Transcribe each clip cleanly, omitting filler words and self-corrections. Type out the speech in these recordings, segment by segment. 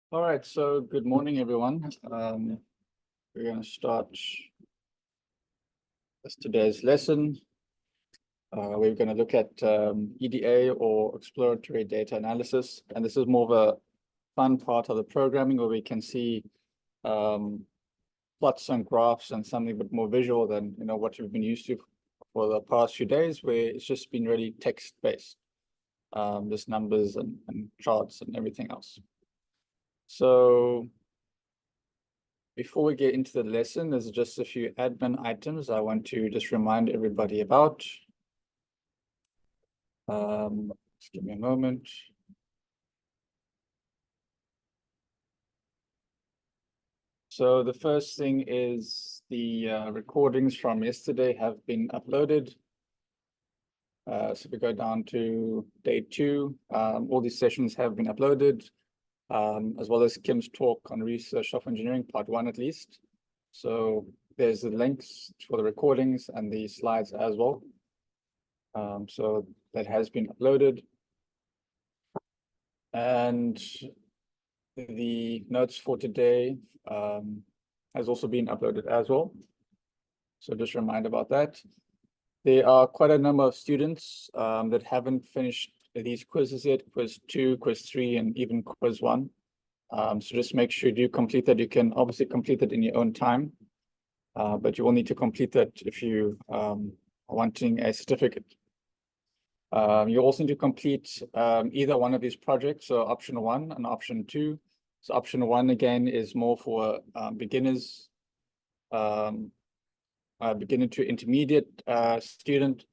All right, so good morning, everyone. We're going to start today's lesson. We're going to look at EDA or exploratory data analysis, and this is more of a fun part of the programming where we can see plots and graphs and something a bit more visual than what we've been used to for the past few days, where it's just been really text-based, just numbers and charts and everything else. So before we get into the lesson, there's just a few admin items I want to just remind everybody about. Just give me a moment. So the first thing is the recordings from yesterday have been uploaded. So we go down to day 2. All these sessions have been uploaded, as well as Kim's talk on research software engineering, part 1 at least. So there's the links for the recordings and the slides as well. So that has been uploaded. And the notes for today has also been uploaded as well. So just a reminder about that. There are quite a number of students that haven't finished these quizzes yet, quiz 2, quiz 3, and even quiz 1. So just make sure you complete that. You can obviously complete it in your own time, but you will need to complete that if you are wanting a certificate. You also need to complete either one of these projects, so option 1 and option 2. So option 1 again is more for beginners, beginner to intermediate student,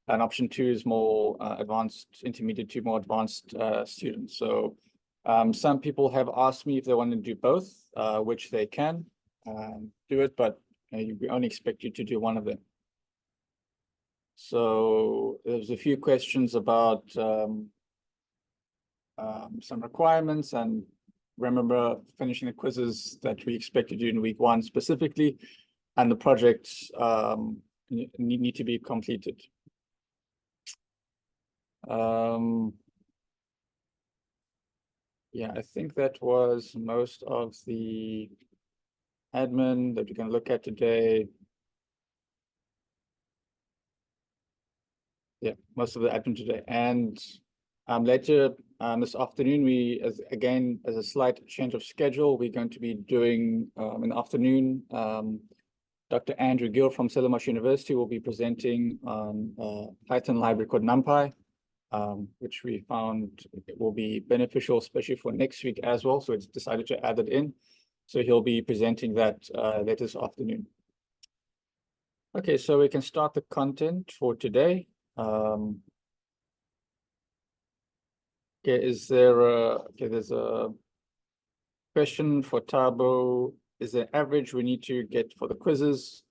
and option 2 is more advanced, intermediate to more advanced students. So some people have asked me if they want to do both, which they can do it, but we only expect you to do one of them. So there's a few questions about some requirements, and remember finishing the quizzes that we expect to do in week 1 specifically, and the projects need to be completed. Yeah, I think that was most of the admin that we're going to look at today. Yeah, most of the admin today. And later this afternoon, as a slight change of schedule, we're going to be doing in the afternoon, Dr. Andrew Gill from Stellenbosch University will be presenting on Python library called NumPy, which we found will be beneficial, especially for next week as well. So it's decided to add it in. So he'll be presenting that later this afternoon. Okay, so we can start the content for today. Okay, there's a question for Tabo. Is the average we need to get for the quizzes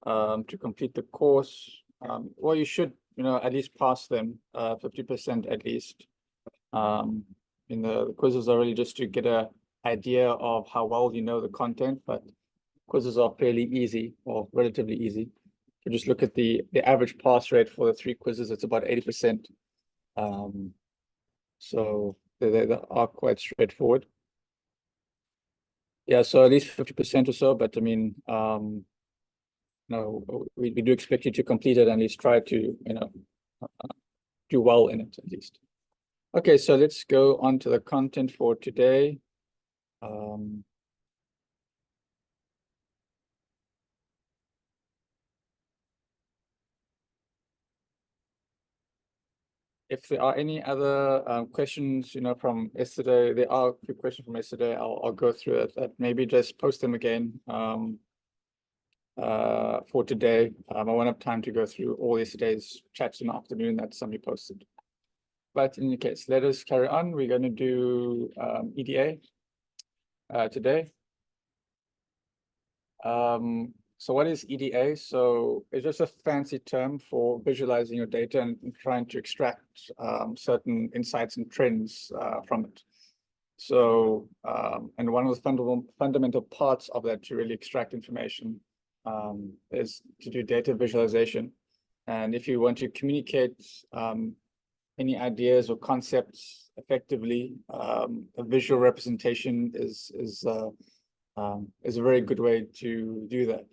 to complete the course? Well, you should, at least pass them 50% at least. In the quizzes are really just to get an idea of how well you know the content, but quizzes are fairly easy or relatively easy. You just look at the average pass rate for the 3 quizzes, it's about 80%. So they are quite straightforward. Yeah, so at least 50% or so, but I mean, no, we do expect you to complete it and at least try to, do well in it at least. Okay, so let's go on to the content for today. If there are any other questions, from yesterday, there are a few questions from yesterday. I'll go through it. Maybe just post them again for today. I won't have time to go through all yesterday's chats in the afternoon that somebody posted. But in any case, let us carry on. We're going to do EDA today. So what is EDA? So it's just a fancy term for visualizing your data and trying to extract certain insights and trends from it. So, and one of the fundamental parts of that to really extract information is to do data visualization. And if you want to communicate any ideas or concepts effectively, a visual representation is a very good way to do that.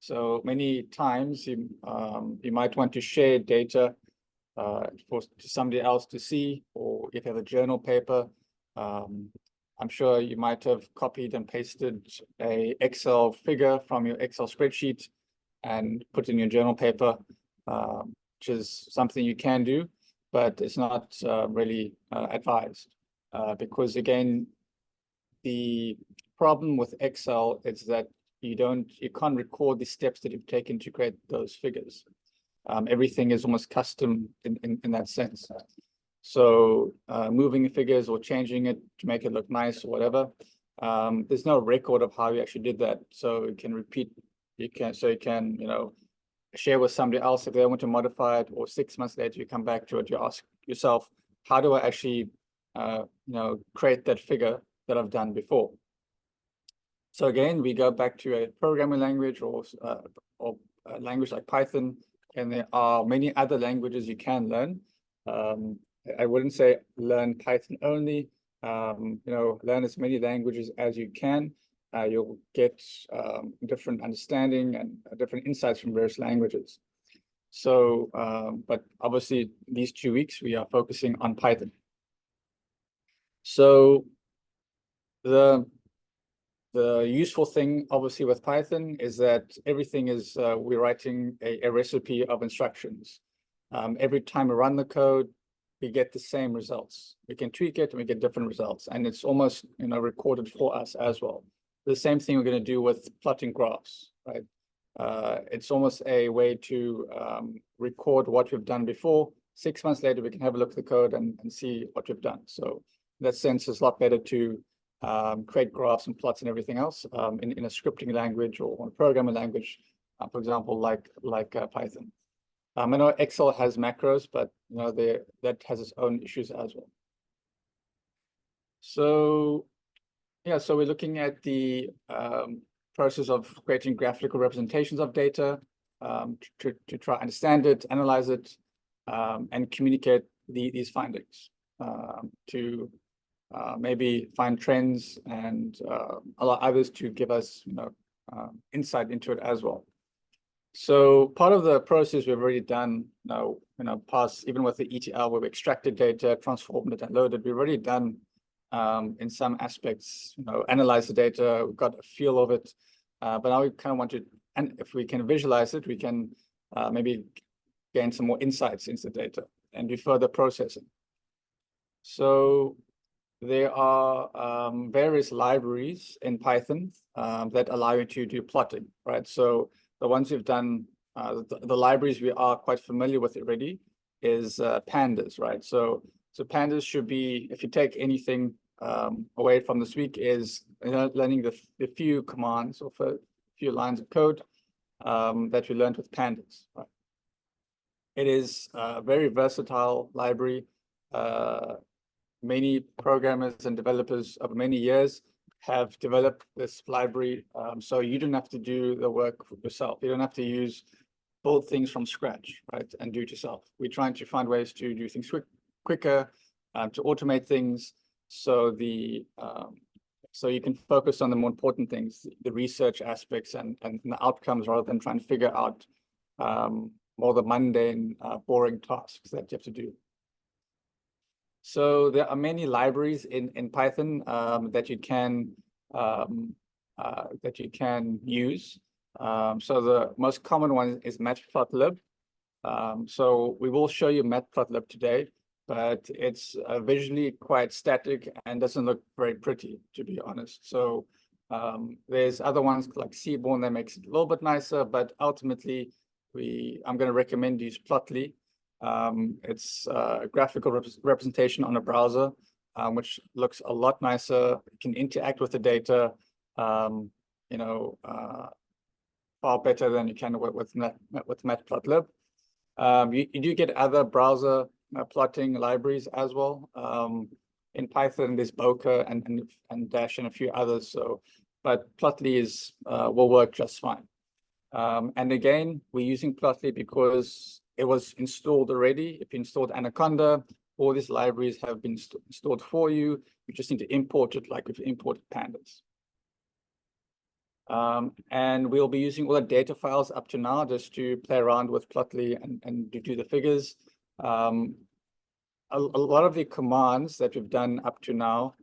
So many times you might want to share data to somebody else to see, or if you have a journal paper, I'm sure you might have copied and pasted a Excel figure from your Excel spreadsheet and put in your journal paper, which is something you can do, but it's not really advised, because again, the problem with Excel is that you can't record the steps that you've taken to create those figures. Everything is almost custom in that sense. So moving figures or changing it to make it look nice or whatever, there's no record of how you actually did that. So you can repeat, you can share with somebody else if they want to modify it, or 6 months later you come back to it, you ask yourself, how do I actually create that figure that I've done before? So again, we go back to a programming language or a language like Python, and there are many other languages you can learn. I wouldn't say learn Python only. Learn as many languages as you can. You'll get different understanding and different insights from various languages. So, but obviously these 2 weeks we are focusing on Python. So the useful thing, obviously, with Python is that everything is, we're writing a recipe of instructions. Every time we run the code, we get the same results. We can tweak it and we get different results, and it's almost recorded for us as well. The same thing we're going to do with plotting graphs, right? It's almost a way to record what we've done before. 6 months later, we can have a look at the code and see what we've done. So in that sense, it's a lot better to create graphs and plots and everything else in a scripting language or a programming language, for example, like Python. I know Excel has macros, but that has its own issues as well. So yeah, so we're looking at the process of creating graphical representations of data to try understand it, analyze it, and communicate these findings to maybe find trends and allow others to give us insight into it as well. So part of the process we've already done now, past, even with the ETL, where we extracted data, transformed it, and loaded, we've already done in some aspects, analyze the data, we've got a feel of it, but now we kind of want to, and if we can visualize it, we can maybe gain some more insights into the data and do further processing. So there are various libraries in Python that allow you to do plotting, right? So the ones we've done, the libraries we are quite familiar with already is pandas, right? So pandas should be, if you take anything away from this week, is learning the few commands or a few lines of code that we learned with pandas, right? It is a very versatile library. Many programmers and developers of many years have developed this library, so you don't have to do the work yourself. You don't have to build things from scratch, right, and do it yourself. We're trying to find ways to do things quicker, to automate things, so so you can focus on the more important things, the research aspects and the outcomes, rather than trying to figure out more the mundane, boring tasks that you have to do. So there are many libraries in Python that you can use. So the most common one is matplotlib. So we will show you matplotlib today, but it's visually quite static and doesn't look very pretty, to be honest. So there's other ones like Seaborn that makes it a little bit nicer, but ultimately I'm going to recommend use Plotly. It's a graphical representation on a browser, which looks a lot nicer. You can interact with the data, far better than you can with matplotlib. You do get other browser plotting libraries as well. In Python, there's Bokeh and Dash and a few others. So, but Plotly will work just fine. And again, we're using Plotly because it was installed already. If you installed Anaconda, all these libraries have been installed for you. You just need to import it like if you imported pandas. And we'll be using all the data files up to now just to play around with Plotly and to do the figures. A lot of the commands that we've done up to now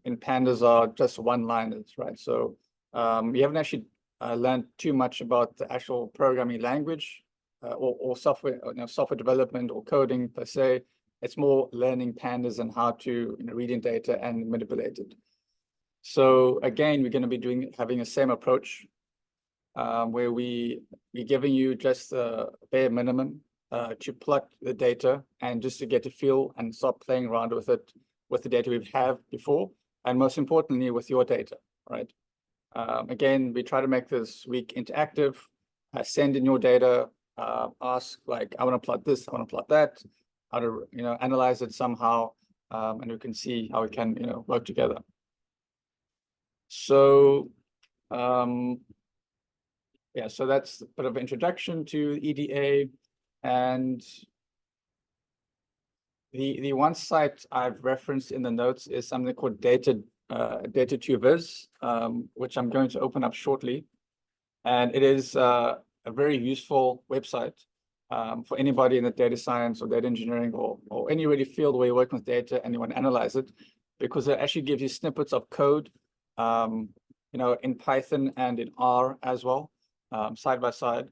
in pandas are just one-liners, right? So we haven't actually learned too much about the actual programming language or software, software development or coding per se. It's more learning pandas and how to read in data and manipulate it. So again, we're going to be having the same approach where we're giving you just the bare minimum to plot the data and just to get a feel and start playing around with it, with the data we have before, and most importantly, with your data, right? Again, we try to make this week interactive, send in your data, ask like, I want to plot this, I want to plot that, how to, analyze it somehow, and we can see how we can, work together. So, yeah, so that's a bit of introduction to EDA. And the one site I've referenced in the notes is something called Data2Viz, which I'm going to open up shortly. And it is a very useful website for anybody in the data science or data engineering or any really field where you're working with data and you want to analyze it, because it actually gives you snippets of code, in Python and in R as well, side by side,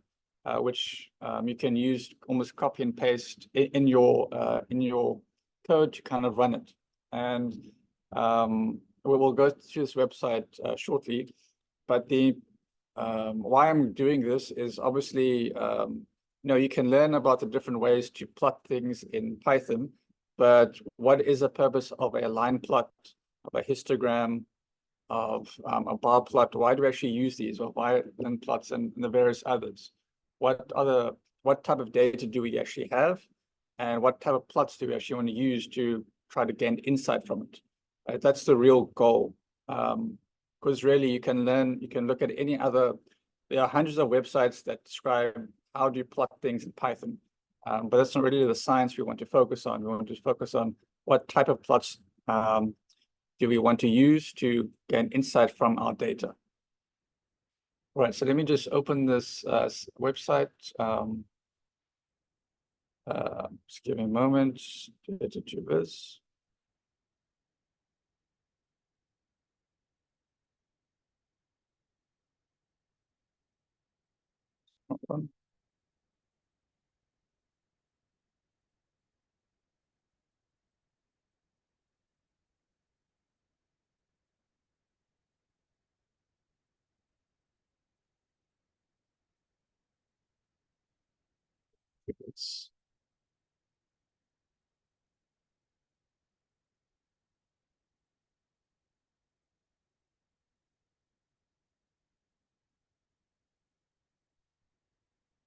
which you can use almost copy and paste in your code to kind of run it. And we'll go through this website shortly, but why I'm doing this is obviously, you can learn about the different ways to plot things in Python, but what is the purpose of a line plot, of a histogram, of a bar plot? Why do we actually use these, or why line plots and the various others? What type of data do we actually have, and what type of plots do we actually want to use to try to gain insight from it? Right? That's the real goal. Because really you can look at any other, there are hundreds of websites that describe how do you plot things in Python. But that's not really the science we want to focus on. We want to focus on what type of plots do we want to use to gain insight from our data. All right, so let me just open this website. Just give me a moment to get into this.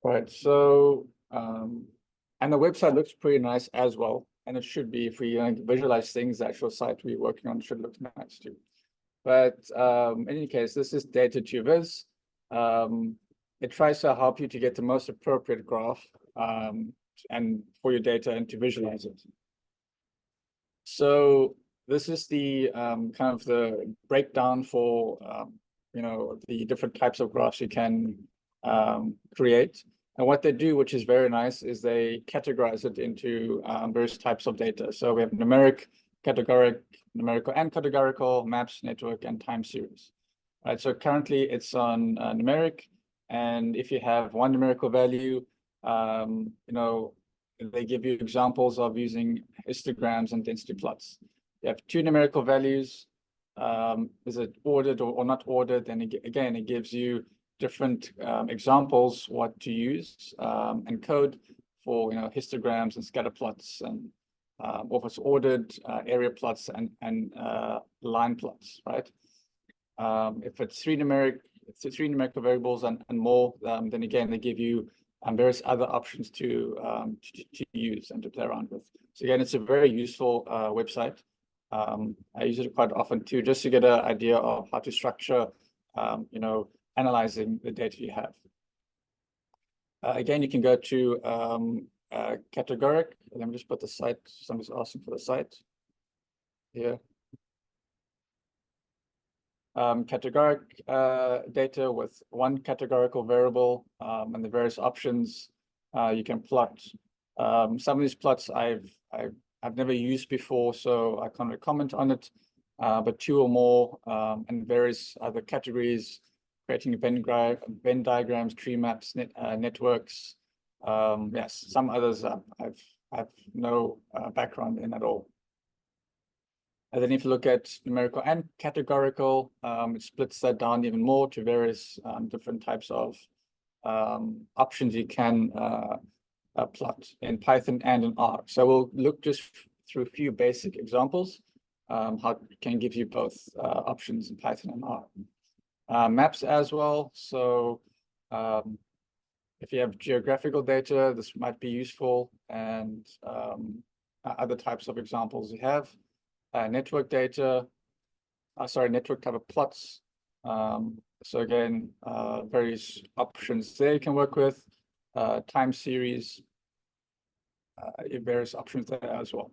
Right, so and the website looks pretty nice as well, and it should be, if we visualize things, the actual site we're working on should look nice too. But in any case, this is Data2Viz. It tries to help you to get the most appropriate graph and for your data and to visualize it. So this is the kind of the breakdown for the different types of graphs you can create. And what they do, which is very nice, is they categorize it into various types of data. So we have numeric, numerical and categorical, maps, network, and time series. Right. So currently it's on numeric, and if you have one numerical value, they give you examples of using histograms and density plots. You have two numerical values. Is it ordered or not ordered? And again, it gives you different examples what to use and code for histograms and scatter plots, and or if it's ordered, area plots and line plots, right? If it's three numerical variables and more, then again they give you various other options to use and to play around with. So again, it's a very useful website. I use it quite often too, just to get an idea of how to structure, analyzing the data you have. Again, you can go to categoric. Let me just put the site. Somebody's asking for the site here. Categoric data with one categorical variable and the various options you can plot. Some of these plots I've never used before, so I can't really comment on it. But two or more and various other categories, creating Venn diagrams, tree maps, networks. Yes, some others I've no background in at all. And then if you look at numerical and categorical, it splits that down even more to various different types of options you can plot in Python and in R. So we'll look just through a few basic examples, how it can give you both options in Python and R. Maps as well. So if you have geographical data, this might be useful, and other types of examples you have. Network data, network type of plots. So again, various options there you can work with, time series, various options there as well.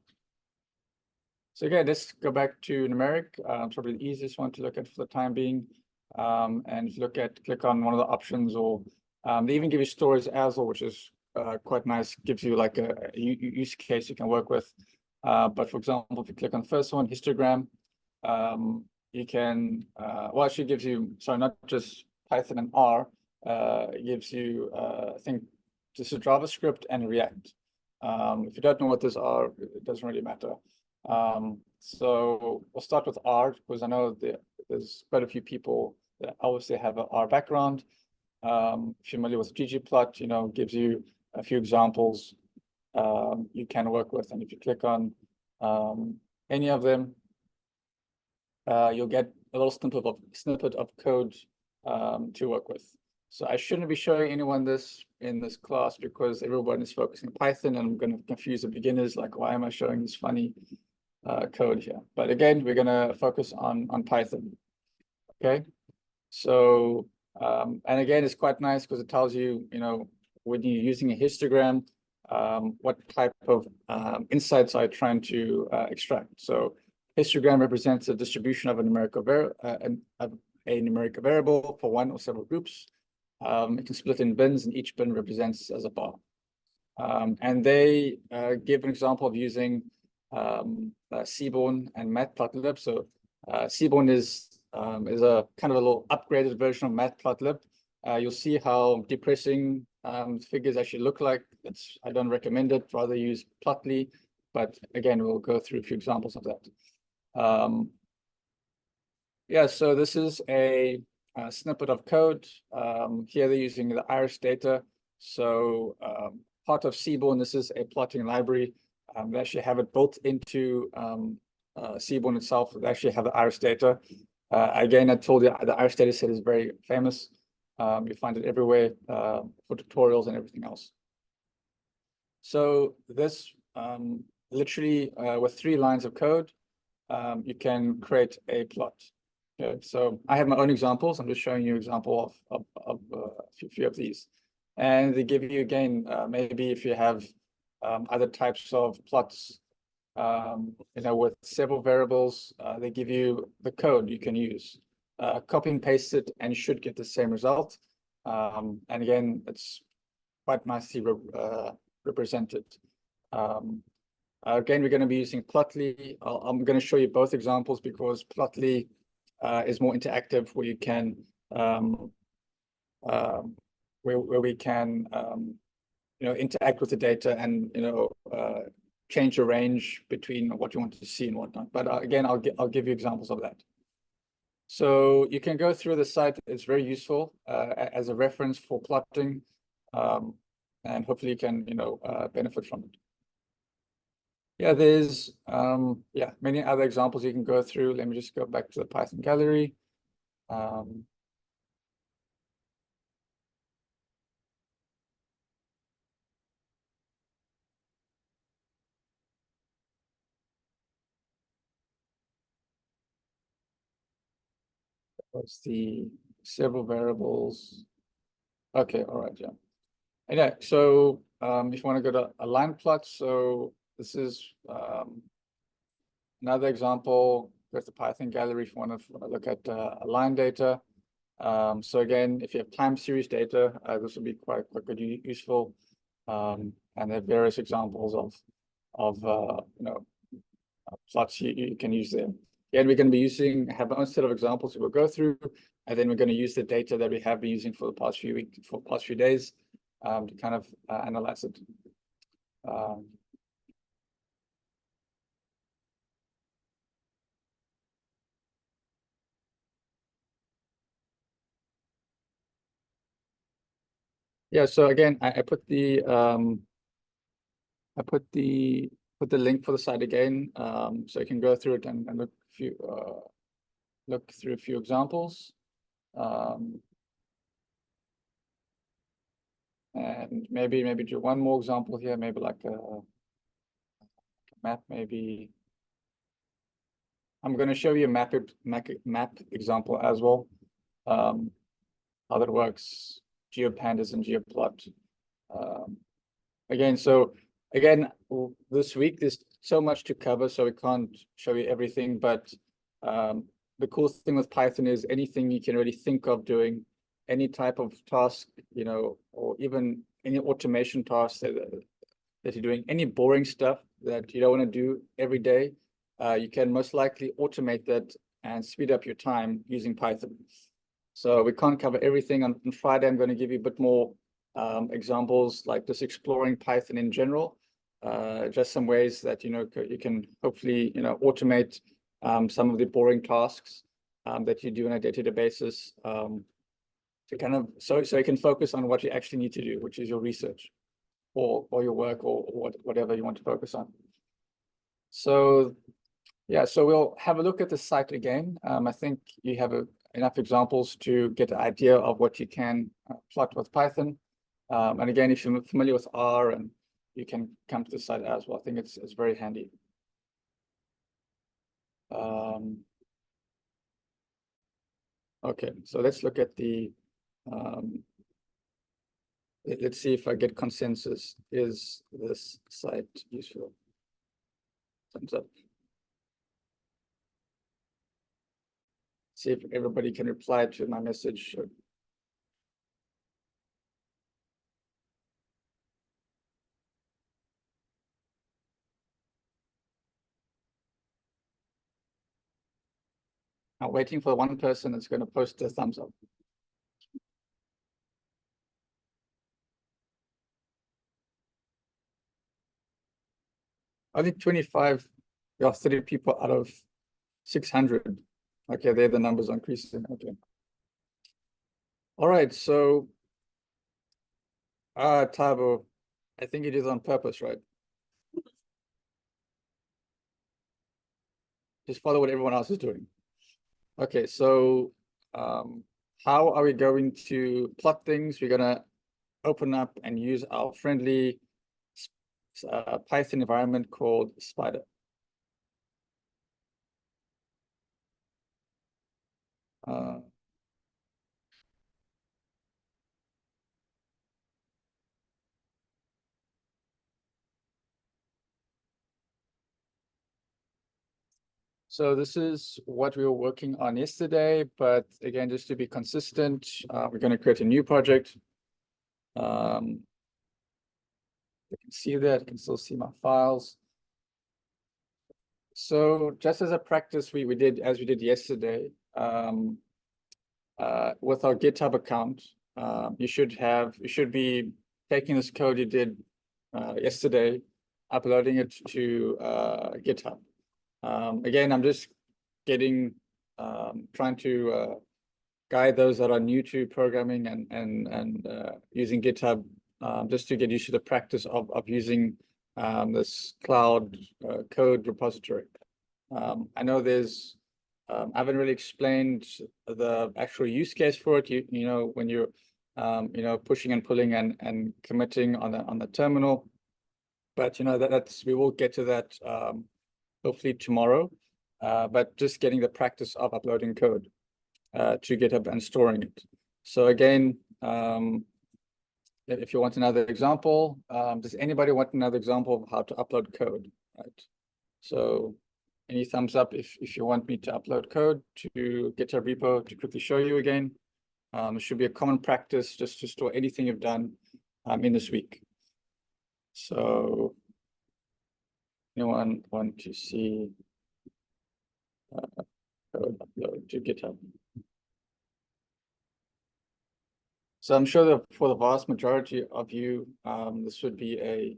So again, let's go back to numeric, probably the easiest one to look at for the time being. And if you click on one of the options, or they even give you stories as well, which is quite nice, gives you like a use case you can work with. But for example, if you click on the first one, histogram, you can, well, actually gives you, sorry, not just Python and R, it gives you, I think, this is JavaScript and React. If you don't know what those are, it doesn't really matter. So we'll start with R, because I know there's quite a few people that obviously have an R background. Familiar with ggplot, gives you a few examples you can work with, and if you click on any of them, you'll get a little snippet of code to work with. So I shouldn't be showing anyone this in this class because everyone is focusing on Python, and I'm going to confuse the beginners, like, why am I showing this funny code here? But again, we're going to focus on Python. Okay, so and again, it's quite nice because it tells you, when you're using a histogram, what type of insights are you trying to extract. So histogram represents a distribution of a numerical variable for one or several groups. It can split in bins, and each bin represents as a bar. And they give an example of using Seaborn and Matplotlib. So Seaborn is a kind of a little upgraded version of Matplotlib. You'll see how depressing figures actually look like. I don't recommend it. Rather use Plotly. But again, we'll go through a few examples of that. Yeah, so this is a snippet of code. Here they're using the iris data. So part of Seaborn, this is a plotting library. They actually have it built into Seaborn itself. They actually have the iris data. Again, I told you the iris data set is very famous. You find it everywhere for tutorials and everything else. So this literally with 3 lines of code, you can create a plot. Okay, so I have my own examples. I'm just showing you an example of a few of these. And they give you, again, maybe if you have other types of plots, with several variables, they give you the code you can use. Copy and paste it, and you should get the same result. And again, it's quite nicely represented. Again, we're going to be using Plotly. I'm going to show you both examples because Plotly is more interactive, where you can where we can interact with the data and change the range between what you want to see and whatnot. But again, I'll give you examples of that. So you can go through the site. It's very useful as a reference for plotting, and hopefully you can benefit from it. Yeah, there's many other examples you can go through. Let me just go back to the Python gallery. What's the several variables? Okay, all right, yeah. And yeah, so if you want to go to a line plot, so this is another example with the Python gallery if you want to look at line data. So again, if you have time series data, this will be quite good, useful. And there are various examples of plots you can use there. And we're going to be have our own set of examples we'll go through, and then we're going to use the data that we have been using for the past few weeks, for the past few days, to kind of analyze it. Yeah, so again, I put the put the link for the site again, so you can go through it and look through a few examples. And maybe do one more example here, maybe like a map, maybe. I'm going to show you a map example as well. How that works, GeoPandas and GeoPlot. Again, this week there's so much to cover, so we can't show you everything, but the cool thing with Python is anything you can really think of doing, any type of task, or even any automation task that you're doing, any boring stuff that you don't want to do every day, you can most likely automate that and speed up your time using Python. So we can't cover everything. On Friday, I'm going to give you a bit more examples, like just exploring Python in general, just some ways that you can hopefully automate some of the boring tasks that you do on a day-to-day basis, to kind of so you can focus on what you actually need to do, which is your research or your work or whatever you want to focus on. So yeah, so we'll have a look at the site again. I think you have enough examples to get an idea of what you can plot with Python. And again, if you're familiar with R, and you can come to the site as well. I think it's very handy. Okay, so let's look at the, let's see if I get consensus. Is this site useful? Thumbs up. See if everybody can reply to my message. I'm waiting for one person that's going to post a thumbs up. I think 25, 30 people out of 600. Okay, there the numbers are increasing. Okay. All right, so Tabo, I think it is on purpose, right? Just follow what everyone else is doing. Okay, so how are we going to plot things? We're gonna open up and use our friendly Python environment called Spider. So this is what we were working on yesterday, but again, just to be consistent, we're going to create a new project. You can see that, you can still see my files. So just as a practice, we did as we did yesterday, with our GitHub account, you should be taking this code you did yesterday, uploading it to GitHub. Again, I'm just trying to guide those that are new to programming and using GitHub, just to get used to the practice of using this cloud code repository. I know I haven't really explained the actual use case for it. When you're pushing and pulling and committing on the terminal, but we will get to that hopefully tomorrow. But just getting the practice of uploading code to GitHub and storing it. So again, if you want another example, does anybody want another example of how to upload code, right? So any thumbs up if you want me to upload code to GitHub repo to quickly show you again. It should be a common practice just to store anything you've done in this week. So anyone want to see code upload to GitHub? So I'm sure that for the vast majority of you, this would be a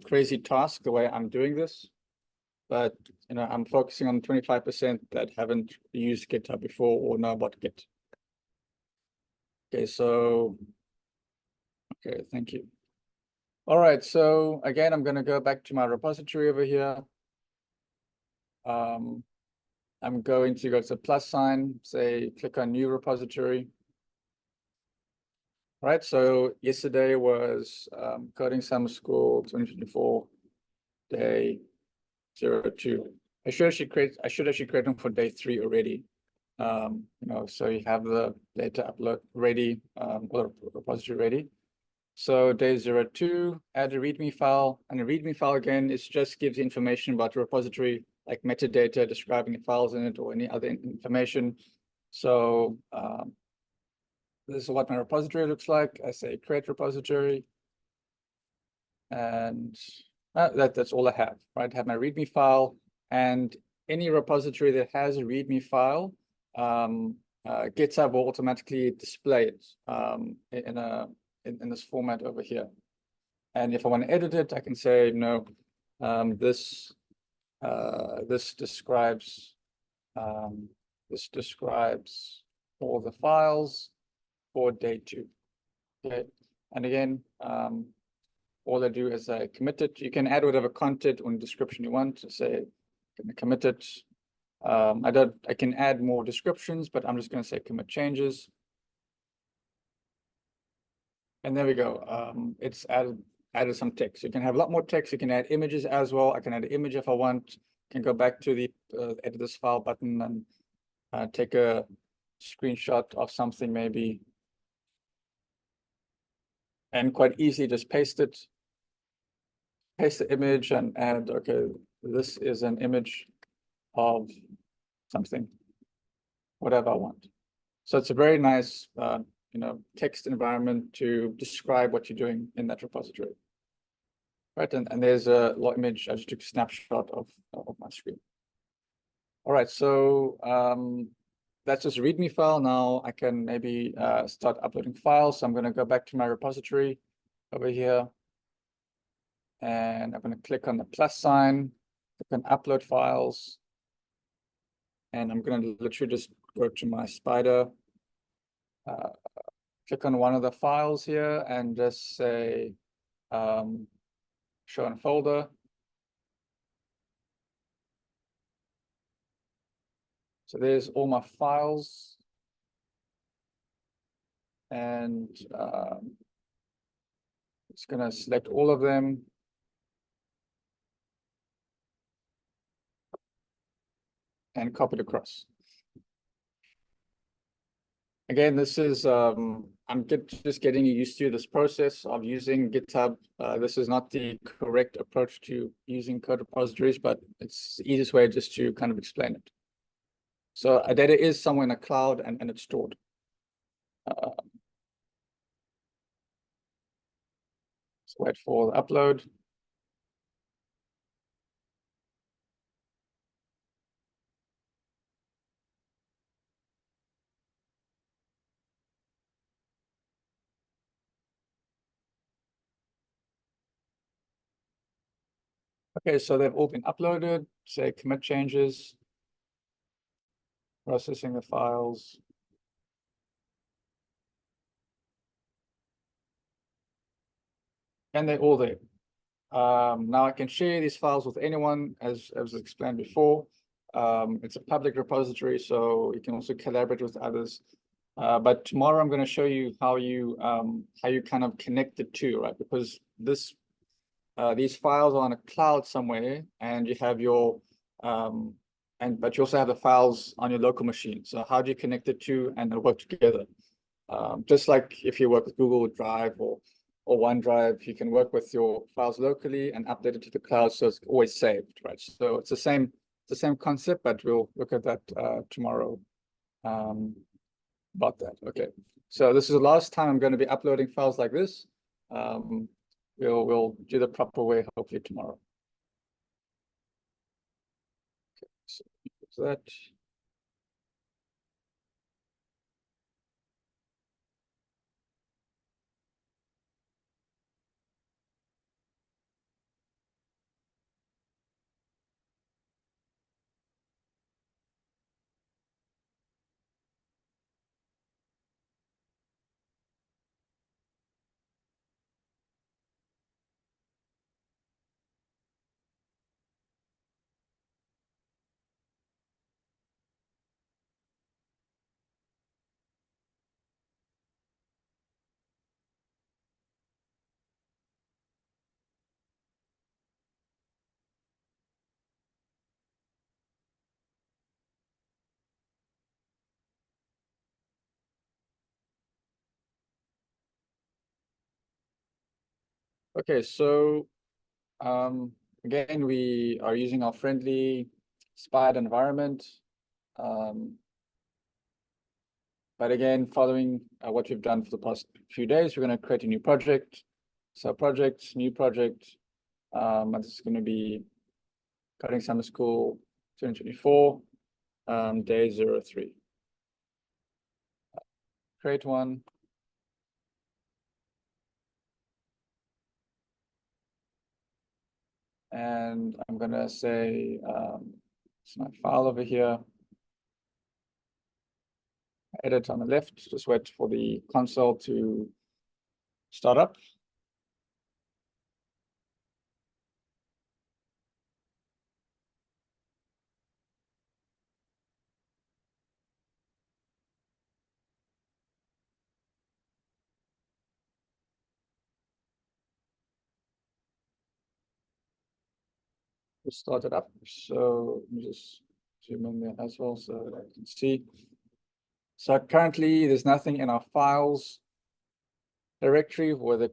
crazy task the way I'm doing this. But I'm focusing on 25% that haven't used GitHub before or know about Git. Okay, thank you. All right, so again, I'm going to go back to my repository over here. I'm going to go to the plus sign, say, click on new repository. All right, so yesterday was coding summer school 2024, day 02. I should actually create them for day 3 already. So you have the data upload ready, or repository ready. So day 02, add a README file, and a README file again, it just gives information about the repository, like metadata describing the files in it or any other information. So this is what my repository looks like. I say create repository, and that's all I have, right? I have my README file, and any repository that has a README file, GitHub will automatically display it in this format over here. And if I want to edit it, I can say, no, this describes all the files for day 2. Okay, and again, all I do is I commit it. You can add whatever content or description you want. To say, I'm going to commit it. I can add more descriptions, but I'm just going to say commit changes. And there we go. It's added some text. You can have a lot more text. You can add images as well. I can add an image if I want. Can go back to the edit this file button and take a screenshot of something maybe. And quite easily just paste it. Paste the image and add, okay, this is an image of something, whatever I want. So it's a very nice, text environment to describe what you're doing in that repository. Right, and there's a lot image. I just took a snapshot of my screen. All right, so that's just a README file. Now I can maybe start uploading files. So I'm going to go back to my repository over here. And I'm going to click on the plus sign, click on upload files. And I'm going to literally just go to my Spider, click on one of the files here and just say, show in folder. So there's all my files. And it's going to select all of them. And copy it across. Again, this is, I'm just getting used to this process of using GitHub. This is not the correct approach to using code repositories, but it's the easiest way just to kind of explain it. So a data is somewhere in a cloud and it's stored. Let's wait for the upload. Okay, so they've all been uploaded. Say commit changes, processing the files. And they're all there. Now I can share these files with anyone, as explained before. It's a public repository, so you can also collaborate with others. But tomorrow I'm going to show you how you kind of connect the two, right? Because these files are on a cloud somewhere, and you have your but you also have the files on your local machine. So how do you connect the two and they'll work together? Just like if you work with Google Drive or OneDrive, you can work with your files locally and update it to the cloud, so it's always saved, right? So it's the same concept, but we'll look at that tomorrow about that. Okay, so this is the last time I'm going to be uploading files like this. We'll do the proper way hopefully tomorrow. Okay, so that. Okay, so again, we are using our friendly spied environment. But again, following what we've done for the past few days, we're going to create a new project. So project, new project. And this is going to be cutting summer school 2024, day 03. Create one. And I'm going to say, it's my file over here. Edit on the left, just wait for the console to start up. We'll start it up. So let me just zoom in there as well so I can see. So currently there's nothing in our files directory where this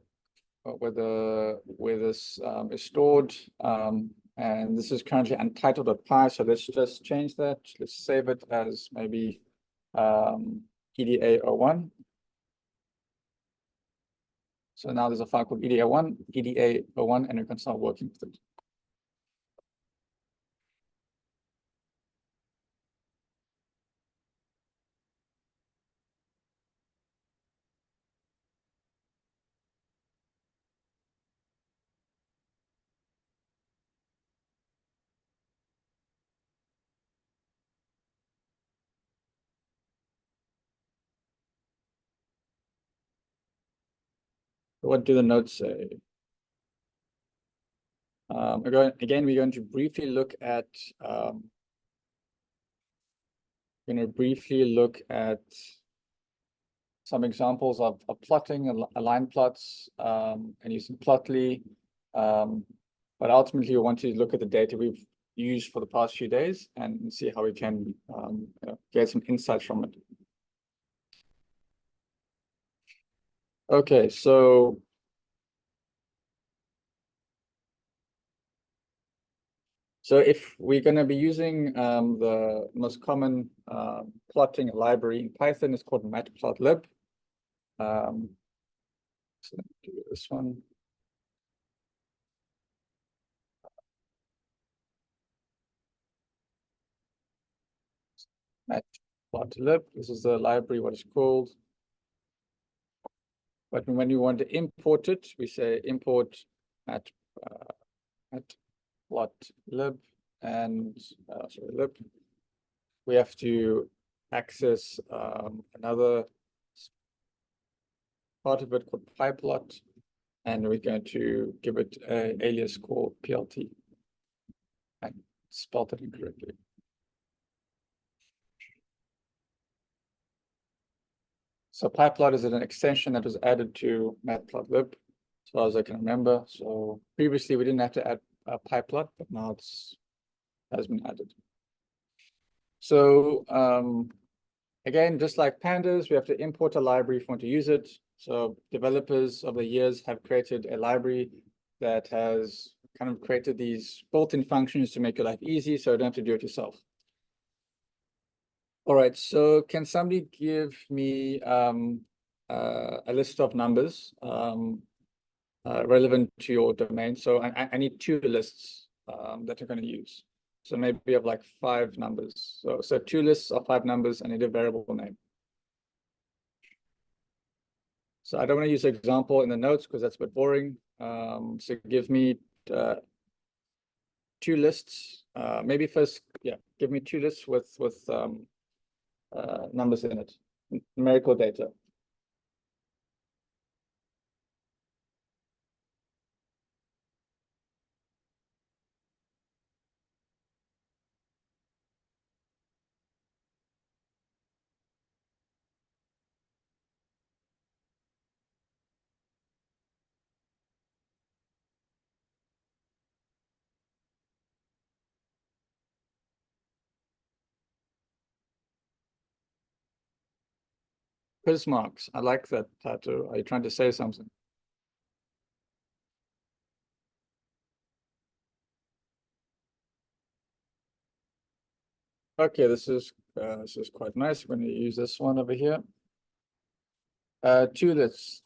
is stored. And this is currently untitled.py. So let's just change that. Let's save it as maybe EDA01. So now there's a file called EDA01, and we can start working with it. What do the notes say? We're going to briefly look at some examples of plotting line plots and using Plotly. But ultimately, we want to look at the data we've used for the past few days and see how we can get some insights from it. Okay, so if we're going to be using the most common plotting library in Python, it's called matplotlib. So let me do this one. Matplotlib. This is the library, what it's called. But when you want to import it, we say import matplotlib and lib. We have to access another part of it called pyplot, and we're going to give it an alias called plt. I spelled it incorrectly. So pyplot is an extension that was added to matplotlib, as far as I can remember. So previously we didn't have to add a pyplot, but now has been added. So again, just like pandas, we have to import a library if we want to use it. So developers over the years have created a library that has kind of created these built-in functions to make your life easy, so you don't have to do it yourself. All right, so can somebody give me a list of numbers relevant to your domain? So I need two lists that you're going to use. So maybe you have like 5 numbers. So 2 lists of 5 numbers. I need a variable name. So I don't want to use example in the notes because that's a bit boring. So give me 2 lists. Maybe first, yeah, give me 2 lists with numbers in it, numerical data. Quiz marks. I like that title. Are you trying to say something? Okay, this is quite nice. We're going to use this one over here. 2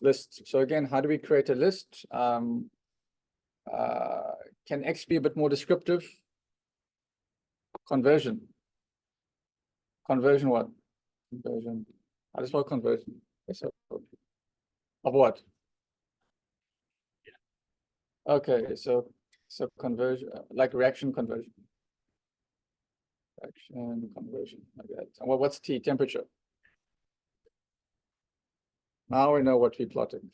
lists. So again, how do we create a list? Can X be a bit more descriptive? Conversion. Conversion what? Conversion. How do you spell conversion? Yes, of what? Okay, so conversion, like reaction conversion. Reaction conversion, like that. And what's T? Temperature. Now we know what we're plotting.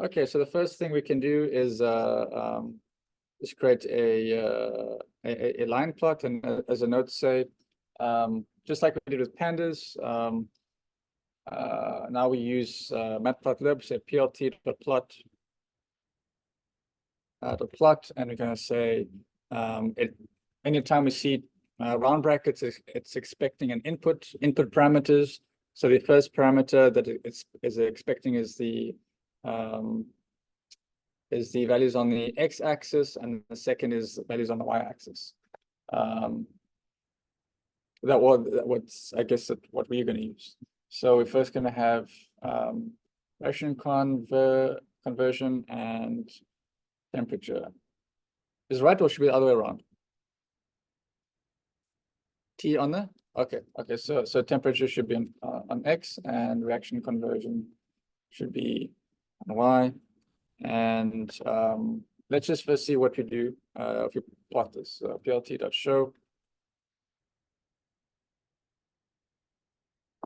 Okay, so the first thing we can do is just create a line plot, and as a note say, just like we did with pandas, now we use matplotlib, say plt.plot plot, and we're going to say anytime we see round brackets, it's expecting an input parameters. So the first parameter that it's expecting is the values on the x-axis, and the second is values on the y-axis. What's I guess what we're going to use. So we're first going to have reaction conversion and temperature. Is right, or should be the other way around? T on the okay. So temperature should be on x, and reaction conversion should be on y. And let's just first see what we do if we plot this. Plt.show.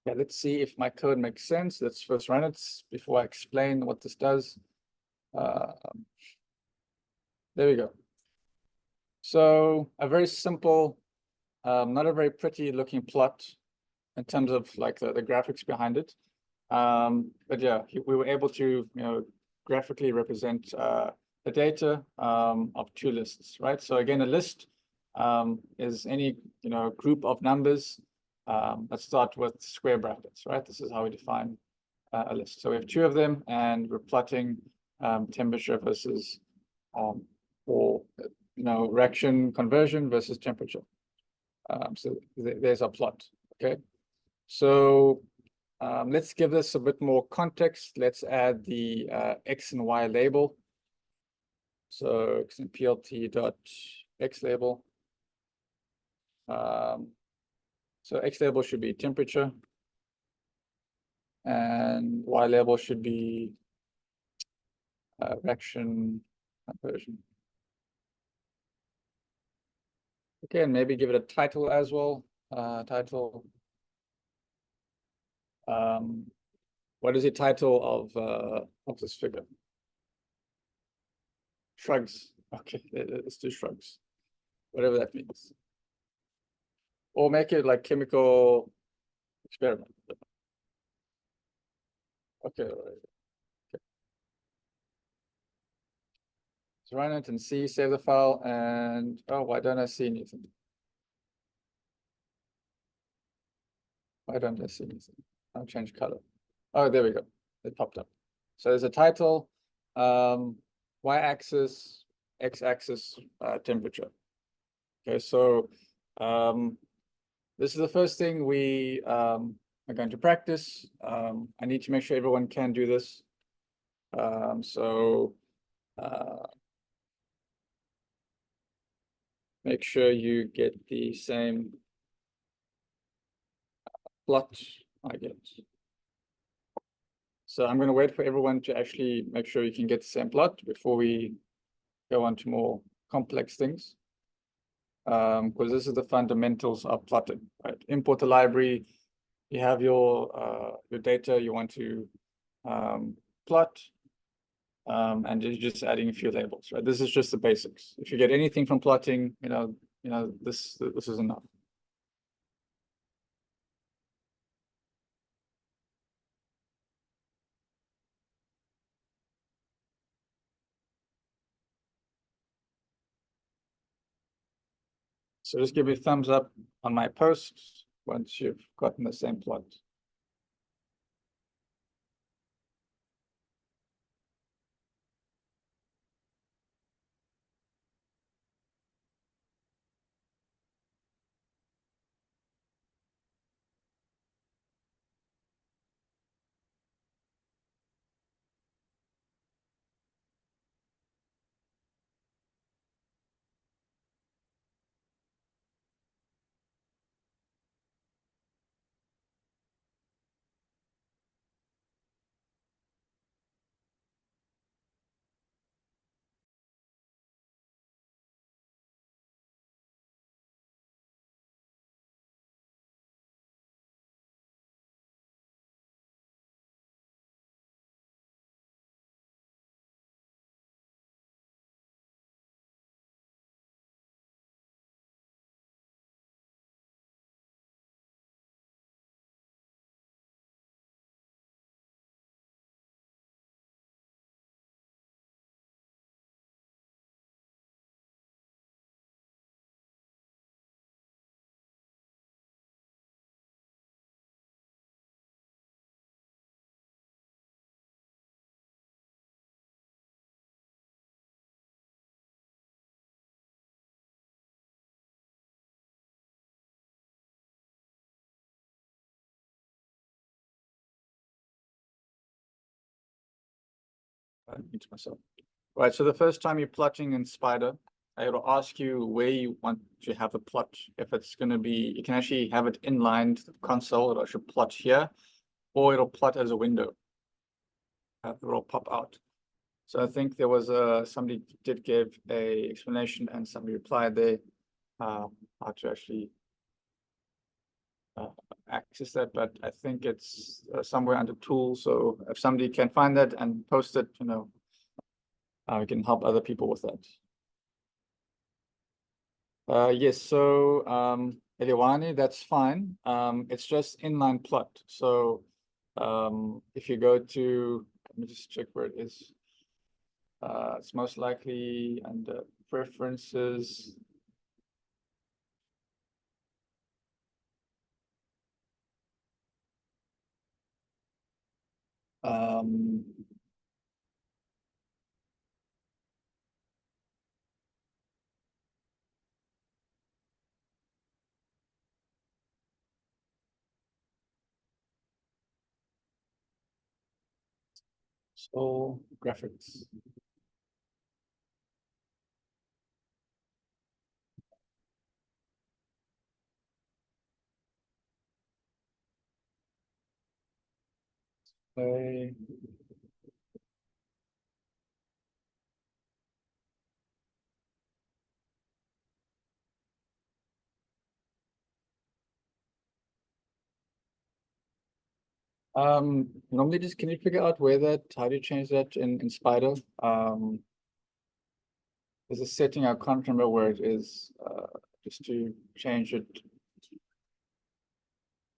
Yeah, let's see if my code makes sense. Let's first run it before I explain what this does. There we go. So a very simple, not a very pretty looking plot in terms of like the graphics behind it. But yeah, we were able to, graphically represent the data of 2 lists, right? So again, a list is any, group of numbers. Let's start with square brackets, right? This is how we define a list. So we have 2 of them, and we're plotting temperature versus, or, reaction conversion versus temperature. So there's our plot, okay? So let's give this a bit more context. Let's add the X and Y label. So plt.x label. So X label should be temperature, and Y label should be reaction conversion. Okay, and maybe give it a title as well. Title. What is the title of this figure? Shrugs. Okay, let's do shrugs, whatever that means. Or make it like chemical experiment. Okay, all right. Okay. Let's run it and see, save the file, and oh, why don't I see anything? Why don't I see anything? I'll change color. Oh, there we go. It popped up. So there's a title, y-axis, x-axis, temperature. Okay, so this is the first thing we are going to practice. I need to make sure everyone can do this. So make sure you get the same plot I get. So I'm going to wait for everyone to actually make sure you can get the same plot before we go on to more complex things. Because this is the fundamentals of plotting, right? Import a library, you have your data you want to plot, and you're just adding a few labels, right? This is just the basics. If you get anything from plotting, this is enough. So just give me a thumbs up on my post once you've gotten the same plot. Into myself. Right, so the first time you're plotting in Spider, it'll ask you where you want to have a plot. If it's going to be, you can actually have it inline to the console. It should plot here, or it'll plot as a window. It'll pop out. So I think there was somebody did give a explanation and somebody replied there how to actually access that, but I think it's somewhere under tools. So if somebody can find that and post it, we can help other people with that. Yes, so Eliwani, that's fine. It's just inline plot. So if you go to, let me just check where it is. It's most likely under preferences. So graphics. Play. Normally just can you figure out where that, how do you change that in Spider? There's a setting, I can't remember where it is, just to change it.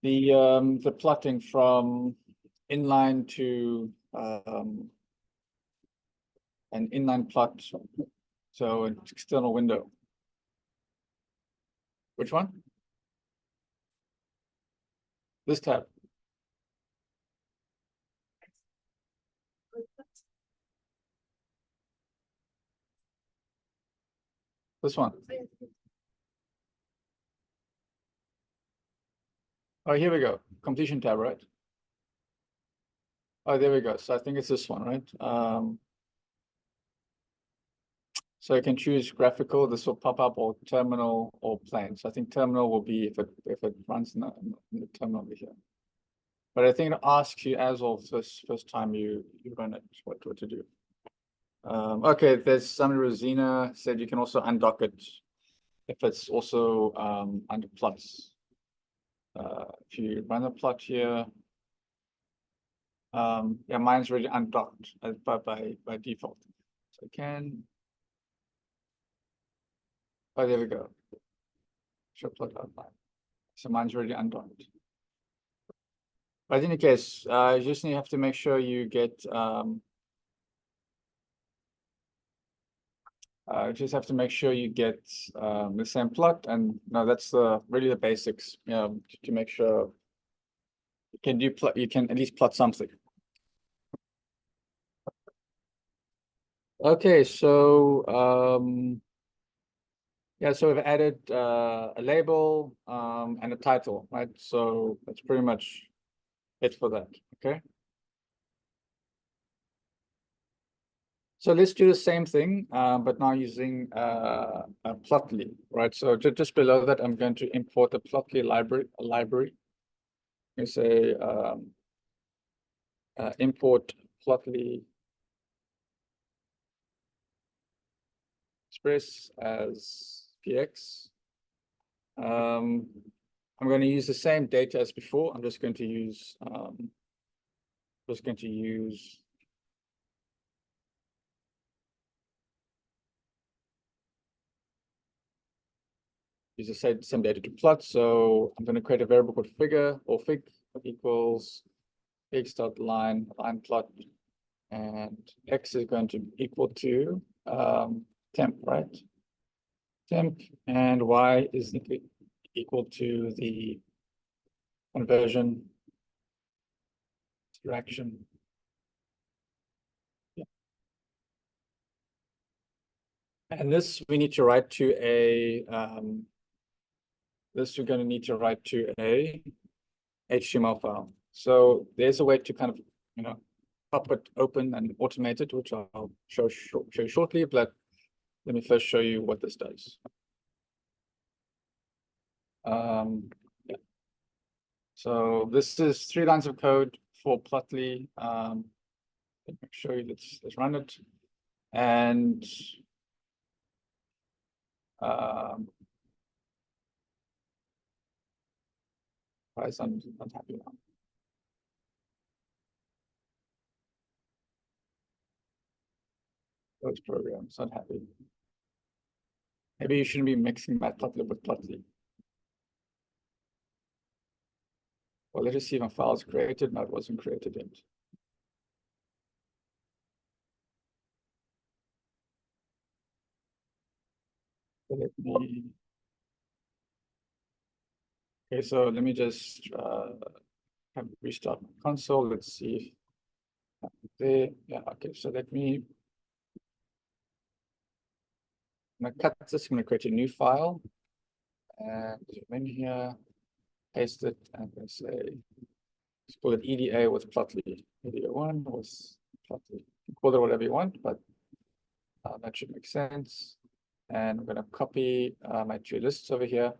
The plotting from inline to an inline plot, so an external window. Which one? This tab. This one. Oh, here we go. Completion tab, right? Oh, there we go. So I think it's this one, right? So you can choose graphical. This will pop up, or terminal, or plain. So I think terminal will be if it runs in the terminal over here. But I think it asks you as of first time you run it what to do. Okay, there's some Rosina said you can also undock it if it's also under plots. If you run a plot here, yeah, mine's already undocked by default. So I can. Oh, there we go. Show plot outline. So mine's already undocked. But in any case, you just have to make sure you get just have to make sure you get the same plot, and no, that's really the basics. To make sure you can do plot, you can at least plot something. Okay, so yeah, so we've added a label and a title, right? So that's pretty much it for that. Okay. So let's do the same thing, but now using Plotly, right? So just below that, I'm going to import the Plotly library. You say import Plotly Express as PX. I'm going to use the same data as before. I'm just going to use the same data to plot. So I'm going to create a variable called figure or fig equals x.line plot, and x is going to equal to temp, right? Temp, and y is equal to the conversion direction. Yeah. And this we need to write to a this we're going to need to write to a HTML file. So there's a way to kind of pop it open and automate it, which I'll show you shortly. But let me first show you what this does. Yeah. So this is 3 lines of code for Plotly. Let me show you. Let's run it. And why is I'm not happy now? Those programs not happy. Maybe you shouldn't be mixing Matplotlib with Plotly. Well, let's just see if my file is created. No, it wasn't created yet. So let me. Okay, so let me just have restart my console. Let's see if there. Yeah, okay. So let me. I'm gonna cut this. I'm gonna create a new file, and in here, paste it, and I'm gonna say, let's call it EDA with Plotly. EDA1 with Plotly. You can call it whatever you want, but that should make sense. And I'm gonna copy my 2 lists over here.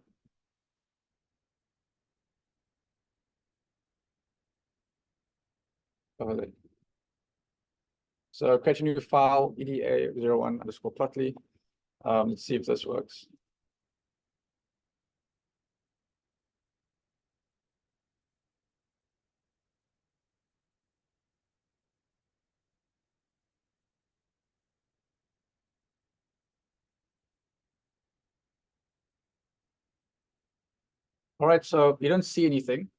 Over there. So create a new file, EDA01 underscore Plotly. Let's see if this works. All right, so you don't see anything,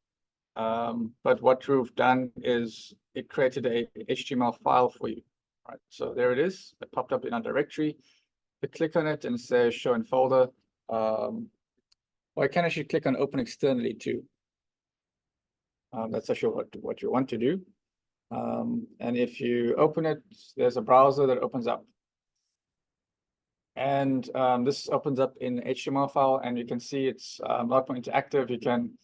but what we've done is it created a HTML file for you. All right, so there it is. It popped up in our directory. You click on it and it says show in folder. Or I can actually click on open externally too. That's actually what you want to do. And if you open it, there's a browser that opens up. And this opens up in HTML file, and you can see it's a lot more interactive. You can,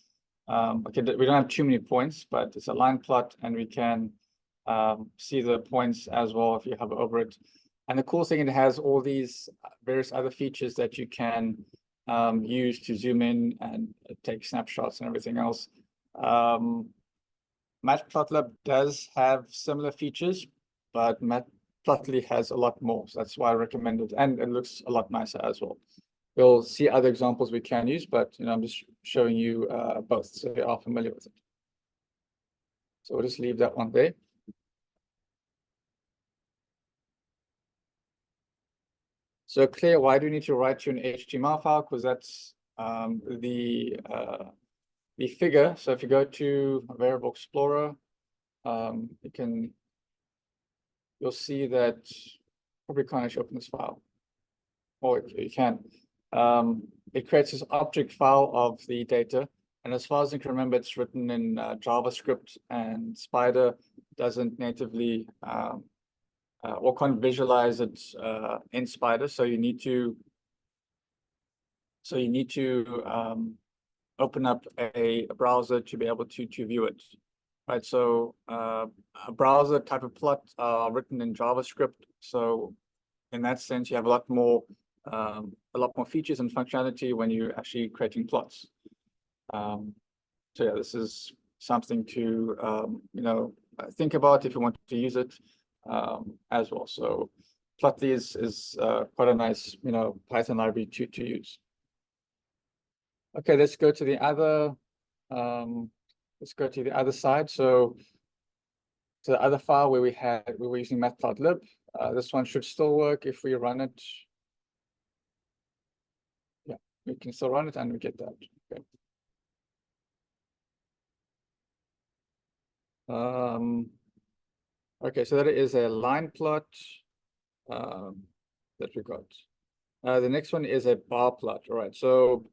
okay, we don't have too many points, but it's a line plot, and we can see the points as well if you hover over it. And the cool thing, it has all these various other features that you can use to zoom in and take snapshots and everything else. Matplotlib does have similar features, but Matplotlib has a lot more. So that's why I recommend it, and it looks a lot nicer as well. We'll see other examples we can use, but I'm just showing you both, so you are familiar with it. So we'll just leave that one there. So Claire, why do you need to write to an HTML file? Because that's the figure. So if you go to a variable explorer, you'll see that probably can't actually open this file. Or you can. It creates this object file of the data. And as far as I can remember, it's written in JavaScript, and Spider doesn't natively or can't visualize it in Spider. So you need to open up a browser to be able to view it. Right, so a browser type of plot written in JavaScript. So in that sense, you have a lot more features and functionality when you're actually creating plots. So yeah, this is something to think about if you want to use it as well. So Plotly is quite a nice Python library to use. Okay, let's go to the other. Let's go to the other side. So to the other file where we were using matplotlib. This one should still work if we run it. Yeah, we can still run it and we get that. Okay. Okay, so that is a line plot that we got. The next one is a bar plot. All right, so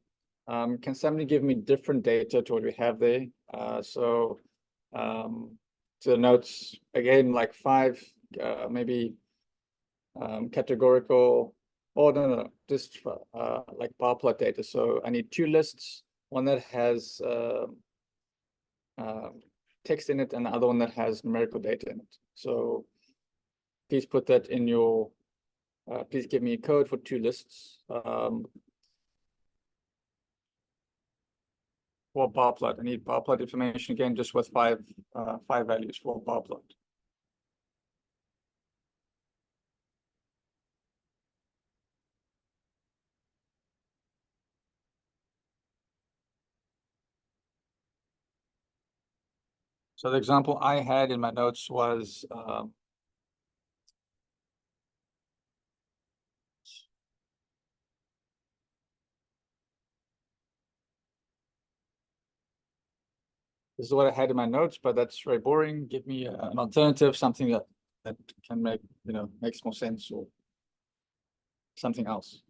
can somebody give me different data to what we have there? To the notes, again, like 5, maybe categorical, no, just like bar plot data. So I need 2 lists, one that has text in it and the other one that has numerical data in it. So please put that in your, please give me a code for 2 lists. For bar plot, I need bar plot information again, just with 5 values for bar plot. So the example I had in my notes was this is what I had in my notes, but that's very boring. Give me an alternative, something that can makes more sense, or something else.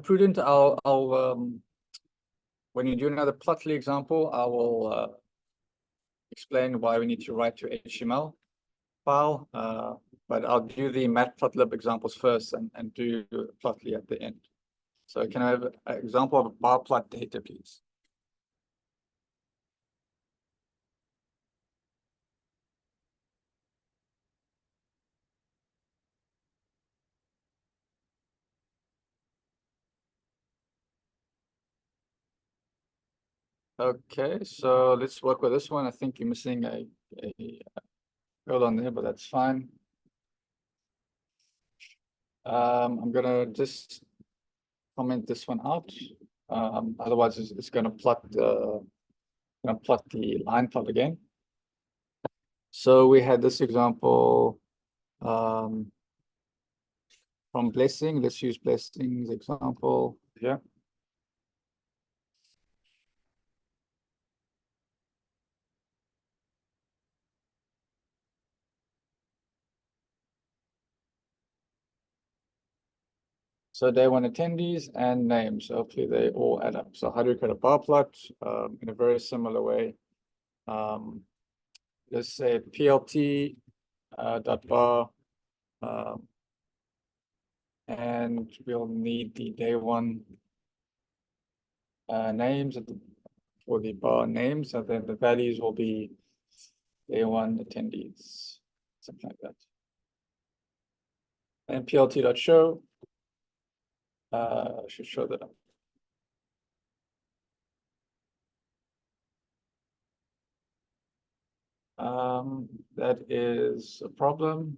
Prudent, I'll when you do another Plotly example, I will explain why we need to write to HTML file, but I'll do the matplotlib examples first and do Plotly at the end. So can I have an example of a bar plot data, please? Okay, so let's work with this one. I think you're missing a code on there, but that's fine. I'm gonna just comment this one out. Otherwise, it's gonna plot the line plot again. So we had this example from Blessing. Let's use Blessing's example here. So day one attendees and names. Hopefully they all add up. So how do we create a bar plot? In a very similar way. Let's say plt dot bar, and we'll need the day one names for the bar names, and then the values will be day one attendees, something like that. And plt.show should show that up. That is a problem.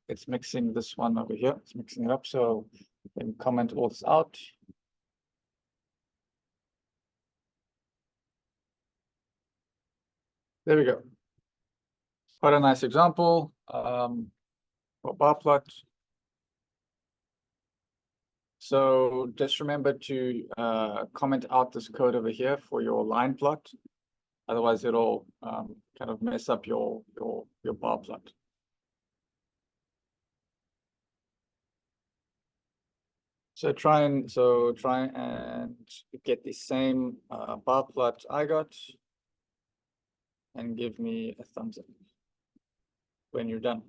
It's mixing this one over here. It's mixing it up. So then comment all this out. There we go. Quite a nice example for bar plot. So just remember to comment out this code over here for your line plot. Otherwise, it'll kind of mess up your bar plot. So try and get the same bar plot I got, and give me a thumbs up when you're done.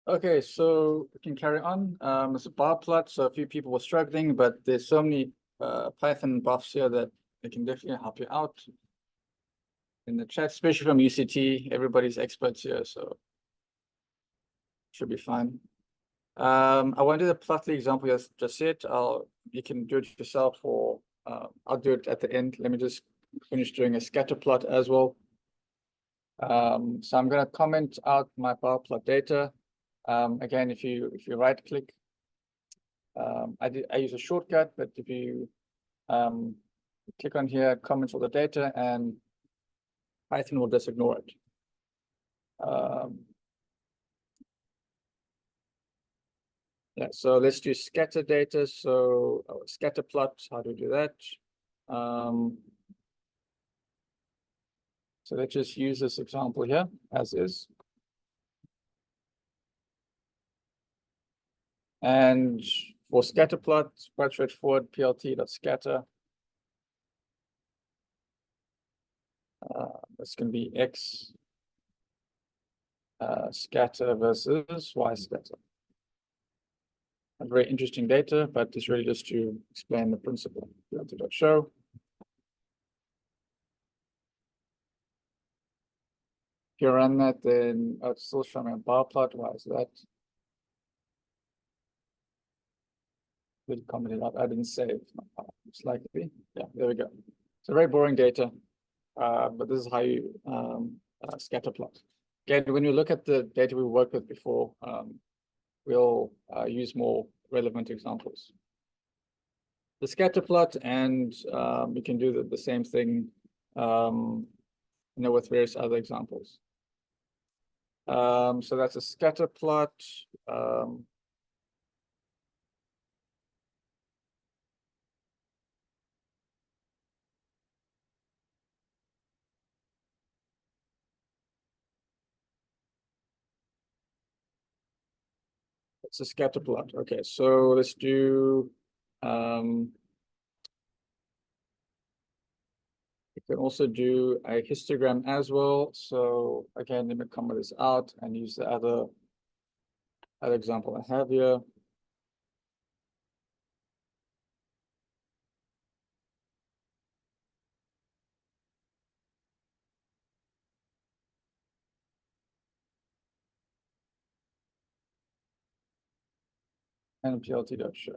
Okay, so we can carry on. It's a bar plot, so a few people were struggling, but there's so many Python buffs here that they can definitely help you out in the chat, especially from UCT. Everybody's experts here, so should be fine. I won't do the Plotly example just yet. You can do it yourself, or I'll do it at the end. Let me just finish doing a scatter plot as well. So I'm going to comment out my bar plot data. Again, if you right click, I use a shortcut, but if you click on here, comment all the data, and Python will just ignore it. Yeah, so let's do scatter data. So scatter plot, how do we do that? So let's just use this example here as is. And for scatter plot, it's quite straightforward, plt.scatter. This can be X scatter versus Y scatter. Very interesting data, but it's really just to explain the principle. Plt.show. If you run that, then it's still showing a bar plot. Why is that? Didn't comment it out. I didn't save. It's likely. Yeah, there we go. So very boring data, but this is how you scatter plot. Again, when you look at the data we worked with before, we'll use more relevant examples. The scatter plot, and we can do the same thing, with various other examples. So that's a scatter plot. It's a scatter plot. Okay, so let's do. You can also do a histogram as well. So again, let me comment this out and use the other example I have here. And plt.show.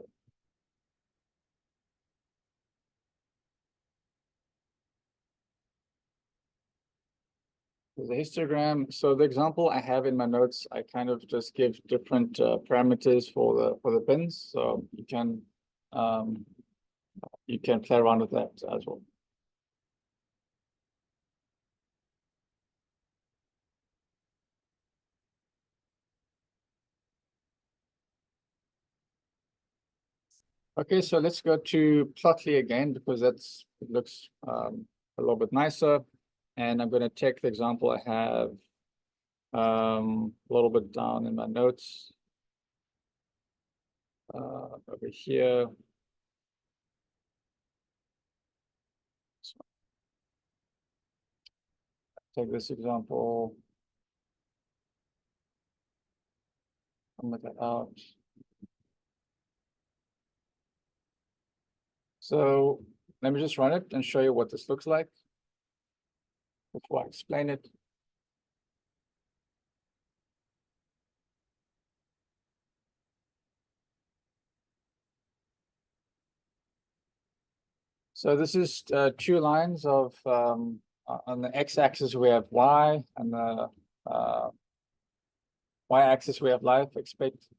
There's a histogram. So the example I have in my notes, I kind of just give different parameters for the bins. So you can play around with that as well. Okay, so let's go to Plotly again, because it looks a little bit nicer. And I'm going to take the example I have a little bit down in my notes over here. So take this example, comment that out. So let me just run it and show you what this looks like before I explain it. So this is 2 lines of, on the x-axis we have y, and the y-axis we have life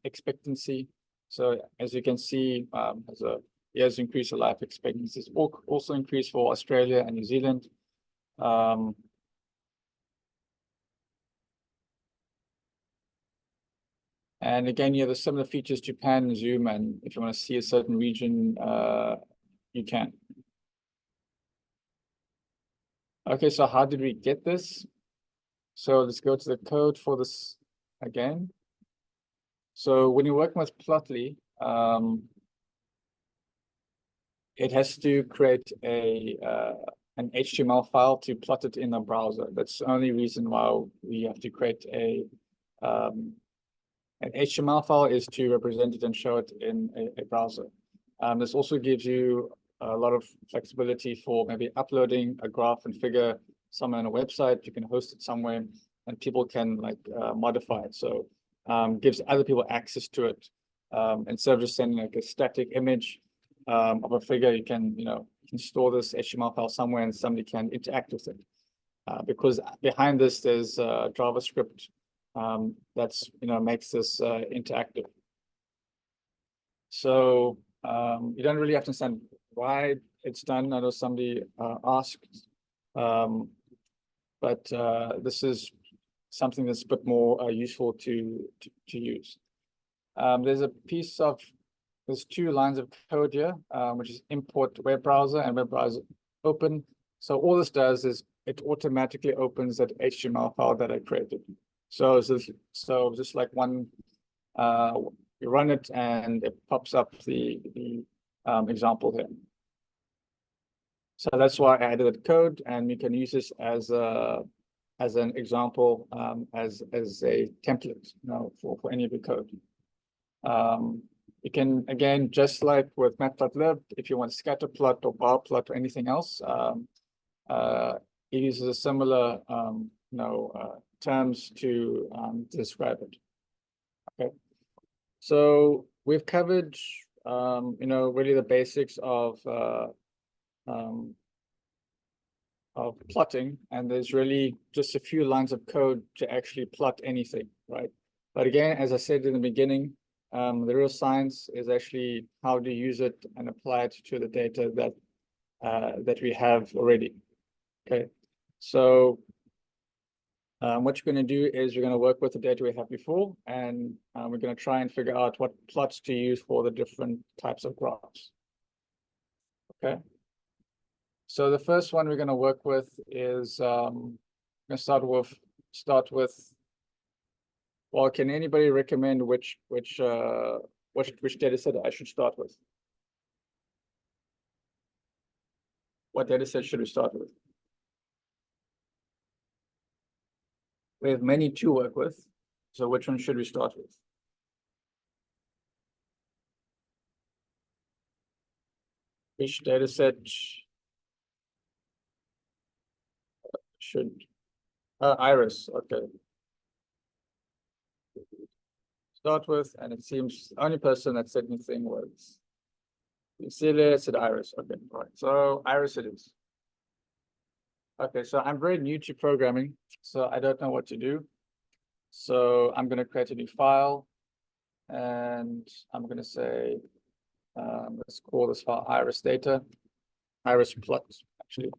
expectancy. So as you can see, as a years increase of life expectancy is also increased for Australia and New Zealand. And again, you have the similar features to pan and zoom, and if you want to see a certain region, you can. Okay, so how did we get this? So let's go to the code for this again. So when you're working with Plotly, it has to create an HTML file to plot it in a browser. That's the only reason why we have to create an HTML file, is to represent it and show it in a browser. This also gives you a lot of flexibility for maybe uploading a graph and figure somewhere on a website. You can host it somewhere and people can modify it. So gives other people access to it. Instead of just sending like a static image of a figure, you can store this HTML file somewhere and somebody can interact with it. Because behind this there's JavaScript that's makes this interactive. So you don't really have to understand why it's done. I know somebody asked, but this is something that's a bit more useful to use. There's 2 lines of code here, which is import web browser and web browser open. So all this does is it automatically opens that HTML file that I created. So just like one, you run it and it pops up the example here. So that's why I added code, and you can use this as an example, as a template, for any of your code. You can, again, just like with matplotlib, if you want scatter plot or bar plot or anything else, it uses a similar terms to describe it. Okay, so we've covered really the basics of plotting, and there's really just a few lines of code to actually plot anything, right? But again, as I said in the beginning, the real science is actually how to use it and apply it to the data that we have already. Okay, so what you're going to do is you're going to work with the data we have before, and we're going to try and figure out what plots to use for the different types of graphs. Okay. So the first one we're going to work with is I'm going to start with. Well, can anybody recommend which data set I should start with? What data set should we start with? We have many to work with, so which one should we start with? Which data set should Iris? Okay. Start with, and it seems the only person that said anything was Cecilia. Said Iris. Okay, all right. So Iris it is. Okay, so I'm very new to programming, so I don't know what to do. So I'm going to create a new file, and I'm going to say, let's call this file Iris data, Iris plot, actually.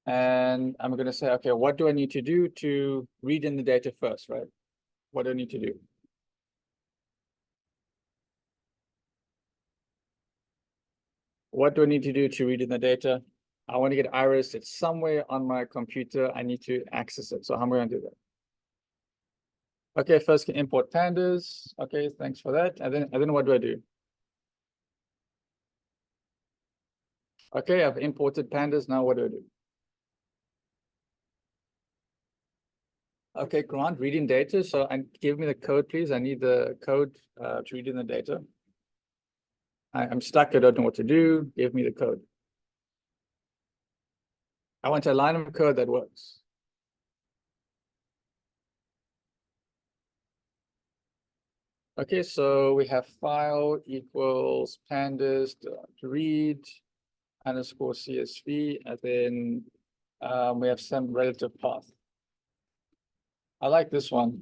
And I'm going to say, okay, what do I need to do to read in the data first, right? What do I need to do? What do I need to do to read in the data? I want to get Iris. It's somewhere on my computer. I need to access it. So how am I going to do that? Okay, first can import pandas. Okay, thanks for that. And then what do I do? Okay, I've imported pandas. Now what do I do? Okay, Grant, reading data. So give me the code, please. I need the code to read in the data. I'm stuck. I don't know what to do. Give me the code. I want a line of code that works. Okay, so we have file equals pandas to read underscore CSV, and then we have some relative path. I like this one.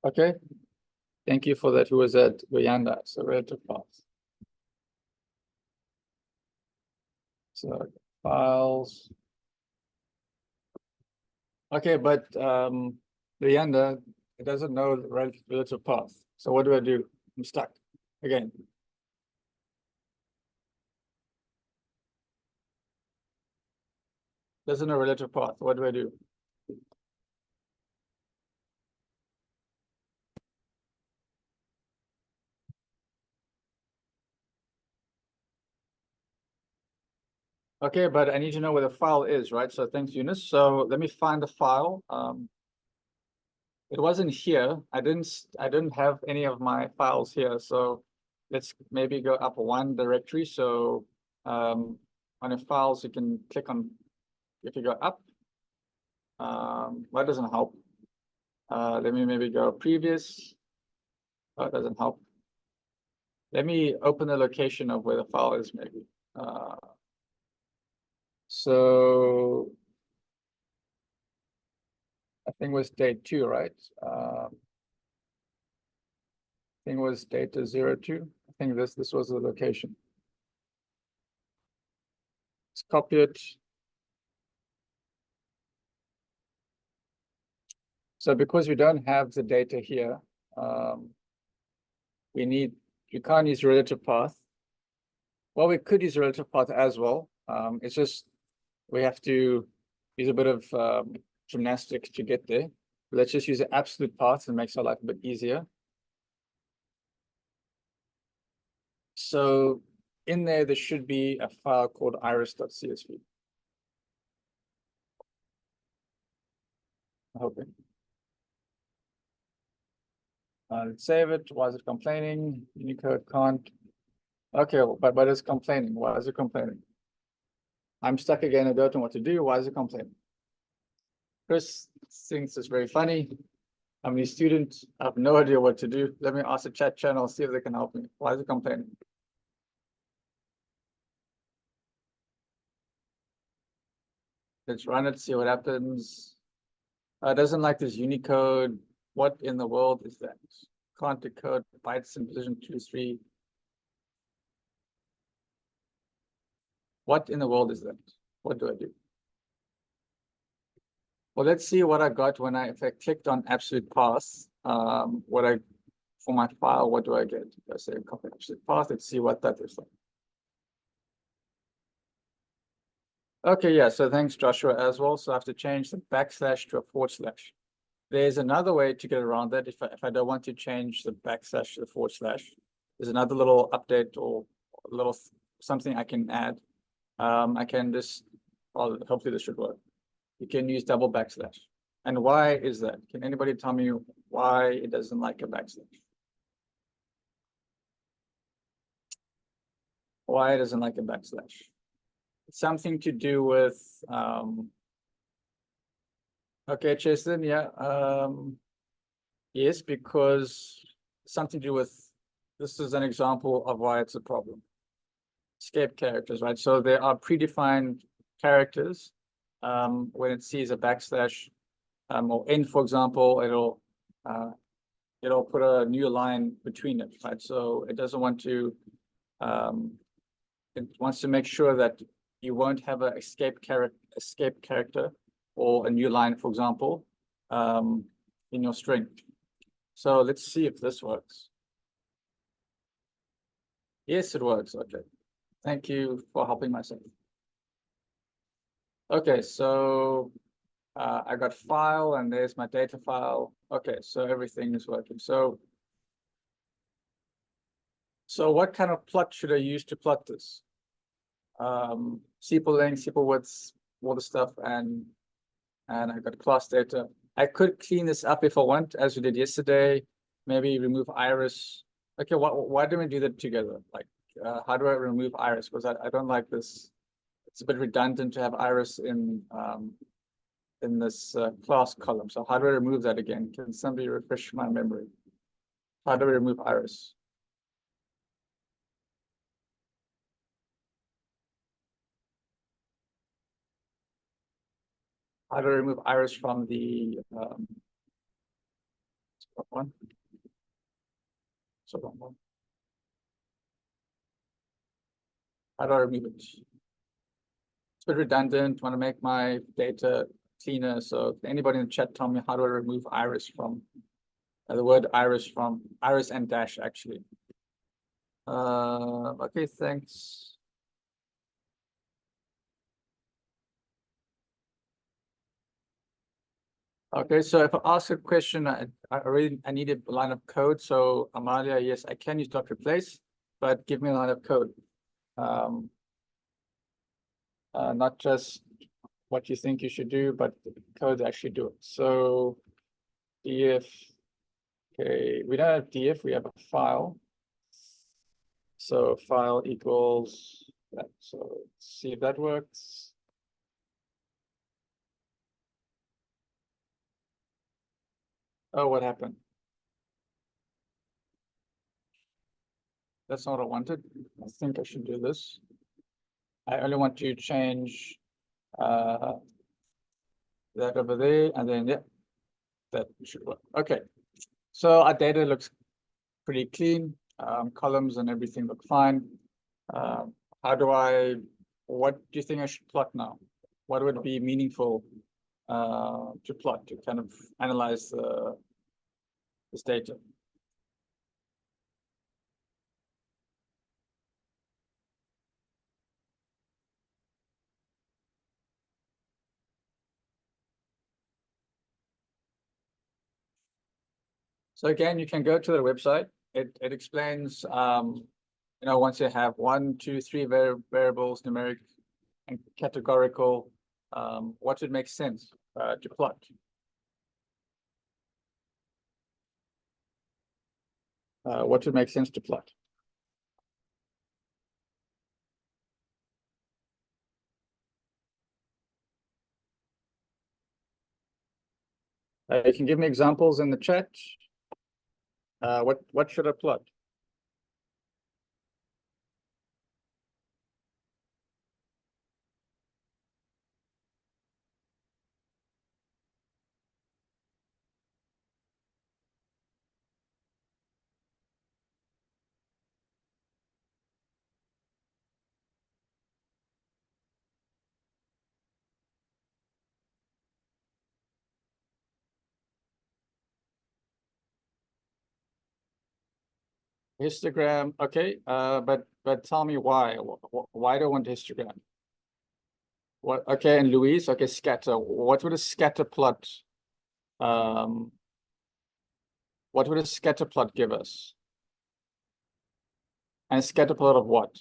Okay, thank you for that. Who was that? Rayanda. So relative path. So files. Okay, but Rayanda, it doesn't know the relative path. So what do I do? I'm stuck again. Doesn't know relative path. What do I do? Okay, but I need to know where the file is, right? So thanks, Eunice. So let me find the file. It wasn't here. I didn't have any of my files here. So let's maybe go up one directory. So on your files, you can click on, if you go up, that doesn't help. Let me maybe go previous. That doesn't help. Let me open the location of where the file is, maybe. So I think it was date 2, right? I think it was data 02. I think this was the location. Let's copy it. So because we don't have the data here, we can't use relative path. Well, we could use relative path as well. It's just we have to use a bit of gymnastics to get there. Let's just use the absolute parts and makes our life a bit easier. So in there should be a file called iris.csv. I hope. Let's save it. Why is it complaining? Unicode can't. Okay, but it's complaining. Why is it complaining? I'm stuck again. I don't know what to do. Why is it complaining? Chris thinks it's very funny. I'm a student. I have no idea what to do. Let me ask the chat channel, see if they can help me. Why is it complaining? Let's run it, see what happens. It doesn't like this Unicode. What in the world is that? Can't decode bytes in position 2, 3. What in the world is that? What do I do? Well, let's see what I got when if I clicked on absolute path. For my file, what do I get? If I say copy absolute path, let's see what that is like. Okay, yeah, so thanks, Joshua, as well. So I have to change the backslash to a /. There's another way to get around that if I don't want to change the backslash to the /. There's another little update or a little something I can add. I can just, well, hopefully this should work. You can use double backslash. And why is that? Can anybody tell me why it doesn't like a backslash? Why it doesn't like a backslash? It's something to do with, okay, Jason, yeah. Yes, because something to do with, this is an example of why it's a problem. Escape characters, right? So there are predefined characters. When it sees a backslash or n, for example, it'll put a new line between it, right? So it doesn't want to, it wants to make sure that you won't have an escape character or a new line, for example, in your string. So let's see if this works. Yes, it works. Okay. Thank you for helping myself. Okay, so I got file and there's my data file. Okay, so everything is working. So what kind of plot should I use to plot this? sepal length, sepal width, all the stuff, and I got class data. I could clean this up if I want, as we did yesterday. Maybe remove iris. Okay, why don't we do that together? Like, how do I remove iris? Because I don't like this. It's a bit redundant to have iris in this class column. So how do I remove that again? Can somebody refresh my memory? How do I remove iris? How do I remove iris from the one? So one. How do I remove it? It's a bit redundant. Want to make my data cleaner. So if anybody in the chat tell me how do I remove iris from the word iris from iris and dash actually. Okay, thanks. Okay, so if I ask a question, I need a line of code. So Amalia, yes, I can use dot replace, but give me a line of code. Not just what you think you should do, but the code actually do it. So df, okay, we don't have df, we have a file. So file equals that. So let's see if that works. Oh, what happened? That's not what I wanted. I think I should do this. I only want to change that over there, and then yeah, that should work. Okay, so our data looks pretty clean. Columns and everything look fine. What do you think I should plot now? What would be meaningful to plot, to kind of analyze this data? So again, you can go to the website. It explains, once you have 1, 2, 3 variables, numeric and categorical, what would make sense to plot. What would make sense to plot? You can give me examples in the chat. What should I plot? Histogram, okay, but tell me why. Why do I want histogram? What? Okay, and Louise, okay, scatter. What would a scatter plot? Um, what would a scatter plot give us? And a scatter plot of what?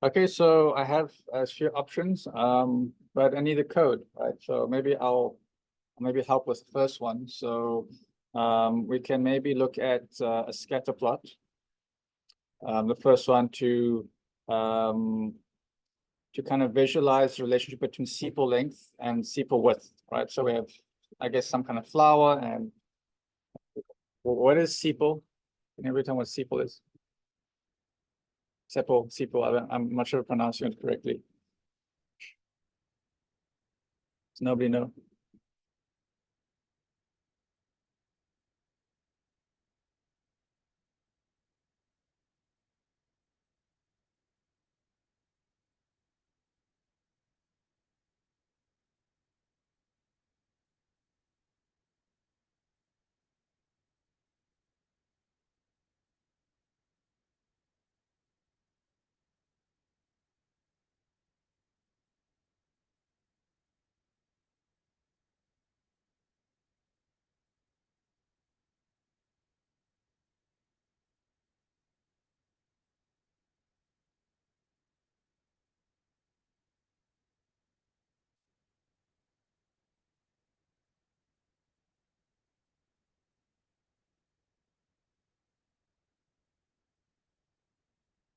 Okay, so I have a few options, but I need a code, right? So maybe I'll maybe help with the first one. So we can maybe look at a scatter plot. The first one to kind of visualize the relationship between sepal length and sepal width, right? So we have, I guess, some kind of flower, and what is sepal? Can you tell me what sepal is? Sepal. I'm not sure if I'm pronouncing it correctly. Does nobody know?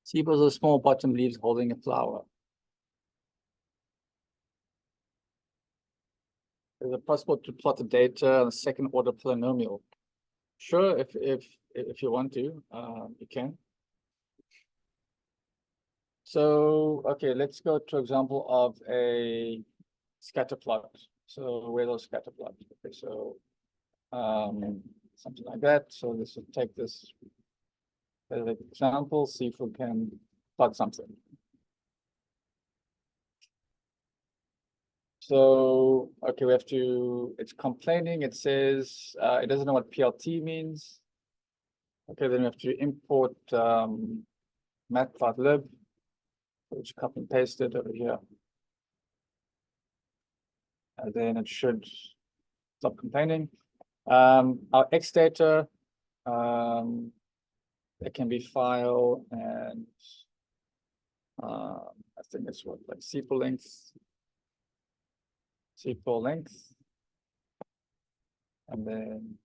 Sepals are small bottom leaves holding a flower. Is it possible to plot the data on a second order polynomial? Sure, if you want to, you can. So, okay, let's go to example of a scatter plot. So where those scatter plots? Okay, so something like that. So this will take this as an example, see if we can plot something. So, okay, we have to, it's complaining, it says, it doesn't know what PLT means. Okay, then we have to import math.lib, which copy and paste it over here. And then it should stop complaining. Our X data, it can be file and I think it's what, like sepal length, and then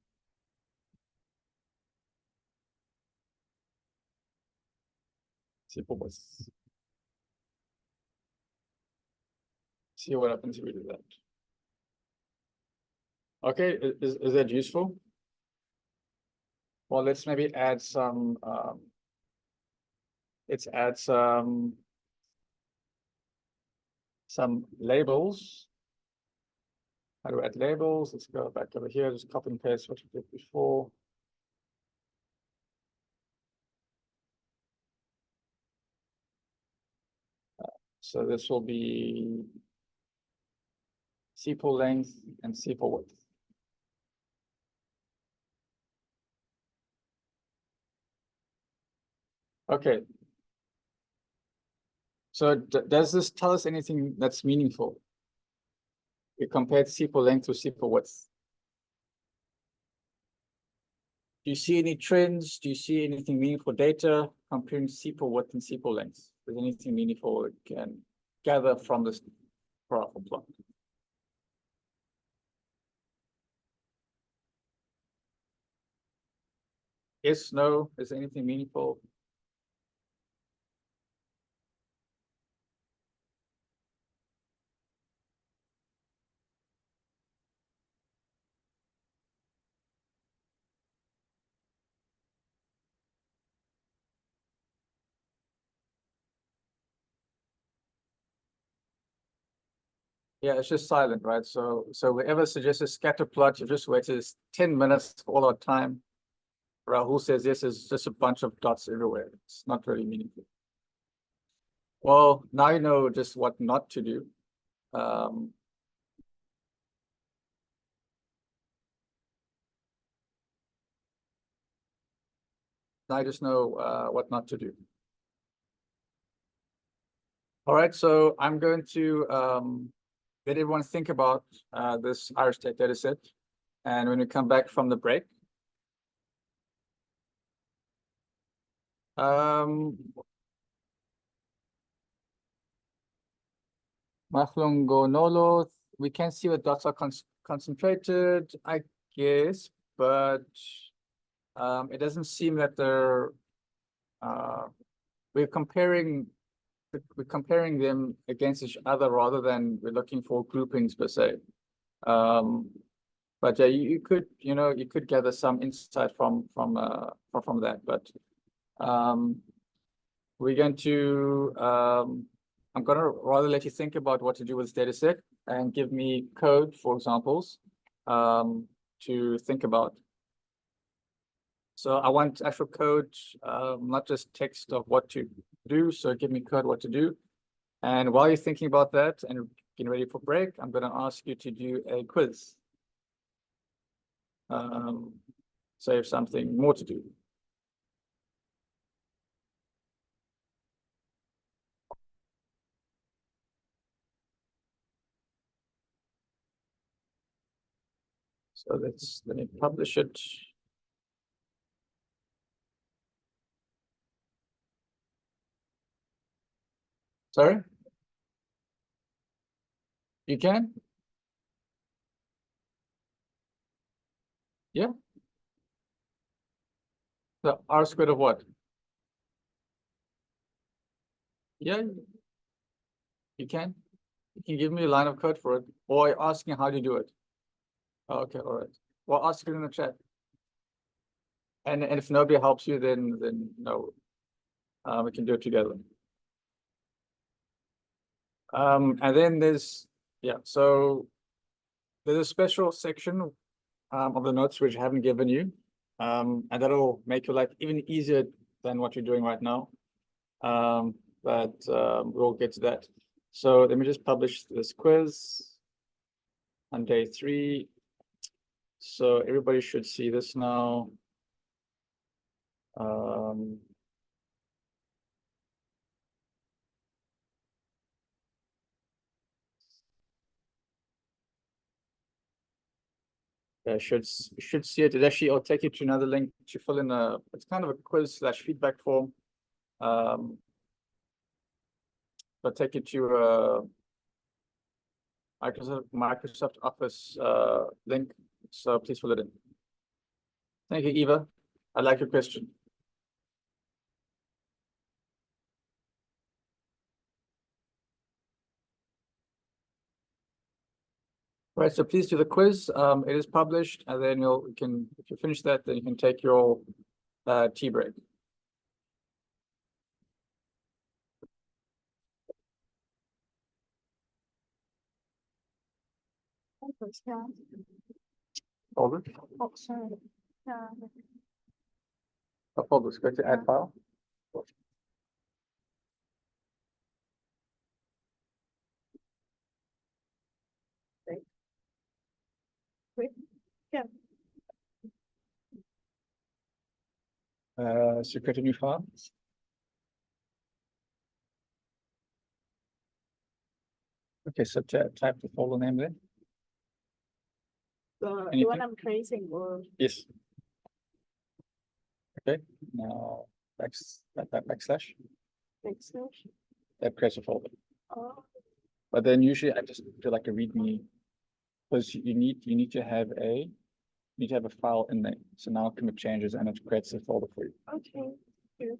sepal width. See what happens if we do that. Okay, is that useful? Well, let's maybe add some, let's add some labels. How do I add labels? Let's go back over here, just copy and paste what we did before. So this will be sepal length and sepal width. Okay. So does this tell us anything that's meaningful? We compared sepal length to sepal width. Do you see any trends? Do you see anything meaningful data comparing sepal width and sepal length? Is anything meaningful we can gather from this graph or plot? Yes, no, is there anything meaningful? Yeah, it's just silent, right? So whoever suggests a scatter plot, you just waited 10 minutes for all our time. Rahul says this is just a bunch of dots everywhere. It's not really meaningful. Well, now you know just what not to do. Now I just know what not to do. All right, so I'm going to let everyone think about this Irish State data set. And when we come back from the break, Mahlungonolo, we can see what dots are concentrated, I guess, but it doesn't seem that they're we're comparing them against each other rather than we're looking for groupings per se. But yeah, you could gather some insight from that. But we're going to I'm gonna rather let you think about what to do with this data set and give me code for examples to think about. So I want actual code, not just text of what to do. So give me code what to do. And while you're thinking about that and getting ready for break, I'm going to ask you to do a quiz. So you have something more to do. So let me publish it. Sorry? You can? Yeah. The R squared of what? Yeah, you can. You can give me a line of code for it, or you're asking how do you do it. Okay, all right. Well, ask it in the chat. And if nobody helps you, then no, we can do it together. And then so there's a special section of the notes which I haven't given you, and that'll make your life even easier than what you're doing right now. But we'll get to that. So let me just publish this quiz on day 3. So everybody should see this now. Should see it. It actually, I'll take you to another link to fill in it's kind of a quiz / feedback form. I'll take you to Microsoft Office link. So please fill it in. Thank you, Eva. I like your question. Right, so please do the quiz. It is published, and then if you finish that, then you can take your tea break. Hold it. Oh, sorry. Hold this. Go to add file. So create a new file. Okay, so type the folder name there. The one Anything? I'm creating or Yes. Okay, now backslash, backslash. that creates a folder. Oh, But then usually I just do like a readme, because you need to have a file in there. So now commit changes and it creates a folder for you. okay. Good.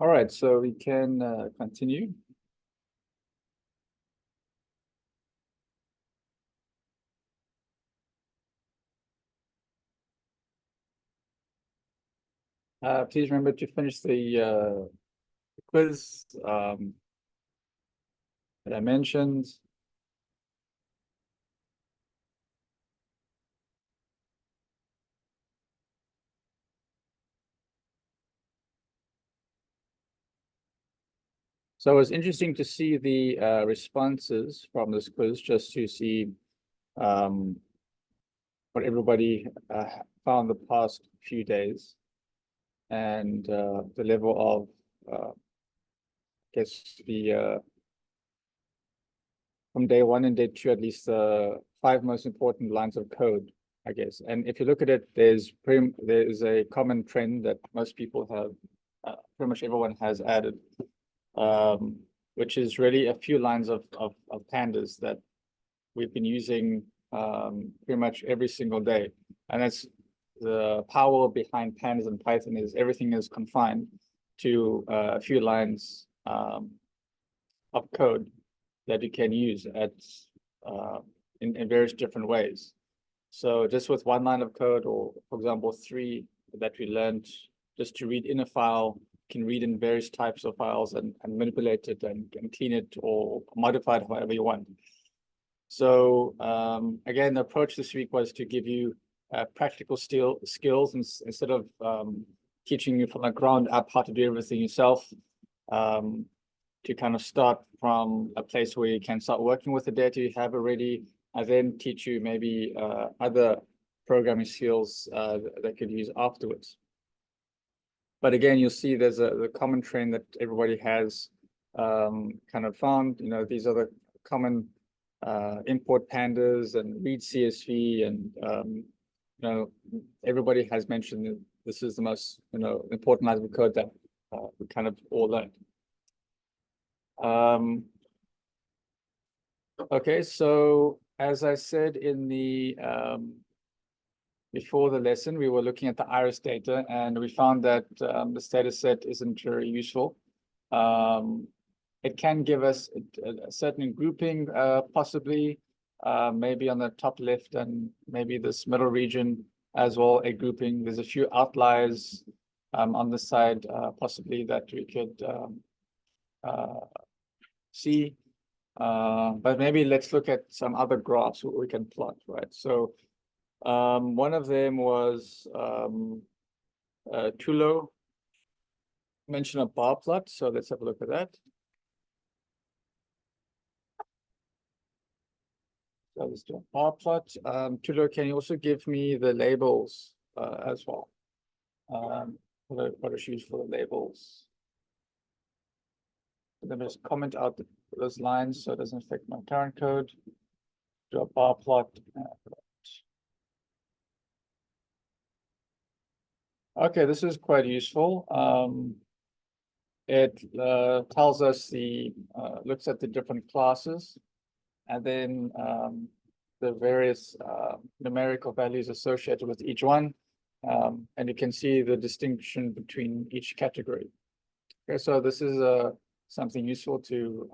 All right, so we can continue. Please remember to finish the quiz that I mentioned. So it was interesting to see the responses from this quiz, just to see what everybody found the past few days, and the level of I guess the from day one and day two, at least the five most important lines of code, I guess. And if you look at it, there's a common trend that most people have, pretty much everyone has added, which is really a few lines of pandas that we've been using pretty much every single day. And that's the power behind pandas and Python, is everything is confined to a few lines of code that you can use in various different ways. So just with one line of code, or for example, three that we learned, just to read in a file, can read in various types of files and manipulate it and clean it or modify it however you want. So again, the approach this week was to give you practical skills instead of teaching you from the ground up how to do everything yourself. To kind of start from a place where you can start working with the data you have already, and then teach you maybe other programming skills that could use afterwards. But again, you'll see there's the common trend that everybody has kind of found. You know, these are the common import pandas and read CSV, and you know, everybody has mentioned that this is the most important line of code that we kind of all learned. Okay, so as I said in the before the lesson, we were looking at the iris data, and we found that this data set isn't very useful. It can give us a certain grouping, possibly, maybe on the top left and maybe this middle region as well, a grouping. There's a few outliers on the side, possibly, that we could see. But maybe let's look at some other graphs we can plot, right? So one of them was Tulo mentioned a bar plot. So let's have a look at that. So let's do a bar plot. Tulo, can you also give me the labels as well? What are used for the labels? Let me just comment out those lines so it doesn't affect my current code. Do a bar plot. Okay, this is quite useful. It tells us looks at the different classes, and then the various numerical values associated with each one. And you can see the distinction between each category. Okay, so this is something useful to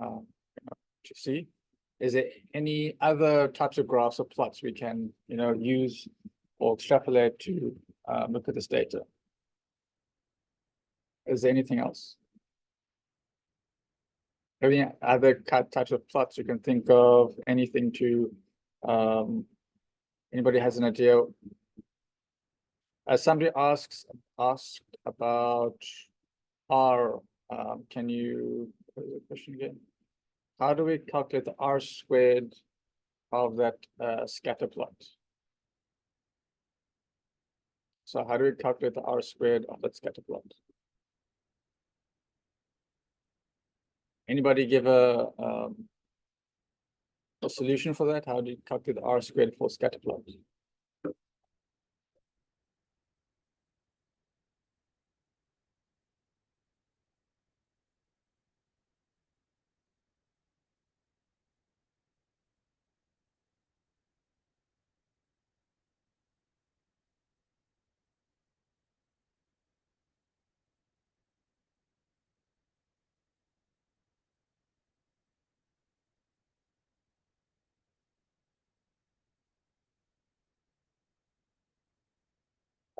see. Is there any other types of graphs or plots we can use or extrapolate to look at this data? Is there anything else? Any other types of plots you can think of? Anything to anybody has an idea? As somebody asked about R, can you, what is the question again? How do we calculate the R squared of that scatter plot? So how do we calculate the R squared of that scatter plot? Anybody give a solution for that? How do you calculate the R squared for scatter plot?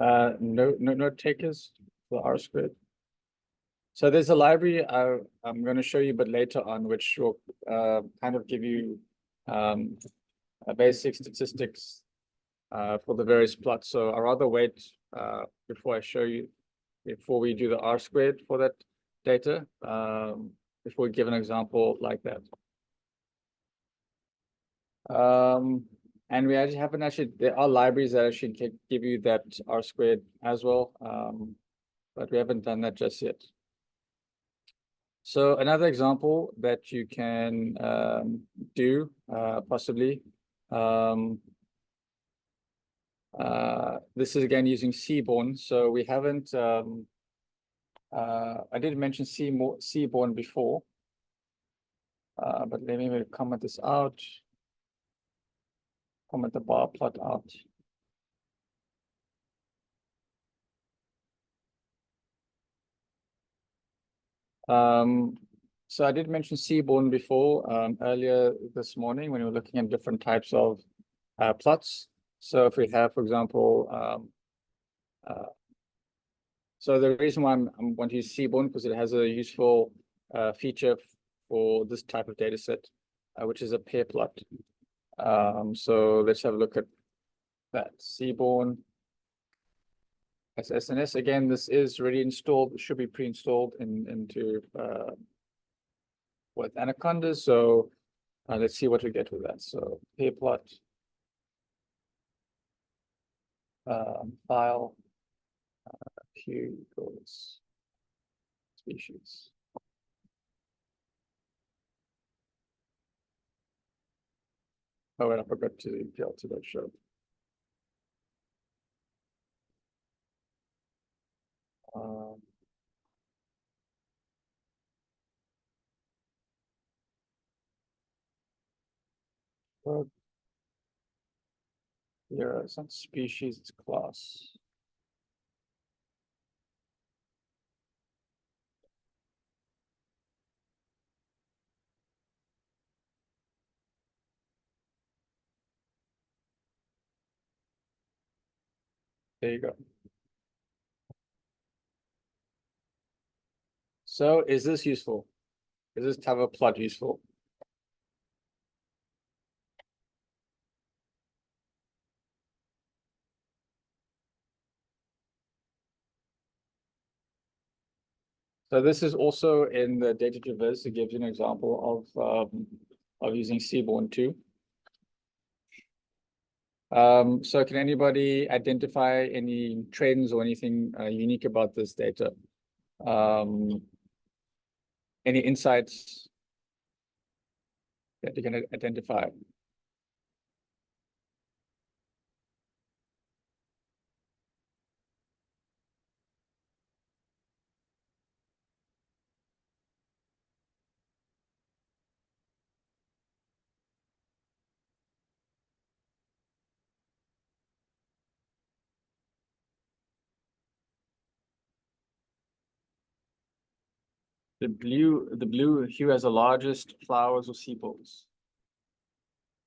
No takers for R squared. So there's a library I'm going to show you, but later on, which will kind of give you a basic statistics for the various plots. So I rather wait before I show you, before we do the R squared for that data, before we give an example like that. And we actually haven't actually, there are libraries that actually can give you that R squared as well, but we haven't done that just yet. So another example that you can do possibly, this is again using Seaborn. So we haven't, I did mention Seaborn before, but let me comment this out. Comment the bar plot out. So I did mention Seaborn before, earlier this morning when we were looking at different types of plots. So if we have, for example, so the reason why I'm going to use Seaborn because it has a useful feature for this type of data set, which is a pair plot. So let's have a look at that. Seaborn SNS. Again, this is already installed, should be pre-installed into with Anaconda. So let's see what we get with that. So pair plot, file, Q equals species. Oh, and I forgot to PL to that show. Well, here it's not species, it's class. There you go. So is this useful? Is this type of plot useful? So this is also in the data traverse. It gives you an example of using Seaborn too. So can anybody identify any trends or anything unique about this data? Any insights that you can identify? The blue hue has the largest flowers or sepals.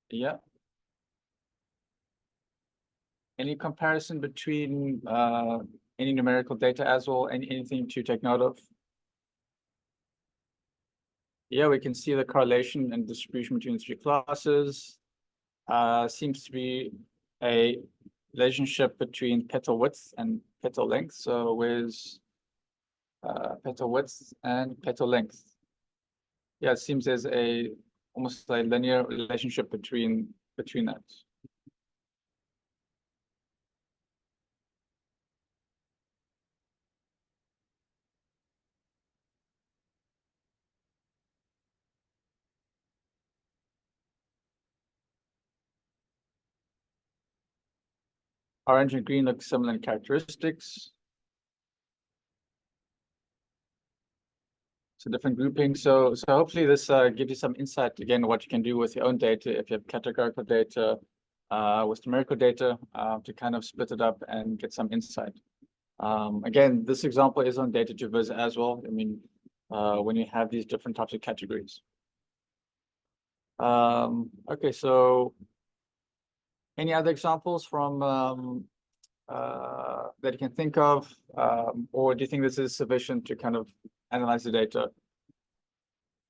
Yeah. Any comparison between any numerical data as well, anything to take note of? Yeah, we can see the correlation and distribution between the three classes. Seems to be a relationship between petal width and petal length. So where's petal width and petal length? Yeah, it seems there's almost a linear relationship between that. Orange and green look similar in characteristics. So different groupings. So hopefully this gives you some insight again what you can do with your own data if you have categorical data with numerical data to kind of split it up and get some insight. Again, this example is on data traverse as well. I mean, when you have these different types of categories. Okay, so any other examples from that you can think of, or do you think this is sufficient to kind of analyze the data?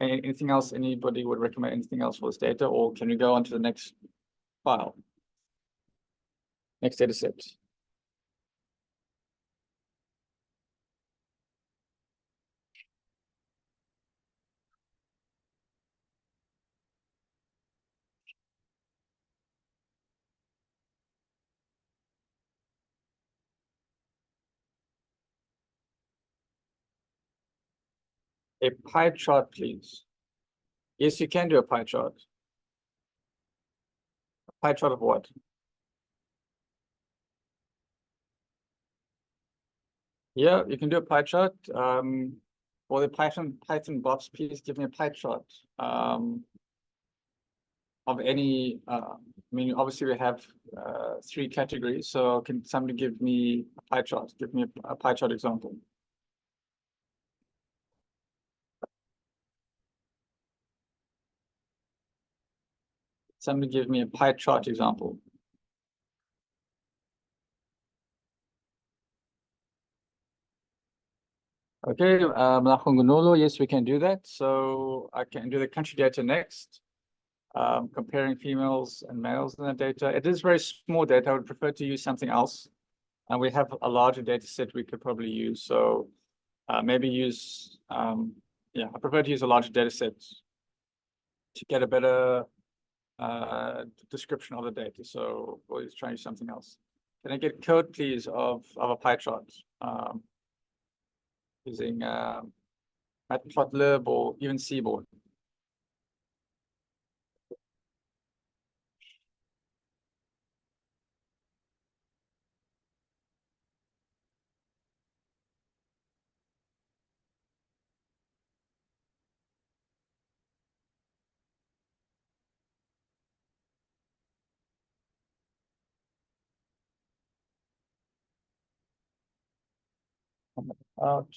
Anything else? Anybody would recommend anything else for this data, or can we go on to the next file? Next data set. A pie chart, please. Yes, you can do a pie chart. A pie chart of what? Yeah, you can do a pie chart. For the Python box, please give me a pie chart. Of any, I mean, obviously we have 3 categories. So can somebody give me a pie chart? Give me a pie chart example. Somebody give me a pie chart example. Okay, yes, we can do that. So I can do the country data next. Comparing females and males in the data. It is very small data. I would prefer to use something else. And we have a larger data set we could probably use. So maybe use, yeah, I prefer to use a larger data set to get a better description of the data. So we'll just try and use something else. Can I get code, please, of a pie chart using matplotlib or even Seaborn? Out.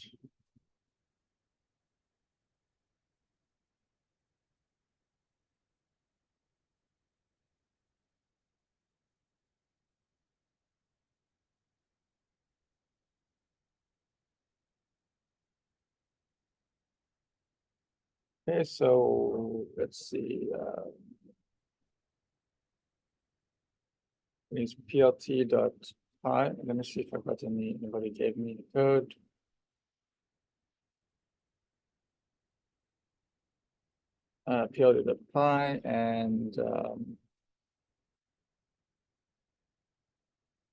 Okay, so let's see. It's plt.py. Let me see if I've got anybody gave me the code. plt.py and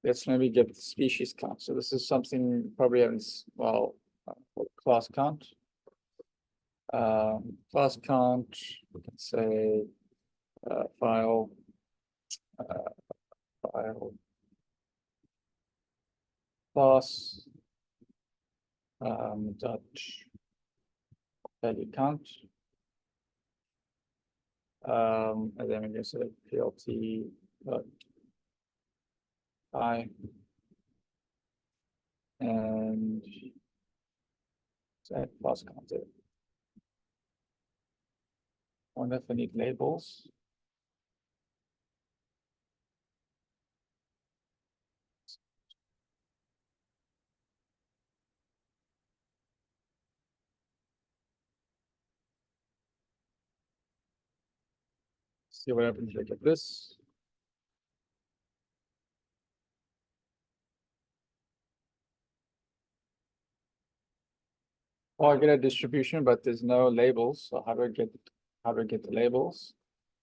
let's maybe get the species count. So this is something probably haven't, well, class count. Class count, we can say file class dot value count. And then we can say plt dot I and set class counter. I wonder if I need labels. See what happens if I get this. Oh, I get a distribution, but there's no labels. So how do I get the labels?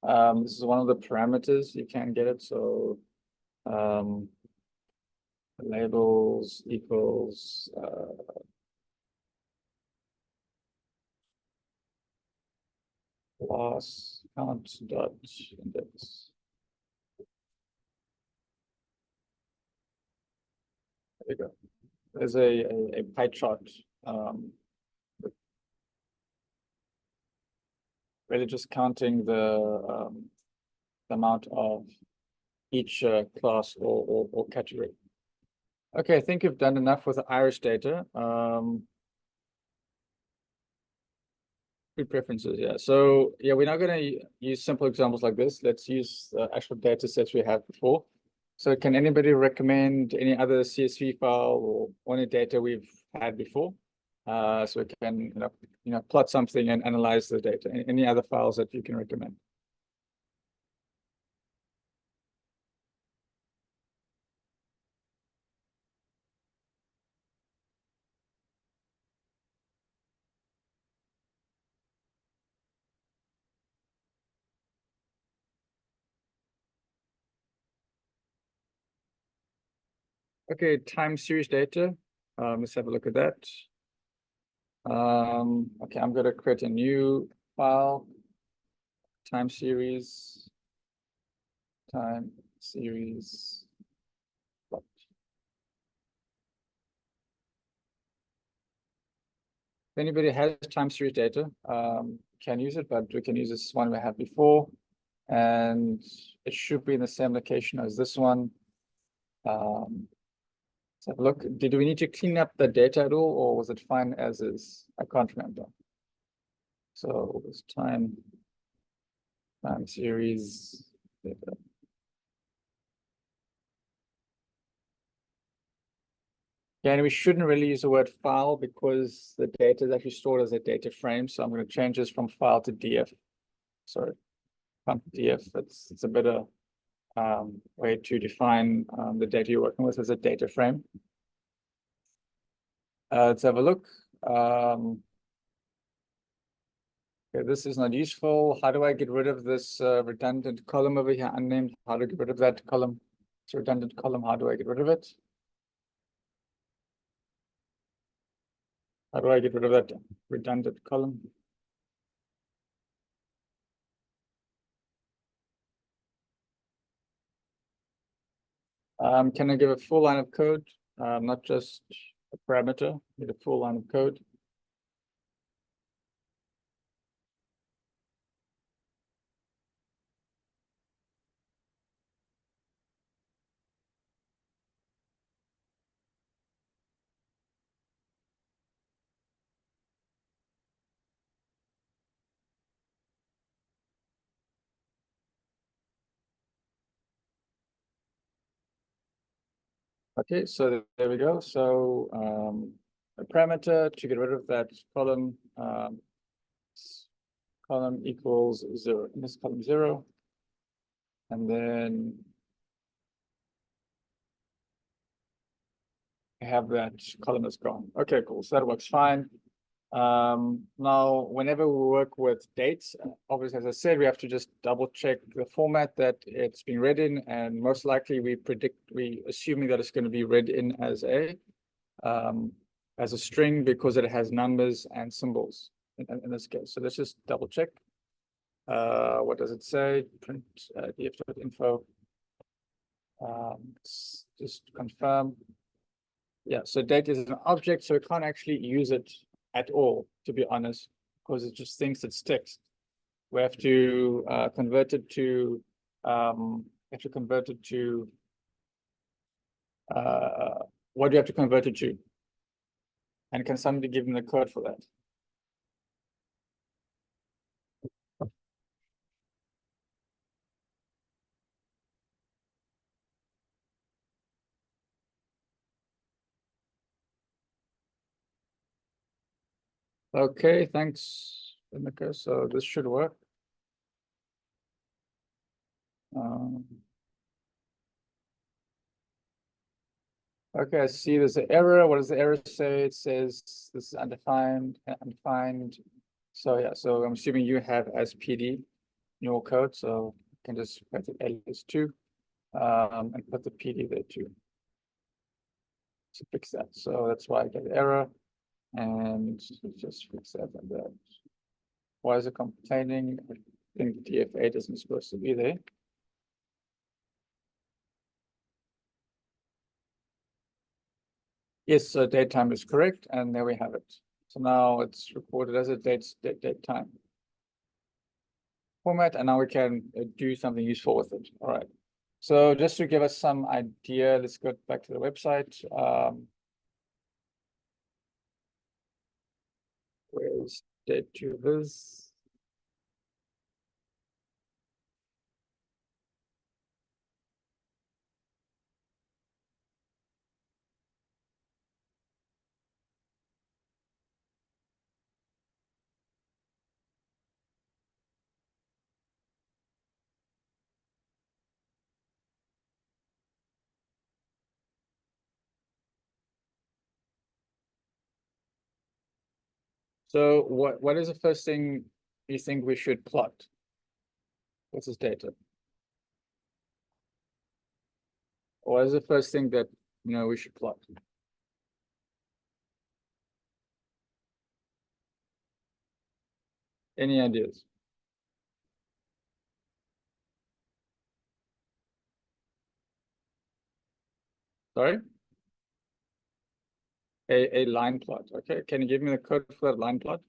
This is one of the parameters you can get it. So labels equals class count dot index. There you go. There's a pie chart. Really just counting the amount of each class or category. Okay, I think you've done enough with the Irish data. Preferences, yeah. So yeah, we're not going to use simple examples like this. Let's use the actual data sets we had before. So can anybody recommend any other CSV file or any data we've had before? So we can, plot something and analyze the data. Any other files that you can recommend? Okay, time series data. Let's have a look at that. Okay, I'm gonna create a new file. Time series. Time series. Plot. If anybody has time series data, can use it, but we can use this one we had before. And it should be in the same location as this one. Let's have a look. Did we need to clean up the data at all, or was it fine as is? I can't remember. So it was time series data. Yeah, and we shouldn't really use the word file because the data is actually stored as a data frame. So I'm going to change this from file to DF. Sorry, from DF. It's a better way to define the data you're working with as a data frame. Let's have a look. Okay, this is not useful. How do I get rid of this redundant column over here, unnamed? How do I get rid of that column? It's a redundant column. How do I get rid of it? How do I get rid of that redundant column? Can I give a full line of code, not just a parameter? Need a full line of code. Okay, so there we go. So a parameter to get rid of that column, column equals 0. In this column 0, and then I have that column is gone. Okay, cool. So that works fine. Now, whenever we work with dates, obviously, as I said, we have to just double check the format that it's been read in, and most likely we assuming that it's going to be read in as a string because it has numbers and symbols in this case. So let's just double check. What does it say? Print df.info. Just confirm. Yeah, so date is an object, so we can't actually use it at all, to be honest, because it just thinks it's text. We have to convert it to what do you have to convert it to? And can somebody give me the code for that? Okay, thanks, Emeka. So this should work. Okay, I see there's an error. What does the error say? It says this is undefined. So yeah, so I'm assuming you have as PD in your code, so you can just put the alias 2 and put the PD there too to fix that. So that's why I get the error, and just fix that and that. Why is it complaining? I think DF8 isn't supposed to be there. Yes, so date time is correct, and there we have it. So now it's recorded as a date time format, and now we can do something useful with it. All right. So just to give us some idea, let's go back to the website. Where's date to this? So what is the first thing you think we should plot? What's this data? What is the first thing that we should plot? Any ideas? Sorry? A line plot. Okay, can you give me the code for that line plot?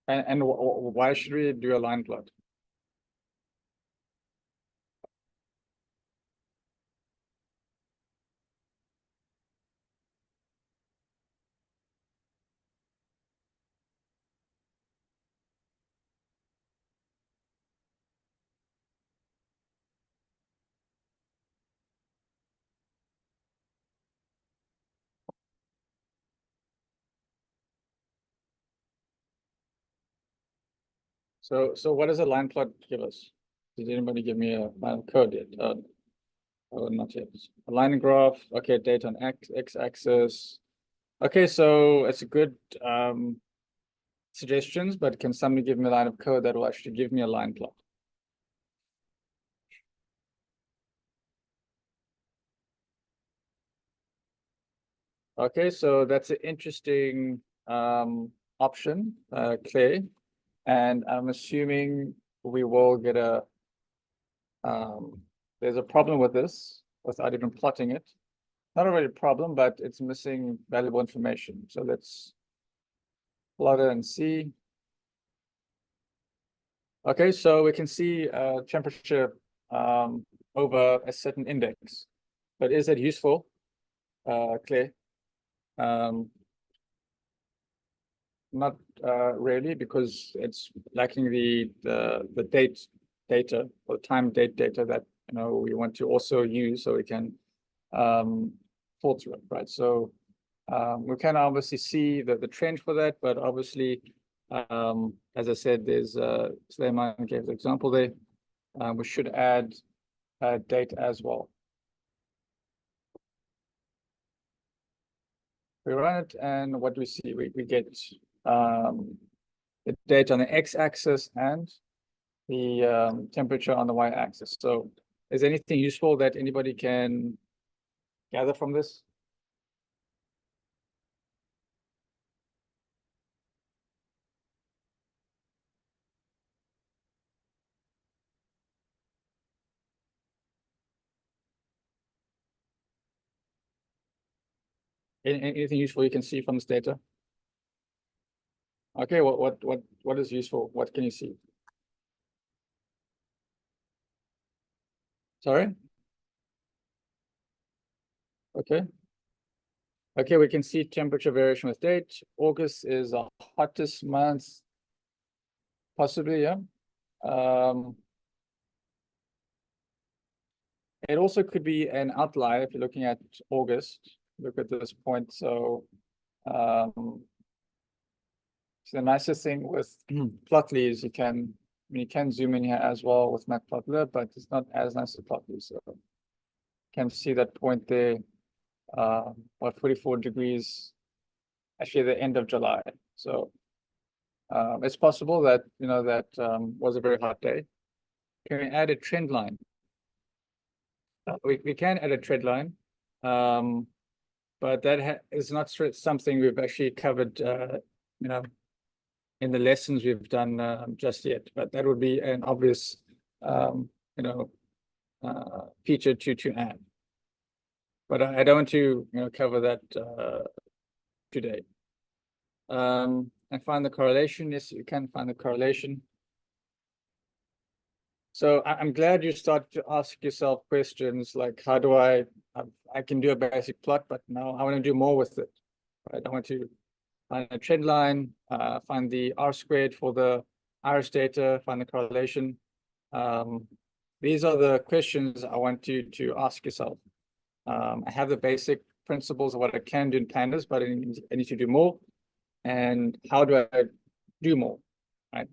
And why should we do a line plot? So what does a line plot give us? Did anybody give me a line code yet? Oh, not yet. A line graph. Okay, data on x-axis. Okay, so it's a good suggestions, but can somebody give me a line of code that will actually give me a line plot? Okay, so that's an interesting option, Clay. And I'm assuming we will get there's a problem with this without even plotting it. Not really a problem, but it's missing valuable information. So let's plot it and see. Okay, so we can see temperature over a certain index. But is it useful, Clay? Not really, because it's lacking the date data or time date data that we want to also use so we can filter it, right? So we can obviously see the trend for that, but obviously, as I said, there's Suleiman gave the example there. We should add date as well. We run it, and what do we see? We get the data on the x-axis and the temperature on the y-axis. So is anything useful that anybody can gather from this? Anything useful you can see from this data? Okay, what is useful? What can you see? Sorry? Okay. Okay, we can see temperature variation with date. August is the hottest month, possibly, yeah. It also could be an outlier if you're looking at August. Look at this point. So the nicest thing with Plotly is you can zoom in here as well with Matplotlib, but it's not as nice as Plotly. So you can see that point there, about 44 degrees, actually the end of July. So it's possible that that was a very hot day. Can we add a trend line? We can add a trend line, but that is not something we've actually covered, in the lessons we've done just yet. But that would be an obvious, feature to add. But I don't want to cover that today. And find the correlation. Yes, you can find the correlation. So I'm glad you started to ask yourself questions like, how do I can do a basic plot, but now I want to do more with it. Right? I want to find a trend line, find the R squared for the iris data, find the correlation. These are the questions I want you to ask yourself. I have the basic principles of what I can do in pandas, but I need to do more. And how do I do more, right?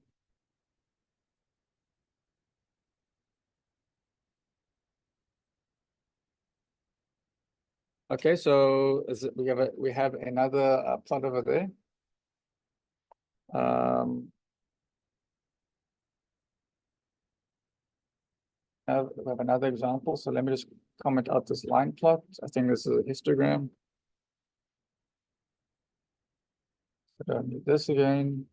Okay, so we have another plot over there. We have another example. So let me just comment out this line plot. I think this is a histogram. So don't need this again.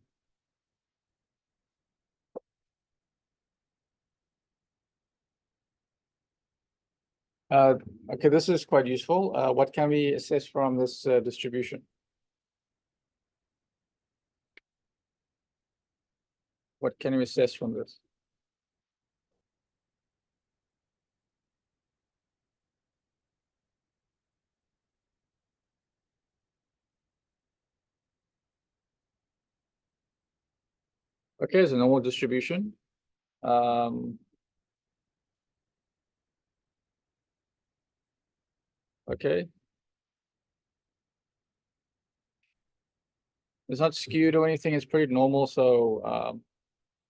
Okay, this is quite useful. What can we assess from this distribution? What can we assess from this? Okay, it's a normal distribution. Okay. It's not skewed or anything. It's pretty normal. So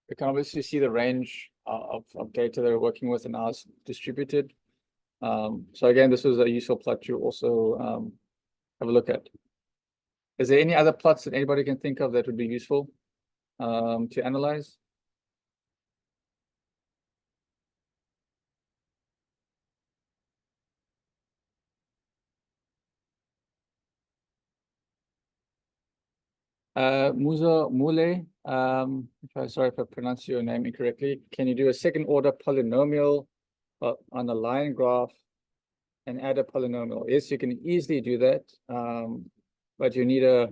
we can obviously see the range of data that we're working with and how it's distributed. So again, this is a useful plot to also have a look at. Is there any other plots that anybody can think of that would be useful to analyze? Muzo Mule, sorry if I pronounce your name incorrectly. Can you do a second order polynomial on a line graph and add a polynomial? Yes, you can easily do that, but you need a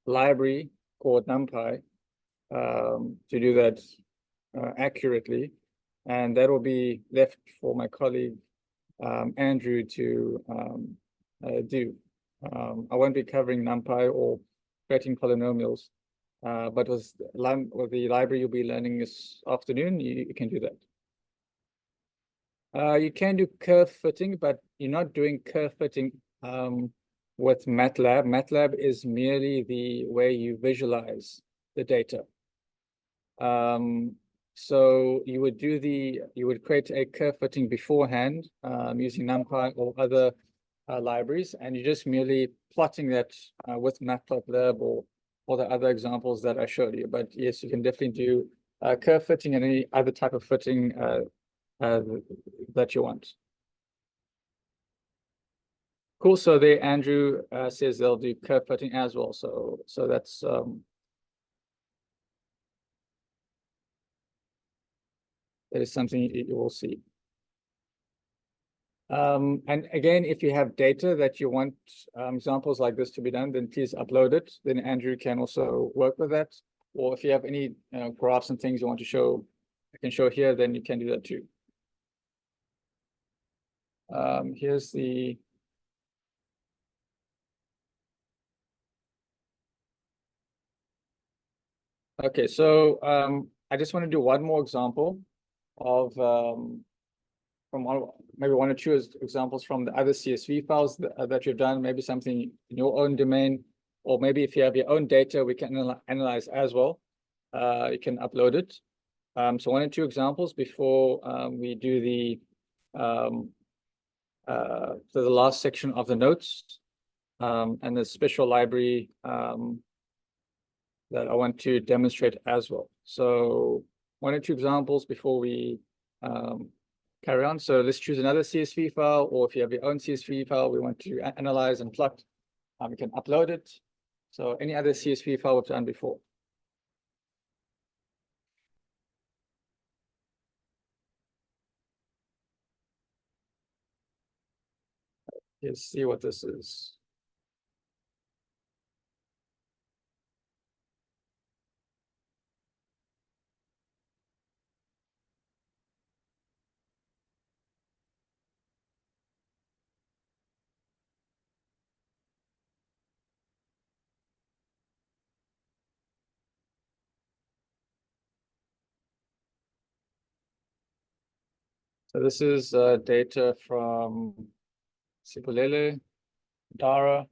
library called NumPy to do that accurately, and that will be left for my colleague Andrew to do. I won't be covering NumPy or creating polynomials, but with the library you'll be learning this afternoon, you can do that. You can do curve fitting, but you're not doing curve fitting with MATLAB. MATLAB is merely the way you visualize the data. So you would create a curve fitting beforehand using NumPy or other libraries, and you're just merely plotting that with Matplotlib or the other examples that I showed you. But yes, you can definitely do curve fitting and any other type of fitting that you want. Cool. So there, Andrew says they'll do curve fitting as well. So that's that is something you will see. And again, if you have data that you want examples like this to be done, then please upload it. Then Andrew can also work with that. Or if you have any graphs and things you want to show, I can show here, then you can do that too. Here's the okay. So I just want to do one more example of from maybe one or two examples from the other CSV files that you've done, maybe something in your own domain, or maybe if you have your own data, we can analyze as well. You can upload it. So one or two examples before we do the last section of the notes and the special library that I want to demonstrate as well. So one or two examples before we carry on. So let's choose another CSV file, or if you have your own CSV file we want to analyze and plot, we can upload it. So any other CSV file we've done before. Let's see what this is. So this is data from Sipulele, Dara.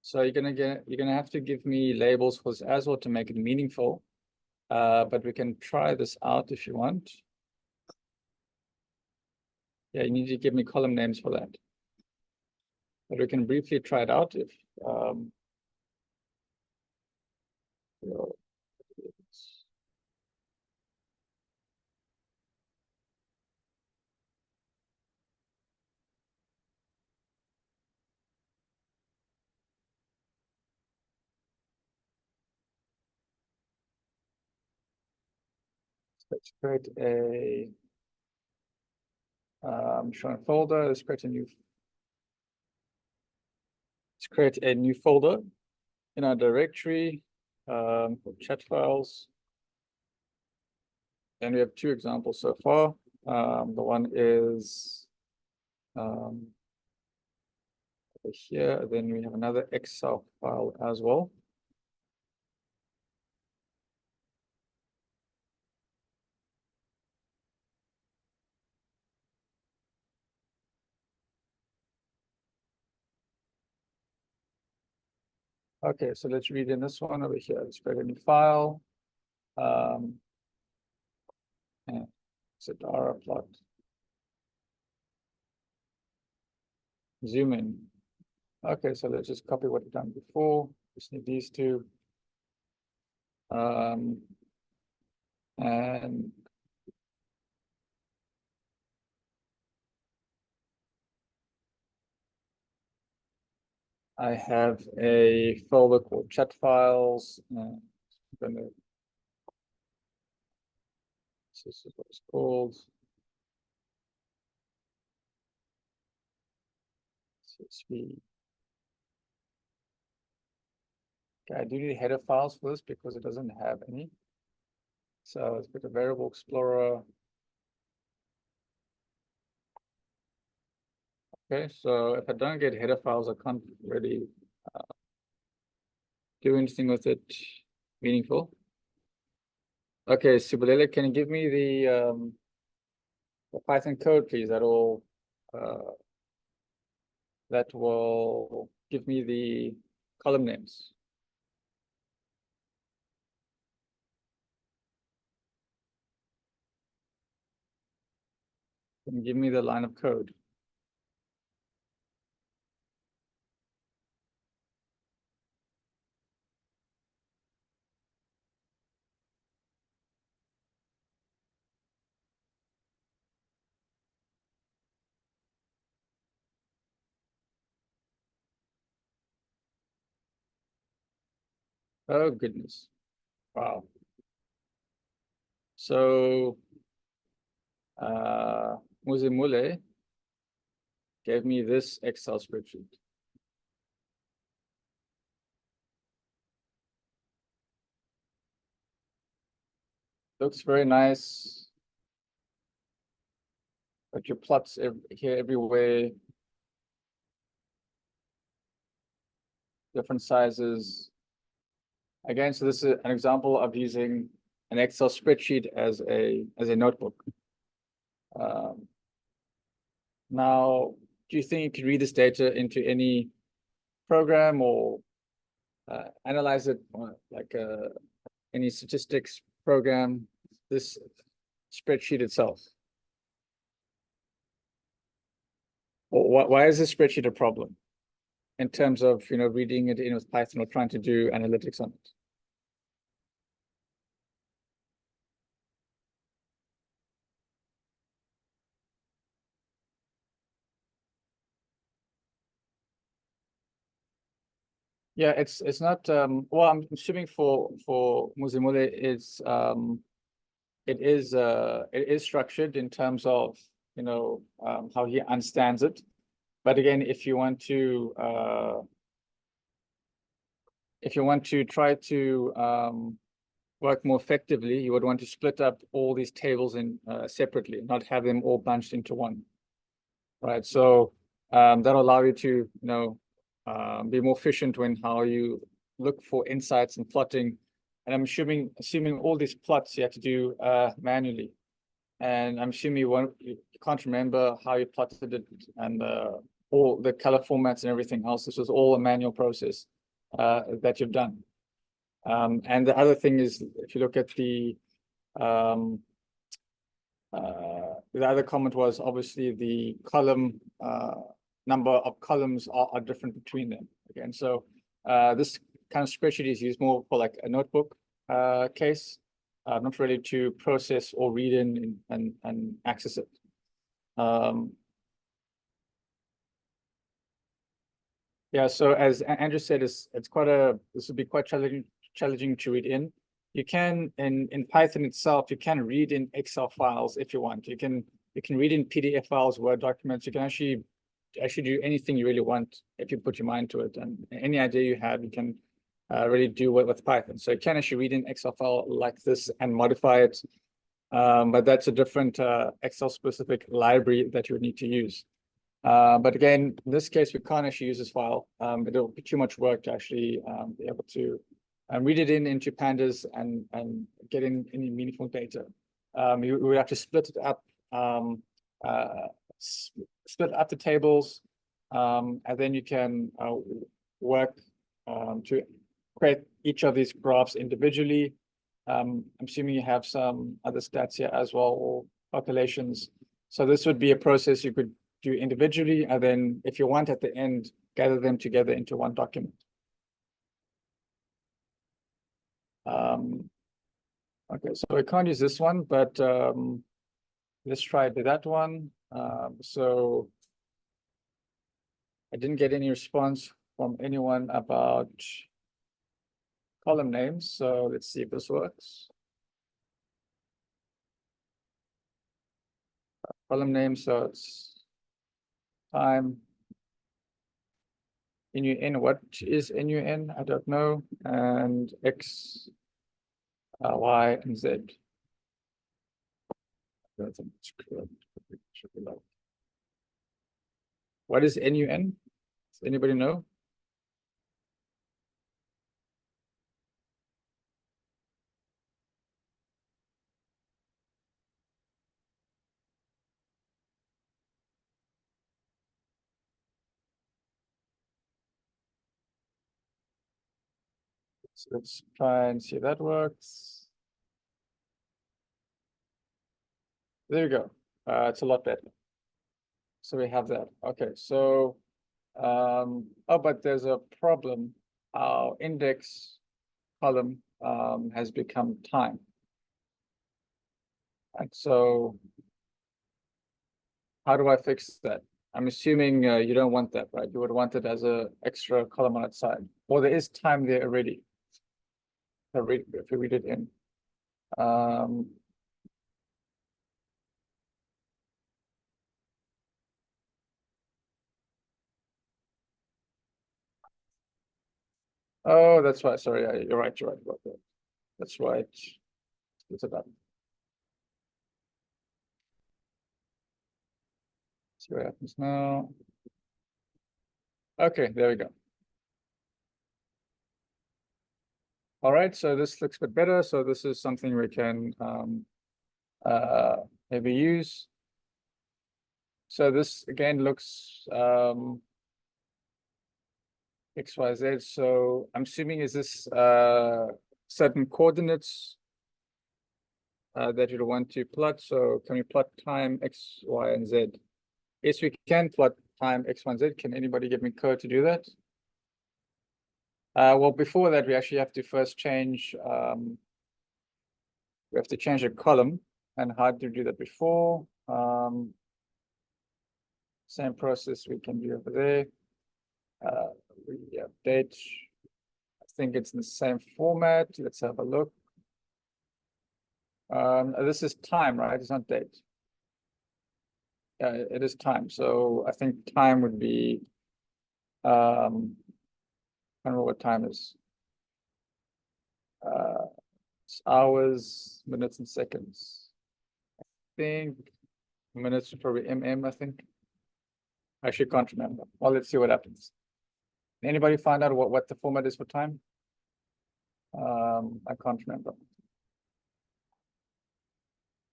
So you're gonna have to give me labels for this as well to make it meaningful. But we can try this out if you want. Yeah, you need to give me column names for that. But we can briefly try it out if you know, let's create a show a folder. Let's create a new folder in our directory for chat files. And we have two examples so far. The one is over here. Then we have another Excel file as well. Okay, so let's read in this one over here. Let's create a new file. And it's a Dara plot. Zoom in. Okay, so let's just copy what we've done before. Just need these two. And I have a folder called chat files. This is what it's called. CSV. Okay, I do need header files for this because it doesn't have any. So let's put a variable explorer. Okay, so if I don't get header files, I can't really do anything with it meaningful. Okay, Subulele, can you give me the Python code, please? That will give me the column names. Can you give me the line of code? Oh, goodness. Wow. So, Muzimule gave me this Excel spreadsheet. Looks very nice. But your plots here everywhere. Different sizes. Again, so this is an example of using an Excel spreadsheet as a notebook. Now, do you think you could read this data into any program or analyze it like any statistics program, this spreadsheet itself? Or why is this spreadsheet a problem in terms of reading it in with Python or trying to do analytics on it? Yeah, it's not well, I'm assuming for Muzimule it is structured in terms of how he understands it. But again, if you want to try to work more effectively, you would want to split up all these tables in separately, not have them all bunched into one. Right. So that'll allow you to be more efficient when how you look for insights and plotting. And I'm assuming all these plots you have to do manually. And I'm assuming you can't remember how you plotted it and all the color formats and everything else. This was all a manual process that you've done. And the other thing is, if you look at the other comment was obviously the column number of columns are different between them. Again, so this kind of spreadsheet is used more for like a notebook case, not really to process or read in and access it. Yeah, so as Andrew said, this would be quite challenging to read in. You can in Python itself, you can read in Excel files if you want. You can read in PDF files, Word documents. You can actually do anything you really want if you put your mind to it. And any idea you have, you can really do with Python. So you can actually read in Excel file like this and modify it. But that's a different Excel specific library that you would need to use. But again, in this case, we can't actually use this file. It'll be too much work to actually be able to read it into pandas and get in any meaningful data. You would have to split it up, split up the tables, and then you can work to create each of these graphs individually. I'm assuming you have some other stats here as well, or calculations. So this would be a process you could do individually, and then if you want at the end, gather them together into one document. Okay, so I can't use this one, but let's try that one. So I didn't get any response from anyone about column names. So let's see if this works. Column name, so it's time. NUN, what is NUN? I don't know. And X, Y, and Z. I don't think it's correct. It should be like. What is NUN? Does anybody know? So let's try and see if that works. There you go. It's a lot better. So we have that. Okay, so oh, but there's a problem. Our index column has become time. And so how do I fix that? I'm assuming you don't want that, right? You would want it as an extra column on its side. Or there is time there already. If you read it in. Oh, that's right. Sorry, you're right about that. That's right. Split it up. See what happens now. Okay, there we go. All right, so this looks a bit better. So this is something we can maybe use. So this again looks XYZ. So I'm assuming is this certain coordinates that you'd want to plot. So can we plot time X, Y, and Z? Yes, we can plot time X, Y, and Z. Can anybody give me code to do that? Well, before that, we actually have to first change, we have to change a column. And how to do that before? Same process we can do over there. We update. I think it's in the same format. Let's have a look. This is time, right? It's not date. Yeah, it is time. So I think time would be, I don't know what time is. It's hours, minutes, and seconds. I think minutes are probably I think. I actually can't remember. Well, let's see what happens. Anybody find out what the format is for time? I can't remember.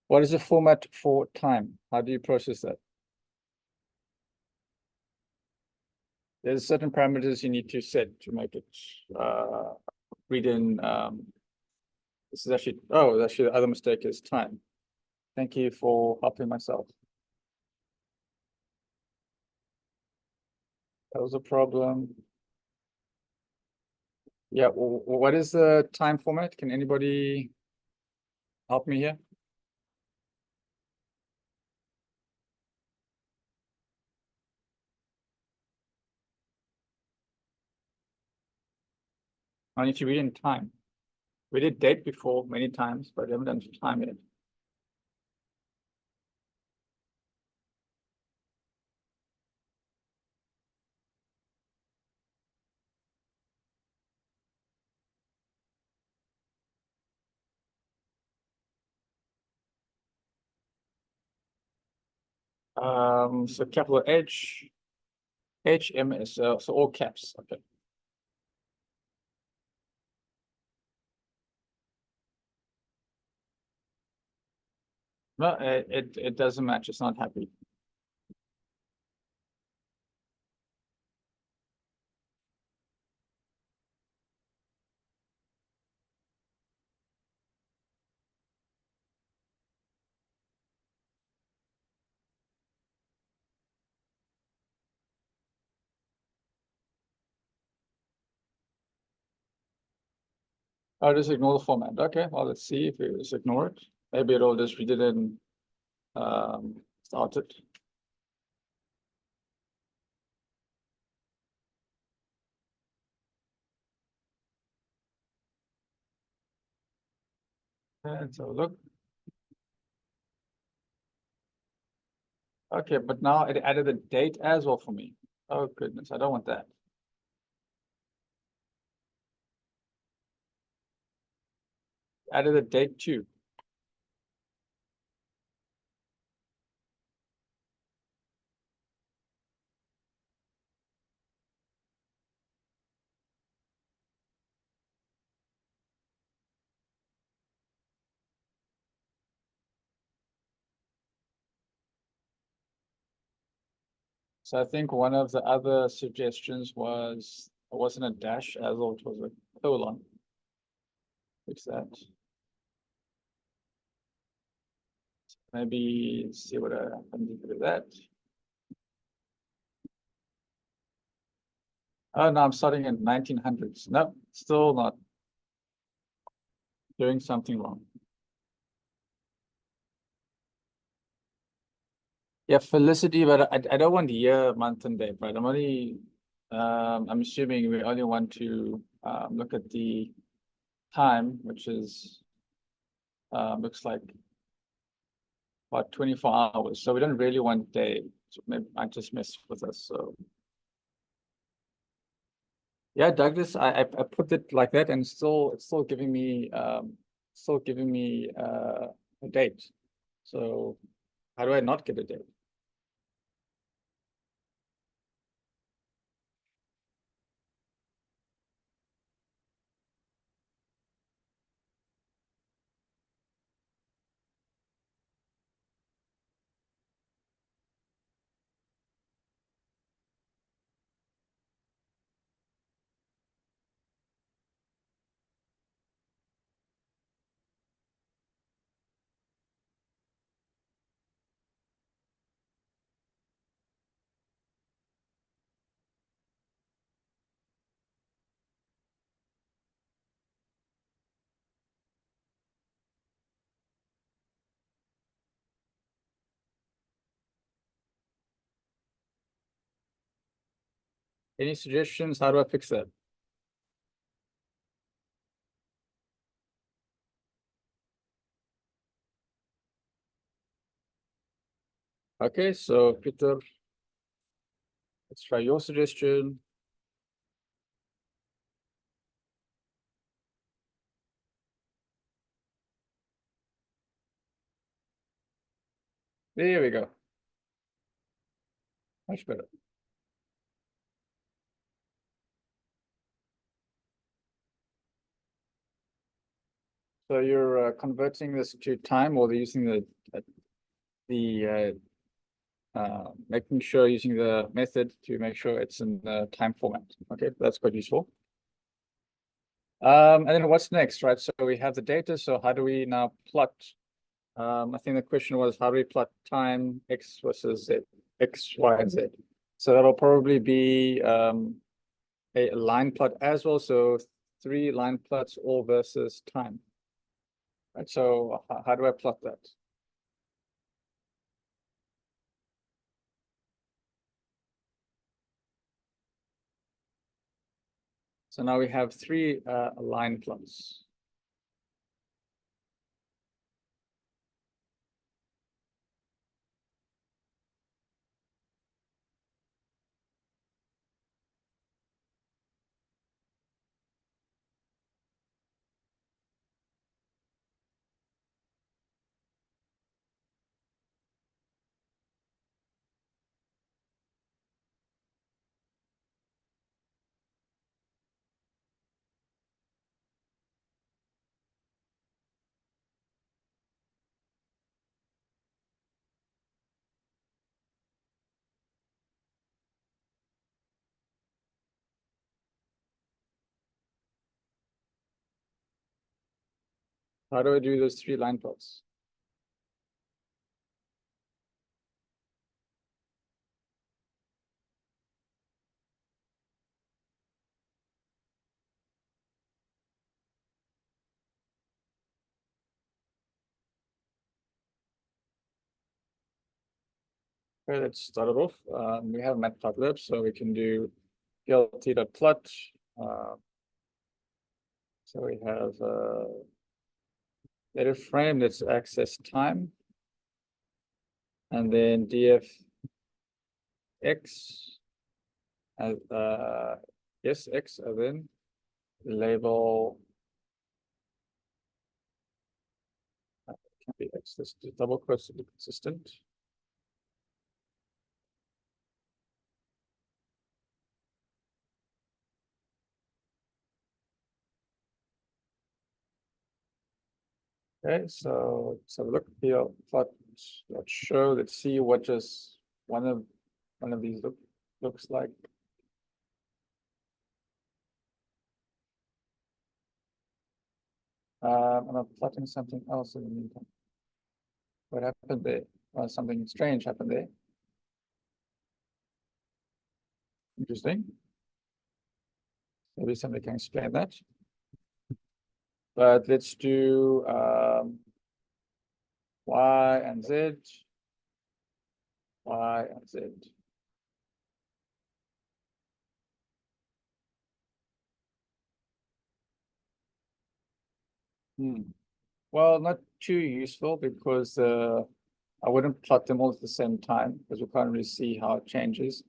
What is the format for time? How do you process that? There's certain parameters you need to set to make it read in, this is actually, oh, actually the other mistake is time. Thank you for helping myself. That was a problem. Yeah, what is the time format? Can anybody help me here? I need to read in time. We did date before many times, but we haven't done time yet. So capital HM is so all caps. Okay. No, it doesn't match. It's not happy. I'll just ignore the format. Okay, well, let's see if we just ignore it. Maybe it'll just read it in start it. And so look. Okay, but now it added the date as well for me. Oh goodness, I don't want that. Added a date too. So I think one of the other suggestions was, it wasn't a dash as well, it was a colon. Fix that. Maybe see what happens with that. Oh, no, I'm starting in 1900s. No, still not doing something wrong. Yeah, Felicity, but I don't want year, month, and date, right? I'm assuming we only want to look at the time, which is looks like about 24 hours. So we don't really want day. So maybe I just mess with us. So yeah, Douglas, I put it like that, and it's still giving me a date. So how do I not get a date? Any suggestions? How do I fix that? Okay, so Peter, let's try your suggestion. There we go. Much better. So you're converting this to time, or using making sure using the method to make sure it's in the time format. Okay, that's quite useful. And then what's next, right? So we have the data, so how do we now plot? I think the question was, how do we plot time X versus Z, X, Y, and Z? So that'll probably be a line plot as well, so 3 line plots all versus time. Right, so how do I plot that? So now we have 3 line plots. How do I do those 3 line plots? Okay, let's start it off. We have matplotlib, so we can do plt.plot. So we have data frame, let's access time. And then df x as yes, x, and then label can be x. Let's do double quotes to be consistent. Okay, so let's have a look here. Plot dot show. Let's see what just one of these looks like. I'm plotting something else in the meantime. What happened there? Something strange happened there. Interesting. Maybe somebody can explain that. But let's do Y and Z. Y and Z. Well, not too useful because I wouldn't plot them all at the same time because we can't really see how it changes.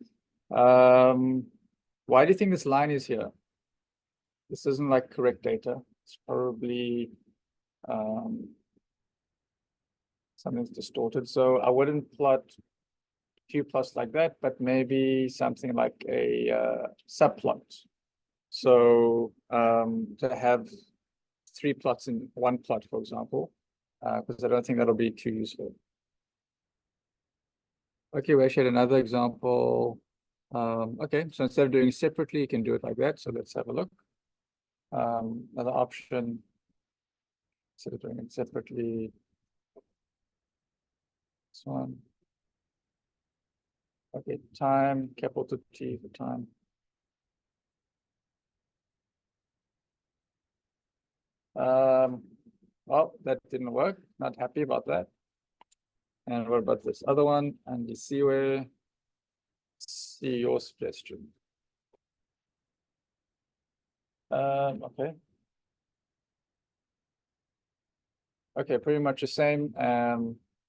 Why do you think this line is here? This isn't like correct data. It's probably something's distorted. So I wouldn't plot Q plus like that, but maybe something like a subplot. So to have 3 plots in 1 plot, for example, because I don't think that'll be too useful. Okay, we actually had another example. Okay, so instead of doing it separately, you can do it like that. So let's have a look. Another option, instead of doing it separately, this one. Okay, time, capital T for time. Well, that didn't work. Not happy about that. And what about this other one? And you see your suggestion. Okay. Okay, pretty much the same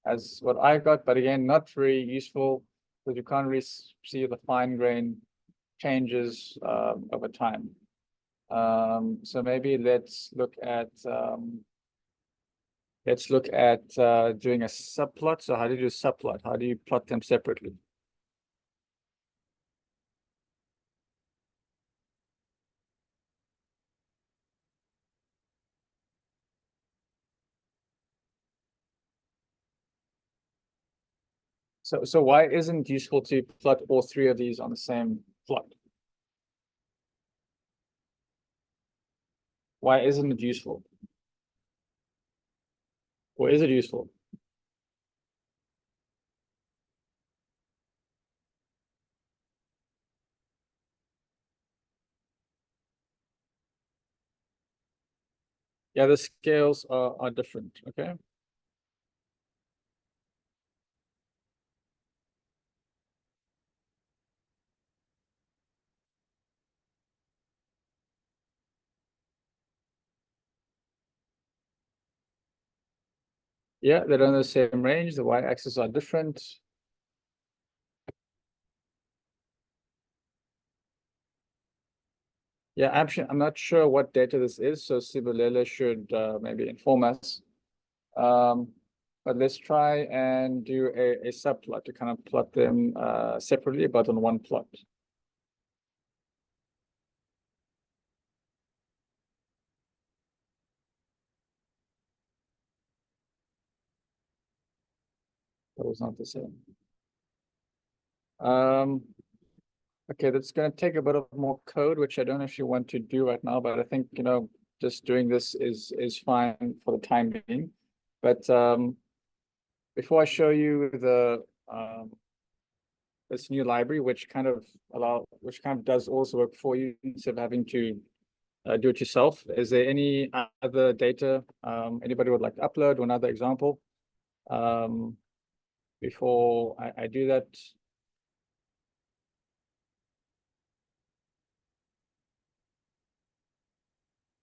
as what I got, but again, not very useful because you can't really see the fine grain changes over time. So maybe let's look at doing a subplot. So how do you do a subplot? How do you plot them separately? So why isn't it useful to plot all 3 of these on the same plot? Why isn't it useful? Or is it useful? Yeah, the scales are different, okay? Yeah, they're in the same range. The y-axis are different. Yeah, actually, I'm not sure what data this is, so Sibulele should maybe inform us. But let's try and do a subplot to kind of plot them separately, but on one plot. That was not the same. Okay, that's going to take a bit of more code, which I don't actually want to do right now, but I think, just doing this is fine for the time being. But before I show you the this new library, which kind of does all the work for you instead of having to do it yourself, is there any other data anybody would like to upload? Or another example before I do that?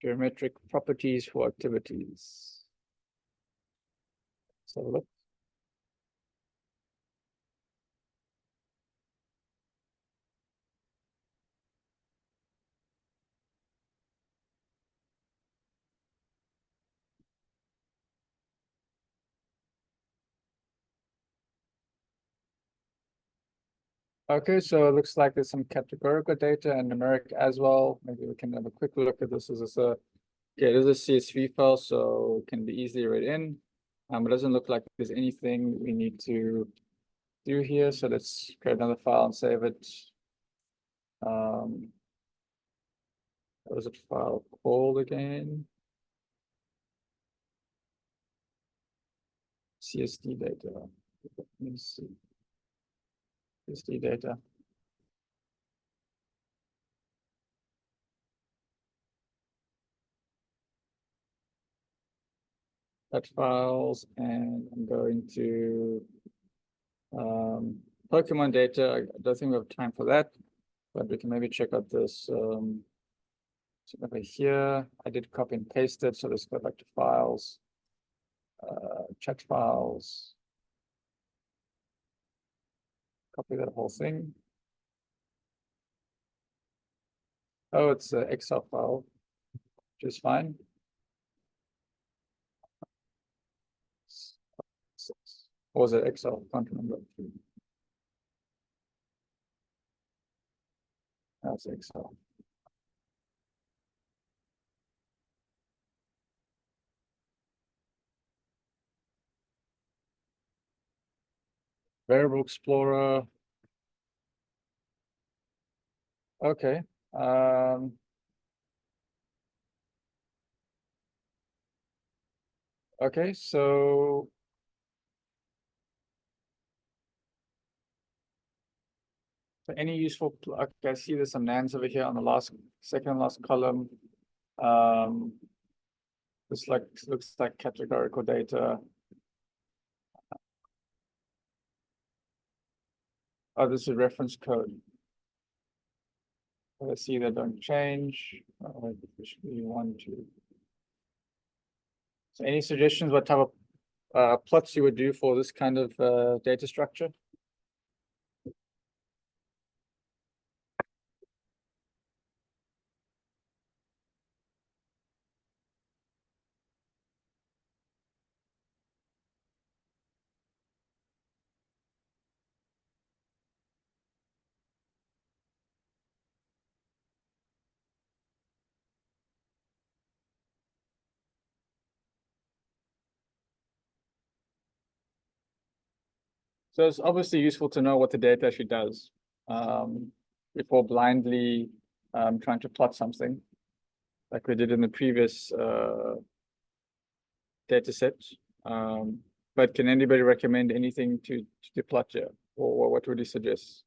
Geometric properties for activities. So look. Okay, so it looks like there's some categorical data and numeric as well. Maybe we can have a quick look at this. Okay, it is a CSV file, so it can be easily read in. It doesn't look like there's anything we need to do here. So let's create another file and save it. What was it file called again? CSD data. Let me see. CSD data. That files, and I'm going to Pokemon data. I don't think we have time for that, but we can maybe check out this. So over here, I did copy and paste it. So let's go back to files, chat files, copy that whole thing. Oh, it's an Excel file, which is fine. Or was it Excel? Can't remember. That's Excel. Variable Explorer. Okay. Okay, so any useful, okay, I see there's some nans over here on the second last column. This looks like categorical data. Oh, this is reference code. I see that don't change. We want to. So any suggestions what type of plots you would do for this kind of data structure? So it's obviously useful to know what the data actually does before blindly trying to plot something. like we did in the previous data set. But can anybody recommend anything to plot here, or what would you suggest?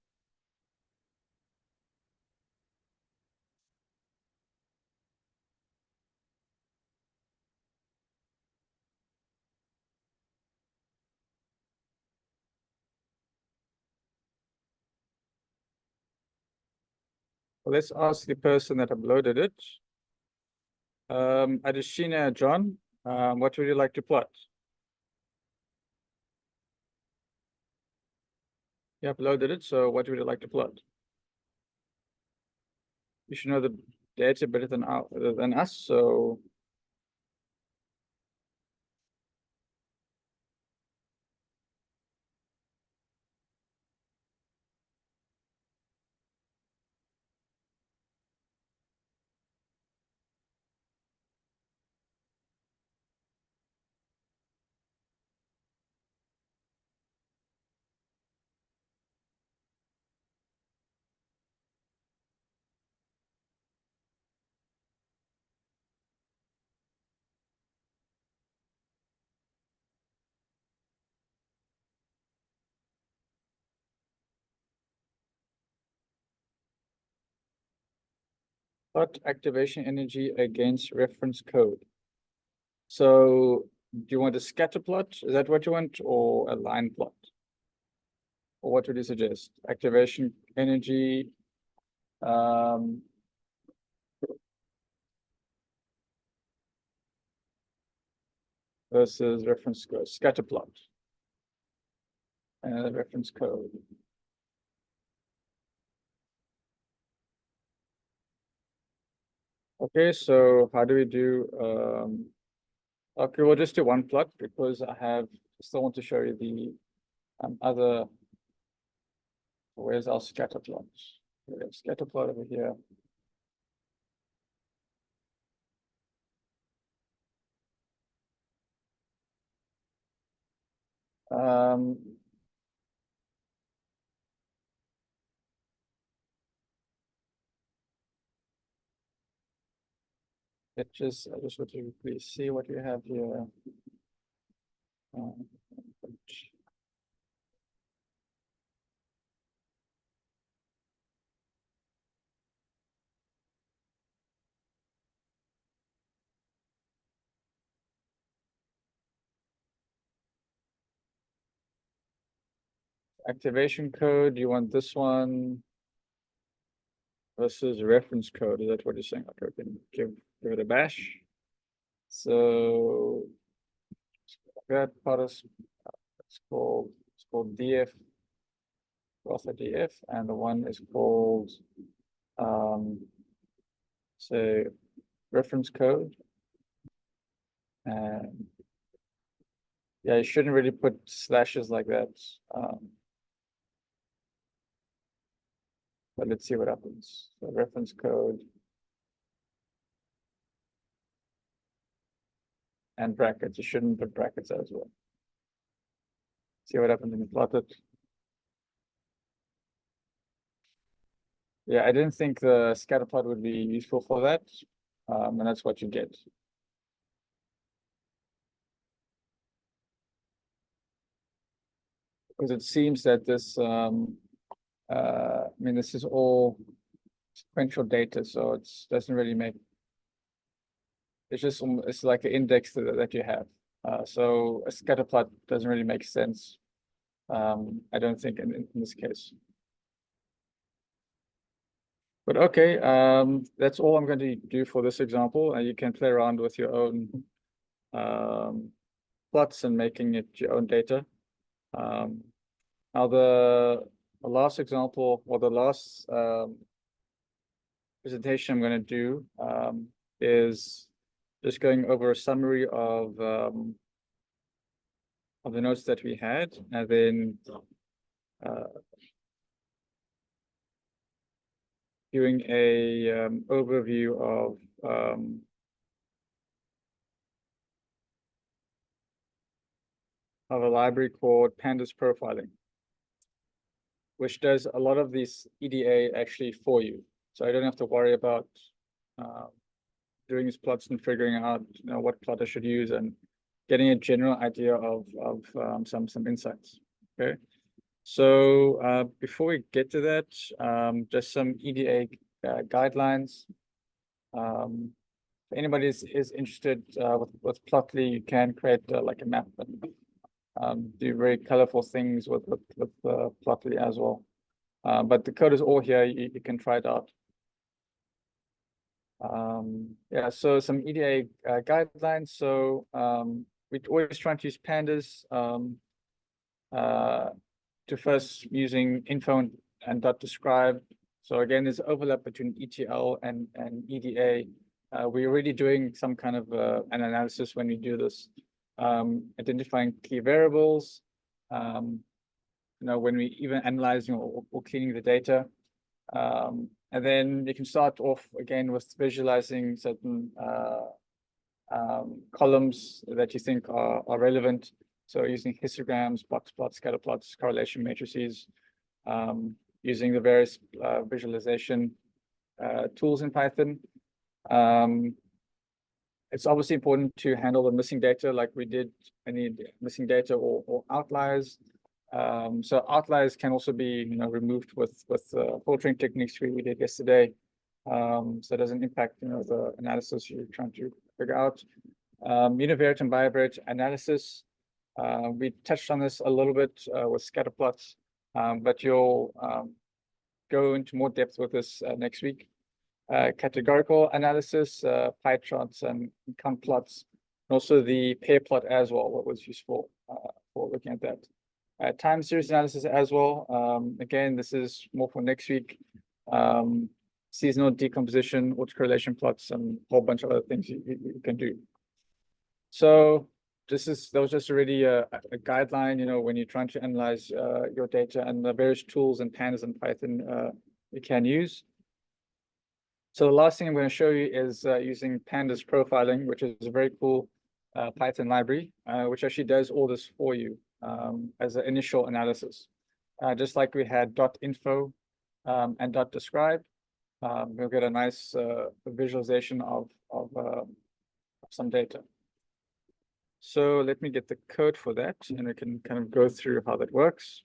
Well, let's ask the person that uploaded it. Adeshina John, what would you like to plot? You uploaded it, so what would you like to plot? You should know the data better than us, so plot activation energy against reference code. So do you want a scatter plot? Is that what you want, or a line plot? Or what would you suggest? Activation energy, versus reference code, scatter plot. And reference code. Okay, so how do we do, okay, we'll just do one plot because I still want to show you the other, where's our scatter plot? We have scatter plot over here. I just want to please see what you have here. Activation code, you want this one versus reference code. Is that what you're saying? Okay, we can give it a bash. So that part is it's called df, author df, and the one is called say reference code. And yeah, you shouldn't really put slashes like that. But let's see what happens. So reference code and brackets. You shouldn't put brackets as well. See what happens when you plot it. Yeah, I didn't think the scatter plot would be useful for that. And that's what you get. Because it seems that this, I mean, this is all sequential data, so it doesn't really make, it's like an index that you have. So a scatter plot doesn't really make sense. I don't think in this case. But okay, that's all I'm going to do for this example. And you can play around with your own plots and making it your own data. Now the last example, or the last presentation I'm going to do is just going over a summary of the notes that we had, and then doing a overview of a library called Pandas Profiling, which does a lot of this EDA actually for you. So I don't have to worry about doing these plots and figuring out, what plot I should use and getting a general idea of some insights. Okay. So before we get to that, just some EDA guidelines. If anybody is interested with Plotly, you can create like a map and do very colorful things with Plotly as well. But the code is all here. You can try it out. Yeah, so some EDA guidelines. So we always try to use pandas to first using info and dot describe. So again, there's overlap between ETL and EDA. We're already doing some kind of an analysis when we do this, identifying key variables, when we even analyzing or cleaning the data. And then you can start off again with visualizing certain columns that you think are relevant. So using histograms, box plots, scatter plots, correlation matrices, using the various visualization tools in Python. It's obviously important to handle the missing data like we did, any missing data or outliers. So outliers can also be removed with filtering techniques we did yesterday. So it doesn't impact the analysis you're trying to figure out. Univariate and bivariate analysis. We touched on this a little bit with scatter plots, but you'll go into more depth with this next week. Categorical analysis, pie charts and count plots, and also the pair plot as well, what was useful for looking at that. Time series analysis as well. Again, this is more for next week. Seasonal decomposition, autocorrelation plots, and a whole bunch of other things you can do. So that was just already a guideline, when you're trying to analyze your data and the various tools and pandas in Python you can use. So the last thing I'm going to show you is using pandas profiling, which is a very cool Python library, which actually does all this for you as an initial analysis. Just like we had .info and .describe, we'll get a nice visualization of some data. So let me get the code for that, and we can kind of go through how that works.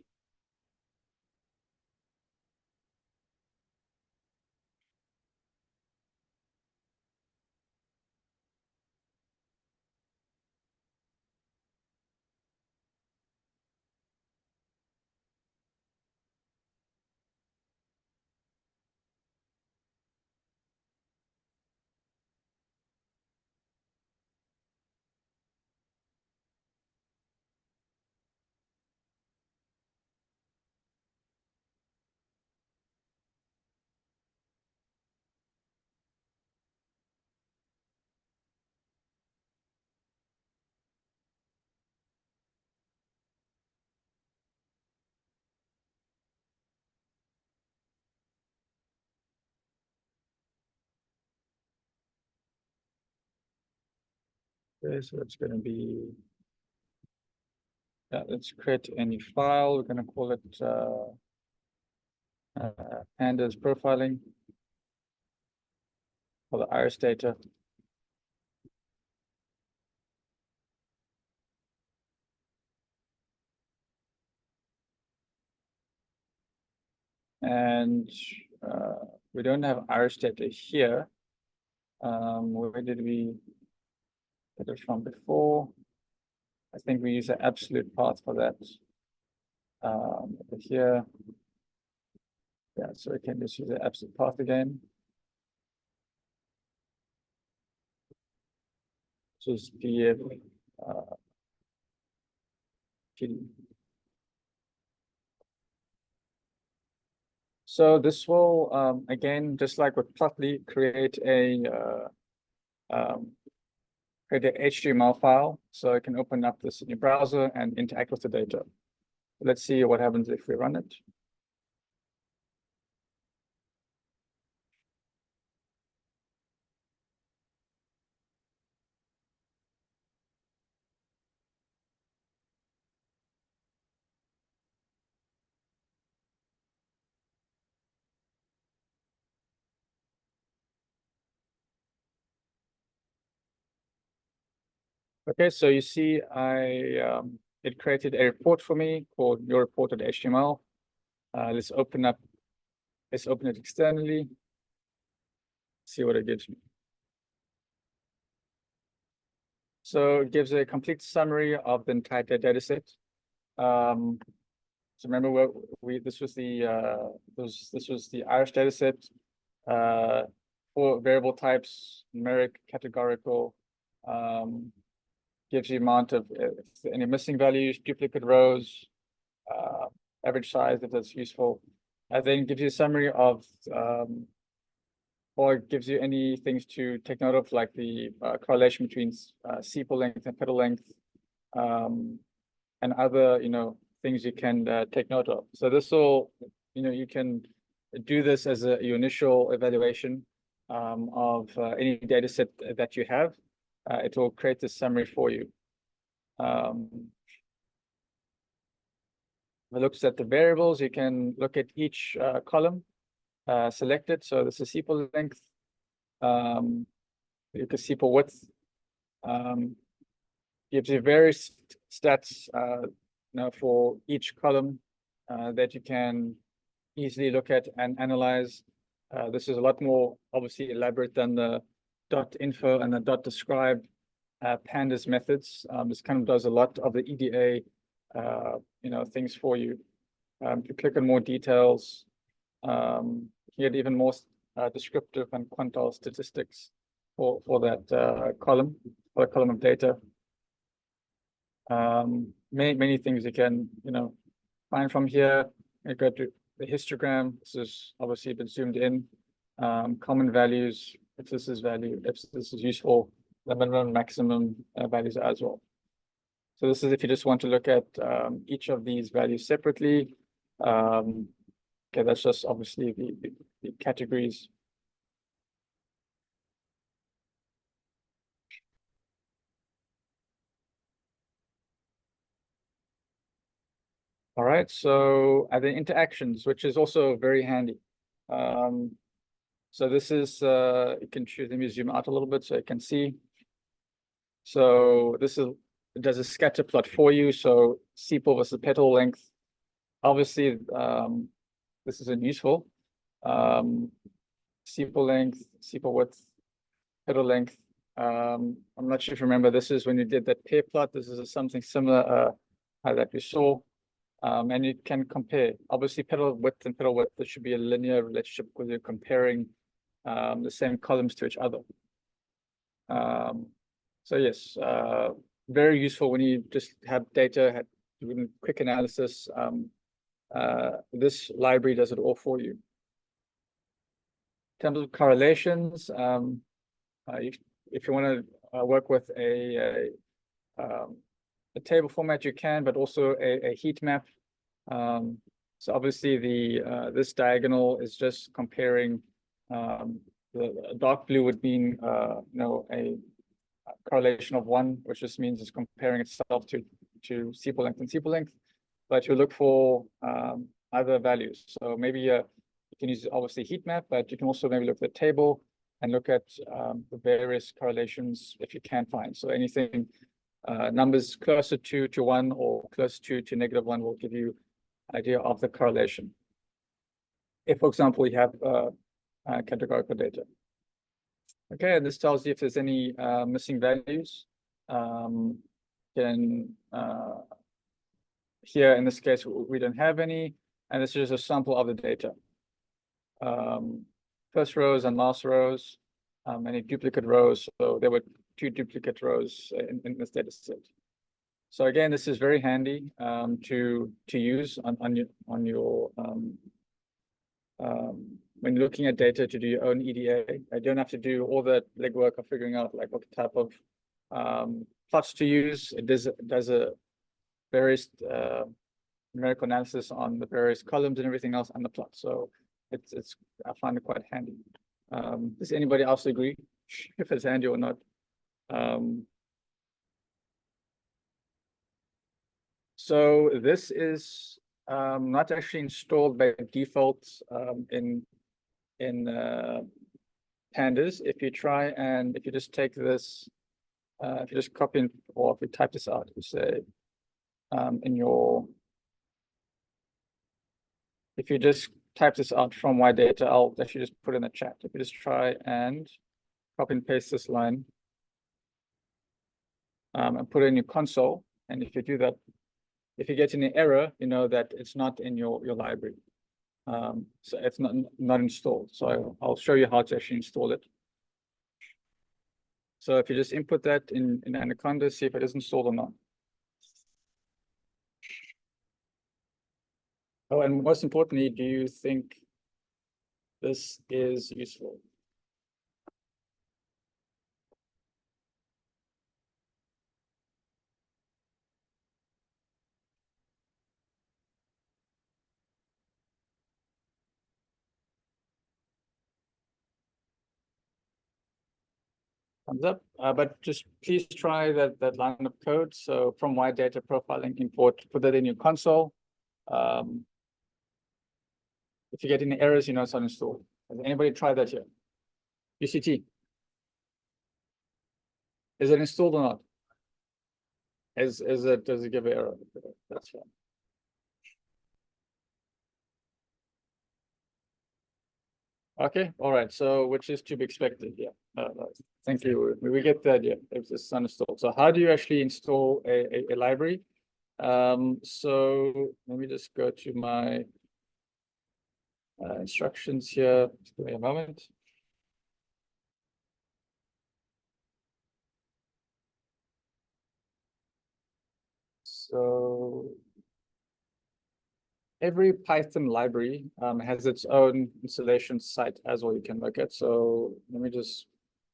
Okay, so it's going to be, let's create a new file. We're going to call it pandas profiling for the iris data. And we don't have iris data here. Where did we get it from before? I think we use an absolute path for that. Here, yeah, so we can just use the absolute path again. Just df PD. So this will again, just like with Plotly, create a HTML file, so it can open up this in your browser and interact with the data. Let's see what happens if we run it. Okay, so you see, it created a report for me called your report.html. Let's open it externally. See what it gives me. So it gives a complete summary of the entire data set. So remember this was the Irish data set, for variable types, numeric, categorical, gives you amount of any missing values, duplicate rows, average size if that's useful, and then gives you a summary of or it gives you any things to take note of, like the correlation between sepal length and petal length, and other things you can take note of. So this will you can do this as your initial evaluation of any data set that you have. It will create this summary for you. It looks at the variables. You can look at each column, select it. So this is sepal length. You can sepal width. Gives you various stats for each column that you can easily look at and analyze. This is a lot more obviously elaborate than the .info and the .describe pandas methods. This kind of does a lot of the EDA things for you. If you click on more details, you get even more descriptive and quantile statistics for that column of data. Many things you can find from here. You go to the histogram. This is obviously been zoomed in. Common values, if this is useful, the minimum maximum values as well. So this is if you just want to look at each of these values separately. Okay, that's just obviously the categories. All right, so the interactions, which is also very handy. So this is, you can choose, let me zoom out a little bit so you can see. So it does a scatter plot for you. So sepal versus petal length. Obviously, this isn't useful. Sepal length, sepal width, petal length. I'm not sure if you remember, this is when you did that pair plot. This is something similar that we saw. And you can compare. Obviously, petal width and petal width, there should be a linear relationship because you're comparing the same columns to each other. So yes, very useful when you just have data, doing quick analysis. This library does it all for you. In terms of correlations, if you want to work with a table format, you can, but also a heat map. So obviously this diagonal is just comparing. The dark blue would mean a correlation of 1, which just means it's comparing itself to sepal length and sepal length. But you look for other values. So maybe you can use obviously heat map, but you can also maybe look at the table and look at the various correlations if you can find. So anything numbers closer to 1 or closer to -1 will give you an idea of the correlation. If, for example, you have categorical data. Okay, and this tells you if there's any missing values. Here in this case, we don't have any, and this is a sample of the data. First rows and last rows, any duplicate rows. So there were 2 duplicate rows in this data set. So again, this is very handy to use on your when looking at data to do your own EDA. I don't have to do all the legwork of figuring out like what type of plots to use. It does a various numerical analysis on the various columns and everything else on the plot. So I find it quite handy. Does anybody else agree if it's handy or not? So this is not actually installed by default in pandas. If you just take this if you just copy and, or if you type this out, you say, in your, if you just type this out from my data, I'll actually just put in the chat. If you just try and copy and paste this line, and put it in your console, and if you do that, if you get any error, you know that it's not in your library. So it's not installed. So I'll show you how to actually install it. So if you just input that in Anaconda, see if it is installed or not. Oh, and most importantly, do you think this is useful? Thumbs up, but just please try that line of code. So from wide data profiling import, put that in your console. If you get any errors, you know it's uninstalled. Has anybody tried that here? UCT. Is it installed or not? Does it give an error? That's fine. Okay, all right. So which is to be expected? Yeah. Thank you. We get the idea. If this is uninstalled. So how do you actually install a library? So let me just go to my instructions here. Just give me a moment. So every Python library has its own installation site as well you can look at. So let me just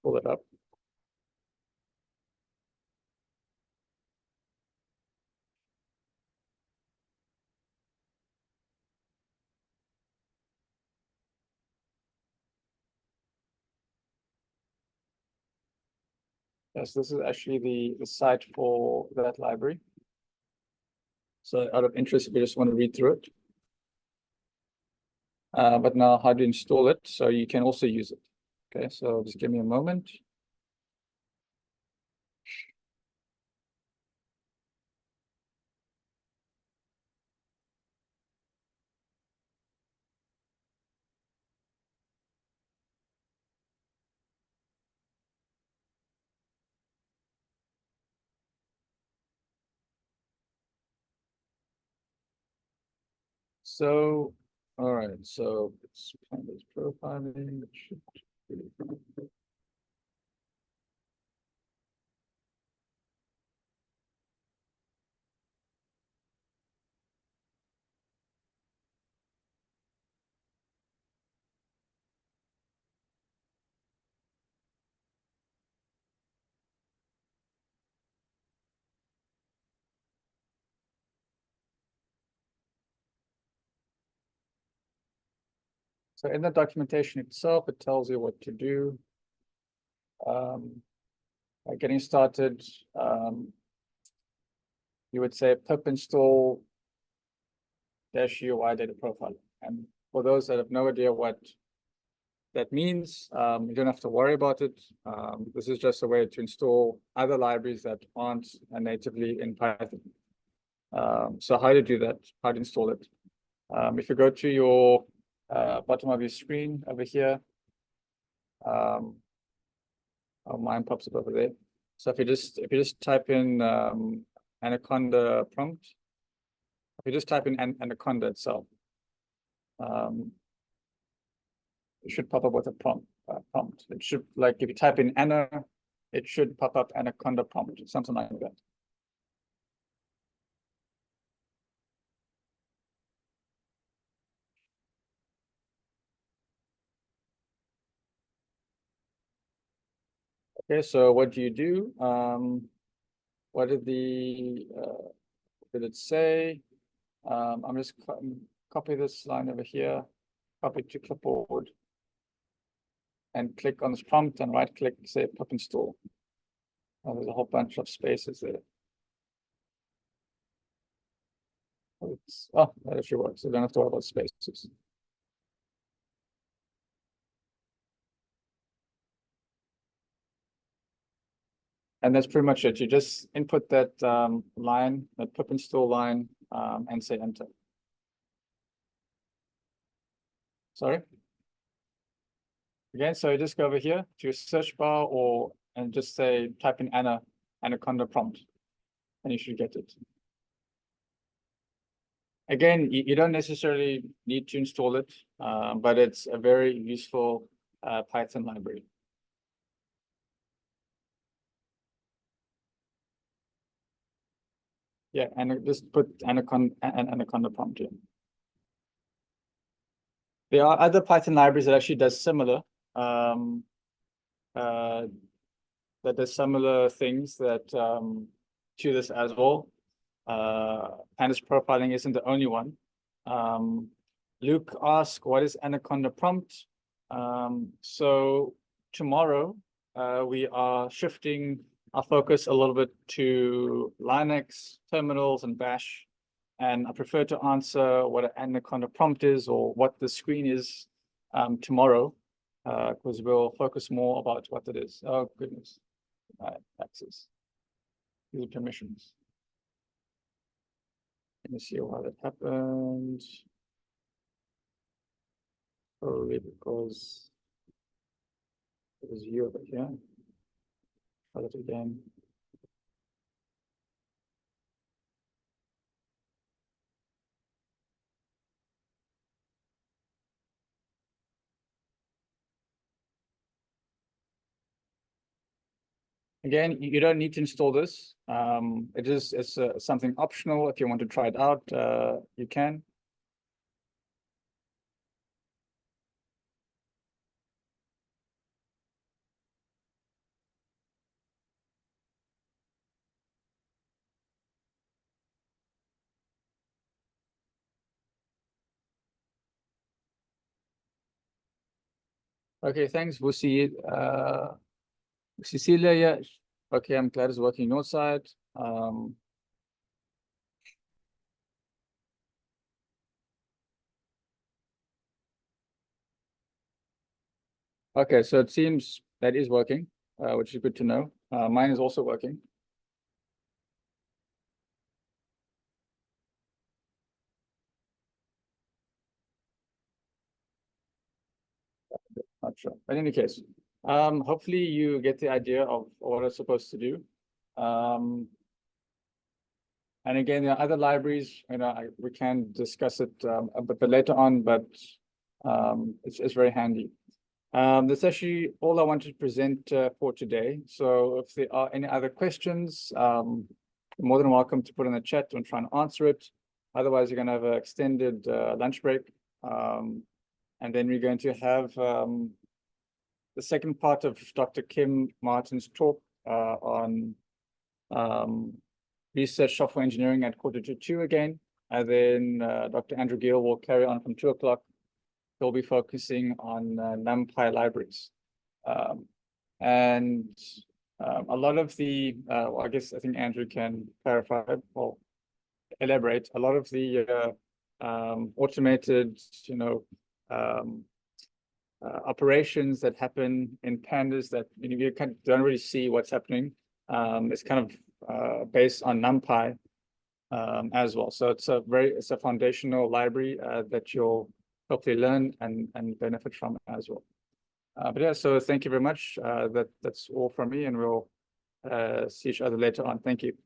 pull it up. Yes, this is actually the site for that library. So out of interest, if you just want to read through it. But now how to install it so you can also use it. Okay, so just give me a moment. So, all right, so it's pandas profiling. It should be. So in the documentation itself, it tells you what to do. Getting started, you would say pip install -UI data profiler. And for those that have no idea what that means, you don't have to worry about it. This is just a way to install other libraries that aren't natively in Python. So how to do that, how to install it. If you go to your bottom of your screen over here, oh, mine pops up over there. So if you just type in Anaconda prompt, if you just type in Anaconda itself, it should pop up with a prompt. It should, like, if you type in Ana, it should pop up Anaconda prompt, something like that. Okay, so what do you do? What did it say? I'm just copy this line over here, copy to clipboard, and click on this prompt and right click, say pip install. Oh, there's a whole bunch of spaces there. Oh, that actually works. You don't have to worry about spaces. And that's pretty much it. You just input that line, that pip install line, and say enter. Sorry. Again, so you just go over here to your search bar and just say type in Anaconda prompt, and you should get it. Again, you don't necessarily need to install it, but it's a very useful Python library. Yeah, and just put Anaconda prompt in. There are other Python libraries that actually does similar, that does similar things that to this as well. Pandas profiling isn't the only one. Luke asked, what is Anaconda prompt? So tomorrow, we are shifting our focus a little bit to Linux, terminals, and Bash. And I prefer to answer what an Anaconda prompt is or what the screen is tomorrow, because we'll focus more about what it is. Oh, goodness. Access. These are permissions. Let me see why that happened. Probably because it was you over here. Try that again. Again, you don't need to install this. It's something optional. If you want to try it out, you can. Okay, thanks. We'll see you. Cecilia, yeah. Okay, I'm glad it's working on your side. Okay, so it seems that is working, which is good to know. Mine is also working. Not sure. But in any case, hopefully you get the idea of what it's supposed to do. And again, there are other libraries, we can discuss it a bit later on, but it's very handy. That's actually all I wanted to present for today. So if there are any other questions, you're more than welcome to put in the chat and try and answer it. Otherwise, you're going to have an extended lunch break. And then we're going to have the second part of Dr. Kim Martin's talk on research software engineering at 1:45 again. And then Dr. Andrew Gill will carry on from 2 o'clock. He'll be focusing on NumPy libraries. And a lot of the, well, I guess I think Andrew can clarify or elaborate. A lot of the automated, operations that happen in pandas that you don't really see what's happening. It's kind of based on NumPy as well. So it's a foundational library that you'll hopefully learn and benefit from as well. But yeah, so thank you very much. That's all from me, and we'll see each other later on. Thank you.